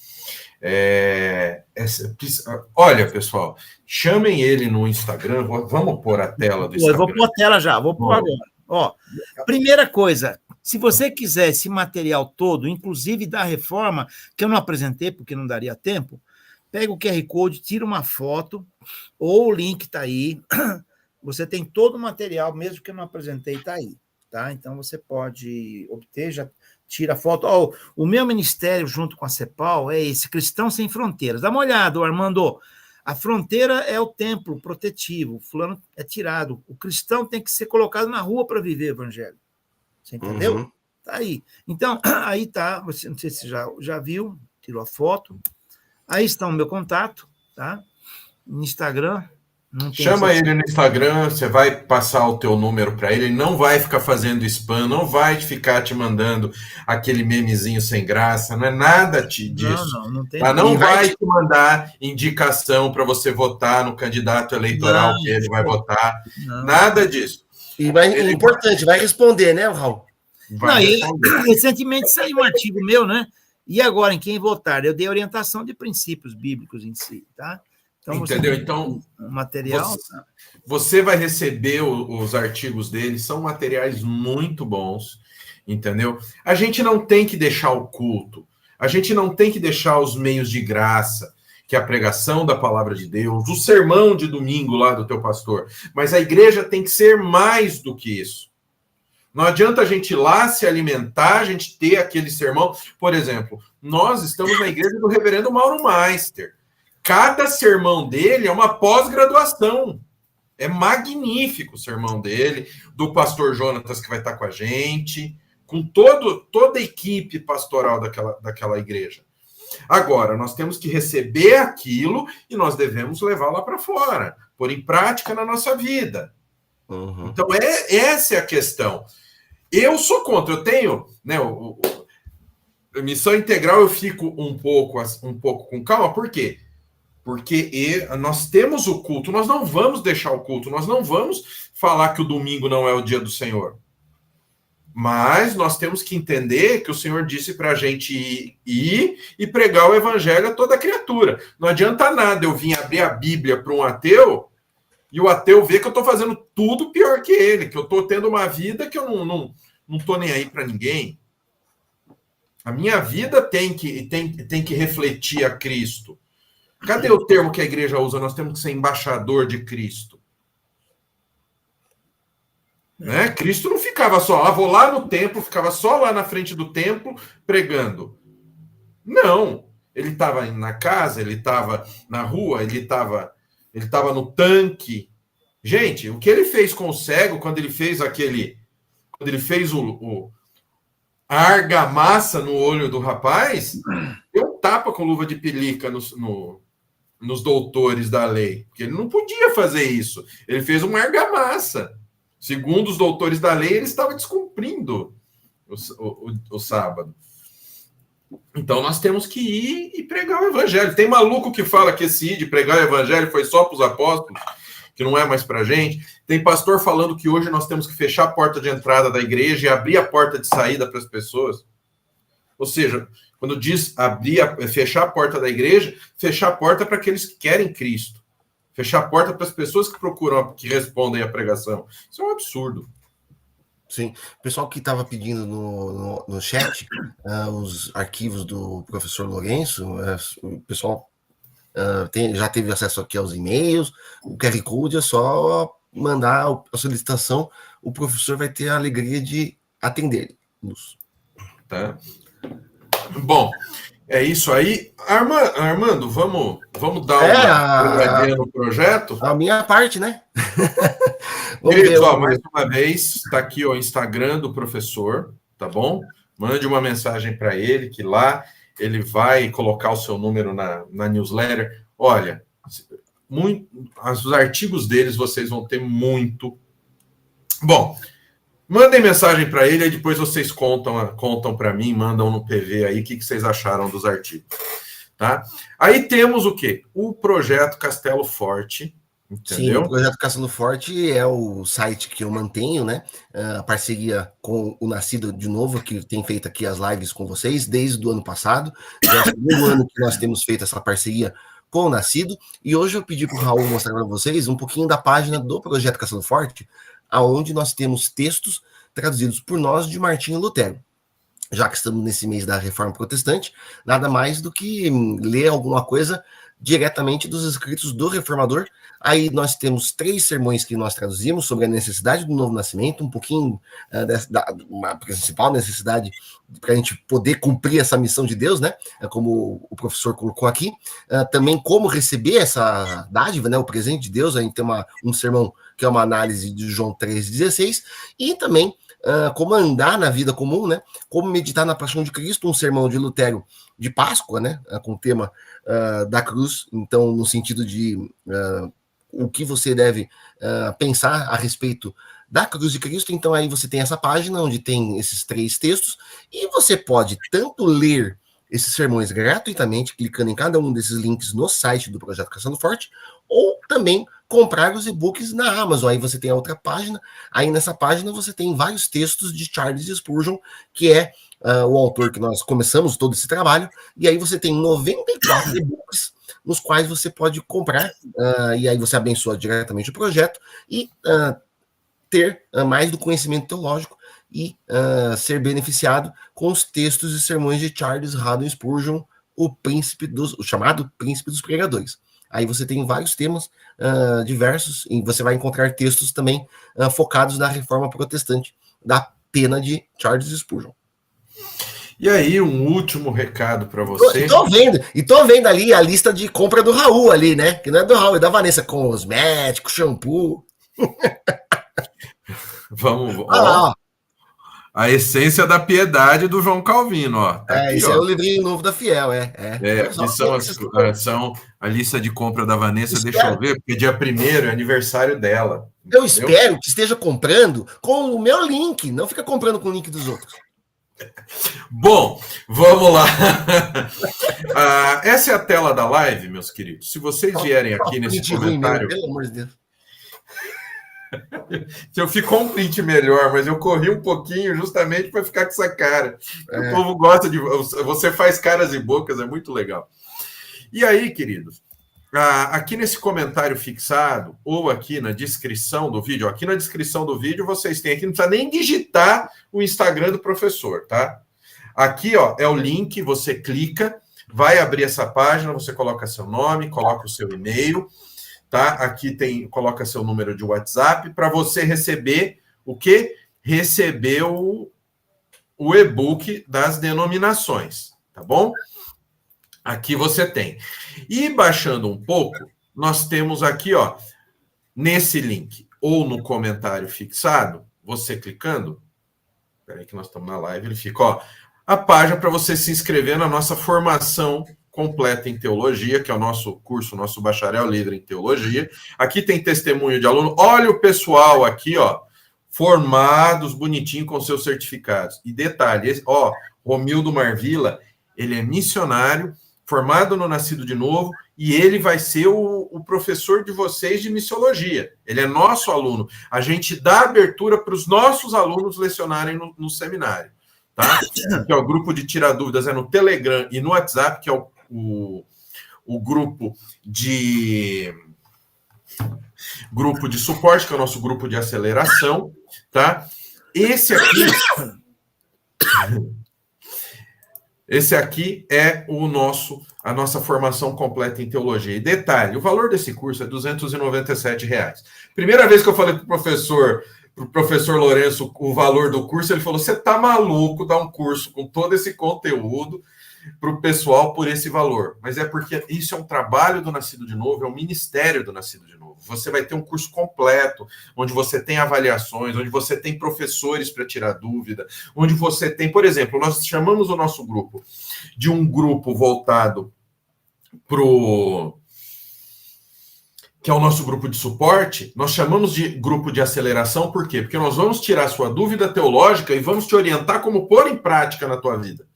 A: Olha, pessoal, chamem ele no Instagram, vamos pôr a tela do Instagram.
C: Eu vou pôr a tela já, vou pôr agora. Primeira coisa, se você quiser esse material todo, inclusive da reforma, que eu não apresentei porque não daria tempo, pega o QR Code, tira uma foto, ou o link está aí, você tem todo o material, mesmo que eu não apresentei, está aí. Tá? Então, você pode obter, já tira a foto. O meu ministério, junto com a CEPAL, é esse, Cristãos Sem Fronteiras. Dá uma olhada, Armando. A fronteira é o templo protetivo, o fulano é tirado. O cristão tem que ser colocado na rua para viver o evangelho. Você entendeu?
B: Uhum.
C: Tá aí. Então, aí tá, você não sei se já viu, tirou a foto. Aí está o meu contato, tá? No Instagram.
A: Chama ele no Instagram, você vai passar o teu número para ele não vai ficar fazendo spam, não vai ficar te mandando aquele memezinho sem graça, não é nada disso.
C: Não tem.
A: Não vai te mandar indicação para você votar no candidato eleitoral que ele vai votar, nada disso.
B: E importante, vai responder, né, Raul?
C: Recentemente saiu um artigo meu, né? E agora, em quem votar? Eu dei orientação de princípios bíblicos em si, tá? Então,
A: entendeu? Então,
C: material.
A: Você vai receber os artigos dele, são materiais muito bons, entendeu? A gente não tem que deixar o culto, a gente não tem que deixar os meios de graça, que é a pregação da palavra de Deus, o sermão de domingo lá do teu pastor, mas a igreja tem que ser mais do que isso. Não adianta a gente ir lá se alimentar, a gente ter aquele sermão. Por exemplo, nós estamos na igreja do reverendo Mauro Meister. Cada sermão dele é uma pós-graduação. É magnífico o sermão dele, do pastor Jonatas, que vai estar com a gente, com toda a equipe pastoral daquela igreja. Agora, nós temos que receber aquilo e nós devemos levar lá para fora, pôr em prática na nossa vida.
B: Uhum.
A: Então, essa é a questão. Eu sou contra, eu tenho, né, missão integral, eu fico um pouco com calma, por quê? Porque nós temos o culto, nós não vamos deixar o culto, nós não vamos falar que o domingo não é o dia do Senhor. Mas nós temos que entender que o Senhor disse para a gente ir e pregar o evangelho a toda criatura. Não adianta nada eu vir abrir a Bíblia para um ateu e o ateu ver que eu estou fazendo tudo pior que ele, que eu estou tendo uma vida que eu não estou nem aí para ninguém. A minha vida tem que refletir a Cristo. Cadê o termo que a igreja usa? Nós temos que ser embaixador de Cristo. Né? Cristo não ficava só, vou lá no templo, ficava só lá na frente do templo pregando. Não. Ele estava na casa, ele estava na rua, ele estava no tanque. Gente, o que ele fez com o cego, quando ele fez a argamassa no olho do rapaz, deu um tapa com luva de pelica nos doutores da lei, porque ele não podia fazer isso. Ele fez uma argamassa. Segundo os doutores da lei, ele estava descumprindo o sábado. Então, nós temos que ir e pregar o evangelho. Tem maluco que fala que esse ir de pregar o evangelho foi só para os apóstolos, que não é mais para a gente. Tem pastor falando que hoje nós temos que fechar a porta de entrada da igreja e abrir a porta de saída para as pessoas. Ou seja, quando diz fechar a porta da igreja, fechar a porta para aqueles que querem Cristo. Fechar a porta para as pessoas que procuram, que respondem à pregação. Isso é um absurdo.
B: Sim. O pessoal que estava pedindo no chat os arquivos do professor Lourenço, o pessoal já teve acesso aqui aos e-mails, o QR Code é só mandar a solicitação, o professor vai ter a alegria de atender.
A: Tá. Bom, é isso aí. Armando, vamos dar uma olhadinha no projeto?
B: A minha parte, né?
A: Queridos, mais uma vez, está aqui o Instagram do professor, tá bom? Mande uma mensagem para ele, que lá ele vai colocar o seu número na newsletter. Olha, os artigos deles vocês vão ter muito. Bom, mandem mensagem para ele, aí depois vocês contam para mim, mandam no PV aí o que vocês acharam dos artigos. Tá? Aí temos o quê? O projeto Castelo Forte. Entendeu?
B: Sim, o projeto Castelo Forte é o site que eu mantenho, né? A parceria com o Nascido, de novo, que tem feito aqui as lives com vocês desde o ano passado. Já é o segundo ano que nós temos feito essa parceria com o Nascido. E hoje eu pedi para o Raul mostrar para vocês um pouquinho da página do projeto Castelo Forte, aonde nós temos textos traduzidos por nós de Martinho Lutero. Já que estamos nesse mês da Reforma Protestante, nada mais do que ler alguma coisa diretamente dos escritos do Reformador. Aí nós temos 3 sermões que nós traduzimos sobre a necessidade do novo nascimento, um pouquinho uma principal necessidade para a gente poder cumprir essa missão de Deus, né? Como o professor colocou aqui. Também como receber essa dádiva, né? O presente de Deus. A gente tem um sermão que é uma análise de João 3,16, e também como andar na vida comum, né? Como meditar na paixão de Cristo, um sermão de Lutero de Páscoa, né? Com o tema da cruz, então no sentido de o que você deve pensar a respeito da cruz de Cristo. Então aí você tem essa página onde tem esses 3 textos, e você pode tanto ler esses sermões gratuitamente, clicando em cada um desses links no site do Projeto Castelo Forte, ou também comprar os e-books na Amazon. Aí você tem a outra página, aí nessa página você tem vários textos de Charles Spurgeon, que é o autor que nós começamos todo esse trabalho, e aí você tem 94 e-books, nos quais você pode comprar, e aí você abençoa diretamente o projeto, e ter mais do conhecimento teológico, e ser beneficiado com os textos e sermões de Charles Haddon Spurgeon, o chamado Príncipe dos Pregadores. Aí você tem vários temas diversos, e você vai encontrar textos também focados na Reforma Protestante, da pena de Charles Spurgeon.
A: E aí, um último recado para você.
B: Tô vendo ali a lista de compra do Raul ali, né? Que não é do Raul, é da Vanessa, cosmético, shampoo.
A: Vamos, ó. A essência da piedade do João Calvino, ó.
B: Tá aqui, esse é o livrinho novo da Fiel,
A: que são a lista de compra da Vanessa, deixa eu ver, porque dia 1º é aniversário dela.
B: Eu espero que esteja comprando com o meu link, não fica comprando com o link dos outros.
A: Bom, vamos lá. Essa é a tela da live, meus queridos. Se vocês vierem aqui nesse comentário...
B: Pelo amor de Deus.
A: Se eu ficou um print melhor, mas eu corri um pouquinho justamente para ficar com essa cara. O povo gosta de... Você faz caras e bocas, é muito legal. E aí, queridos, aqui nesse comentário fixado, ou aqui na descrição do vídeo, aqui na descrição do vídeo vocês têm aqui, não precisa nem digitar o Instagram do professor, tá? Aqui, ó, é o link, você clica, vai abrir essa página, você coloca seu nome, coloca o seu e-mail, tá? Aqui coloca seu número de WhatsApp para você receber o quê? Receber o e-book das denominações, tá bom? Aqui você tem. E baixando um pouco, nós temos aqui, ó, nesse link ou no comentário fixado, você clicando, peraí que nós estamos na live, ele fica, ó, a página para você se inscrever na nossa formação completa em teologia, que é o nosso curso, nosso bacharel livre em teologia. Aqui tem testemunho de aluno. Olha o pessoal aqui, ó, formados, bonitinho, com seus certificados. E detalhe, ó, Romildo Marvila, ele é missionário, formado no Nascido de Novo, e ele vai ser o professor de vocês de missiologia. Ele é nosso aluno. A gente dá abertura para os nossos alunos lecionarem no seminário, tá? Que é o grupo de tirar dúvidas, é no Telegram e no WhatsApp, que é o grupo de suporte, que é o nosso grupo de aceleração, tá? Esse aqui é a nossa formação completa em teologia. E detalhe, o valor desse curso é R$ 297. Primeira vez que eu falei para o professor Lourenço o valor do curso, ele falou, você tá maluco dar um curso com todo esse conteúdo para o pessoal por esse valor. Mas é porque isso é um trabalho do Nascido de Novo, é um ministério do Nascido de Novo. Você vai ter um curso completo, onde você tem avaliações, onde você tem professores para tirar dúvida, onde você tem, por exemplo, nós chamamos o nosso grupo de um grupo voltado que é o nosso grupo de suporte, nós chamamos de grupo de aceleração, por quê? Porque nós vamos tirar sua dúvida teológica e vamos te orientar como pôr em prática na tua vida.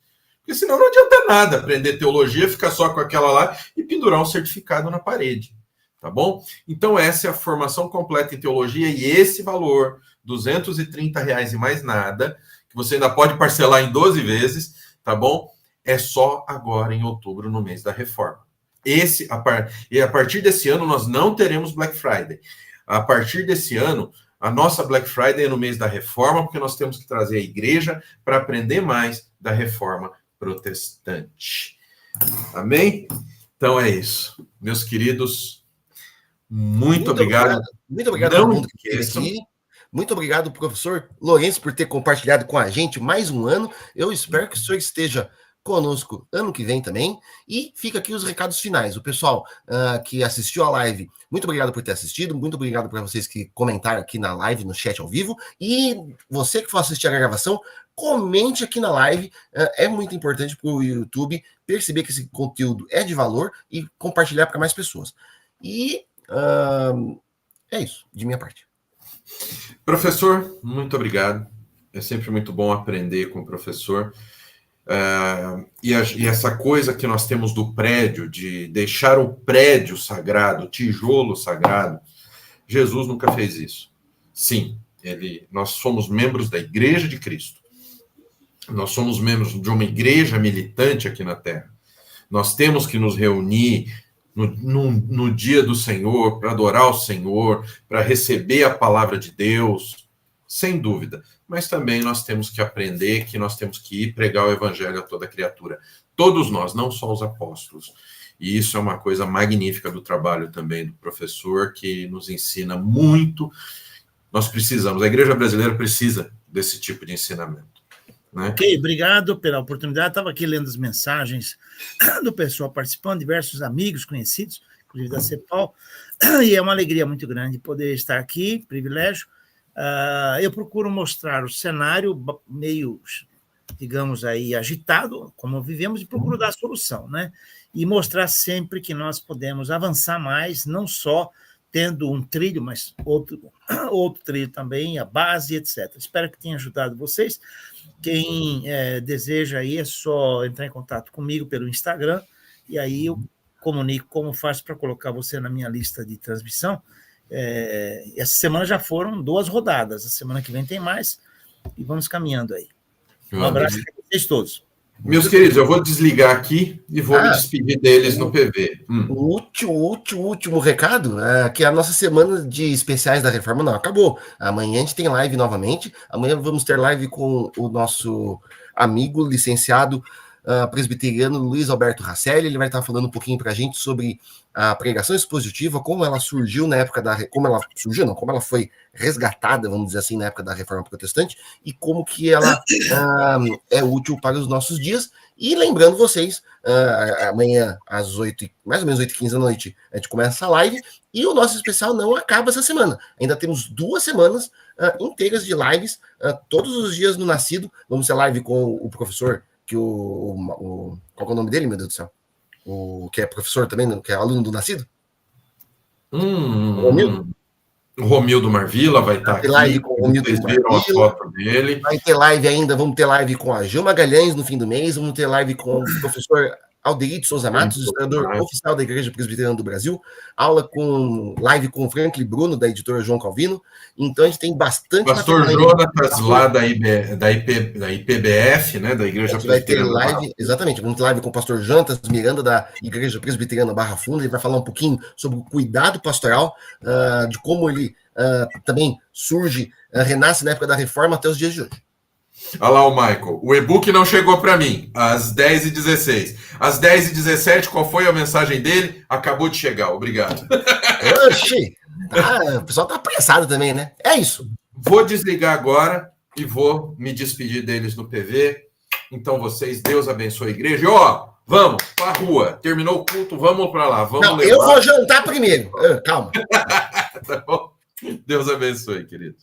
A: Porque senão não adianta nada aprender teologia, ficar só com aquela lá e pendurar um certificado na parede, tá bom? Então essa é a formação completa em teologia e esse valor, R$ 230 e mais nada, que você ainda pode parcelar em 12 vezes, tá bom? É só agora em outubro, no mês da reforma. E a partir desse ano nós não teremos Black Friday. A partir desse ano, a nossa Black Friday é no mês da reforma, porque nós temos que trazer a igreja para aprender mais da reforma protestante. Amém? Então é isso. Meus queridos, muito obrigado.
B: Muito obrigado a todo mundo que esteve aqui. Muito obrigado, professor Lourenço, por ter compartilhado com a gente mais um ano. Eu espero que o senhor esteja conosco ano que vem também. E fica aqui os recados finais. O pessoal que assistiu a live, muito obrigado por ter assistido. Muito obrigado para vocês que comentaram aqui na live, no chat ao vivo. E você que for assistir a gravação, comente aqui na live. É muito importante para o YouTube perceber que esse conteúdo é de valor e compartilhar para mais pessoas. E é isso, de minha parte.
A: Professor, muito obrigado. É sempre muito bom aprender com o professor. E essa coisa que nós temos do prédio, de deixar o prédio sagrado, o tijolo sagrado, Jesus nunca fez isso. Sim, nós somos membros da Igreja de Cristo. Nós somos membros de uma igreja militante aqui na Terra. Nós temos que nos reunir no dia do Senhor, para adorar o Senhor, para receber a palavra de Deus, sem dúvida. Mas também nós temos que aprender que nós temos que ir pregar o evangelho a toda criatura. Todos nós, não só os apóstolos. E isso é uma coisa magnífica do trabalho também do professor, que nos ensina muito. Nós precisamos, a igreja brasileira precisa desse tipo de ensinamento. Né?
C: Ok, obrigado pela oportunidade. Estava aqui lendo as mensagens do pessoal participando, diversos amigos conhecidos, inclusive da CEPAL, e é uma alegria muito grande poder estar aqui, privilégio. Eu procuro mostrar o cenário meio, digamos aí, agitado, como vivemos, e procuro dar a solução, né? E mostrar sempre que nós podemos avançar mais, não só tendo um trilho, mas outro trilho também, a base, etc. Espero que tenha ajudado vocês. Quem deseja aí é só entrar em contato comigo pelo Instagram, e aí eu comunico como faço para colocar você na minha lista de transmissão, Essa semana já foram 2 rodadas, a semana que vem tem mais, e vamos caminhando aí. Um abraço para vocês todos.
A: Meus queridos, eu vou desligar aqui e vou me despedir deles no PV.
B: O último recado é que a nossa semana de especiais da Reforma não acabou. Amanhã a gente tem live novamente. Amanhã vamos ter live com o nosso amigo licenciado presbiteriano Luiz Alberto Rasselli. Ele vai estar falando um pouquinho para a gente sobre a pregação expositiva, como ela surgiu na época como ela foi resgatada, vamos dizer assim, na época da Reforma Protestante, e como que ela é útil para os nossos dias. E lembrando vocês, amanhã às mais ou menos 8h15 da noite, a gente começa essa live, e o nosso especial não acaba essa semana. Ainda temos 2 semanas inteiras de lives, todos os dias no Nascido. Vamos ter live com o professor, qual é o nome dele, meu Deus do céu? O que é professor também, que é aluno do Nascido?
A: Romildo. O Romildo Marvila vai estar aqui.
B: Live com o Romildo
A: Vocês viram a foto dele.
B: Vai ter live ainda, vamos ter live com a Gil Magalhães no fim do mês, vamos ter live com o professor Alderito Souza Matos, historiador oficial da Igreja Presbiteriana do Brasil, live com o Franklin Bruno, da editora João Calvino. Então a gente tem bastante.
A: Pastor Jonatas, lá da IPBF, né, da Igreja Presbiteriana.
B: Vai ter live, exatamente, vamos ter live com o pastor Jonatas Miranda, da Igreja Presbiteriana Barra Funda. Ele vai falar um pouquinho sobre o cuidado pastoral, de como ele também surge, renasce na época da Reforma até os dias de hoje.
A: Olha lá o Michael. O e-book não chegou para mim, às 10h16. Às 10h17, qual foi a mensagem dele? Acabou de chegar, obrigado.
B: Oxi! O pessoal tá apressado também, né? É isso.
A: Vou desligar agora e vou me despedir deles no PV. Então vocês, Deus abençoe a igreja. E vamos pra rua. Terminou o culto, vamos para lá.
B: Eu vou jantar primeiro. Calma.
A: Tá bom? Deus abençoe, querido.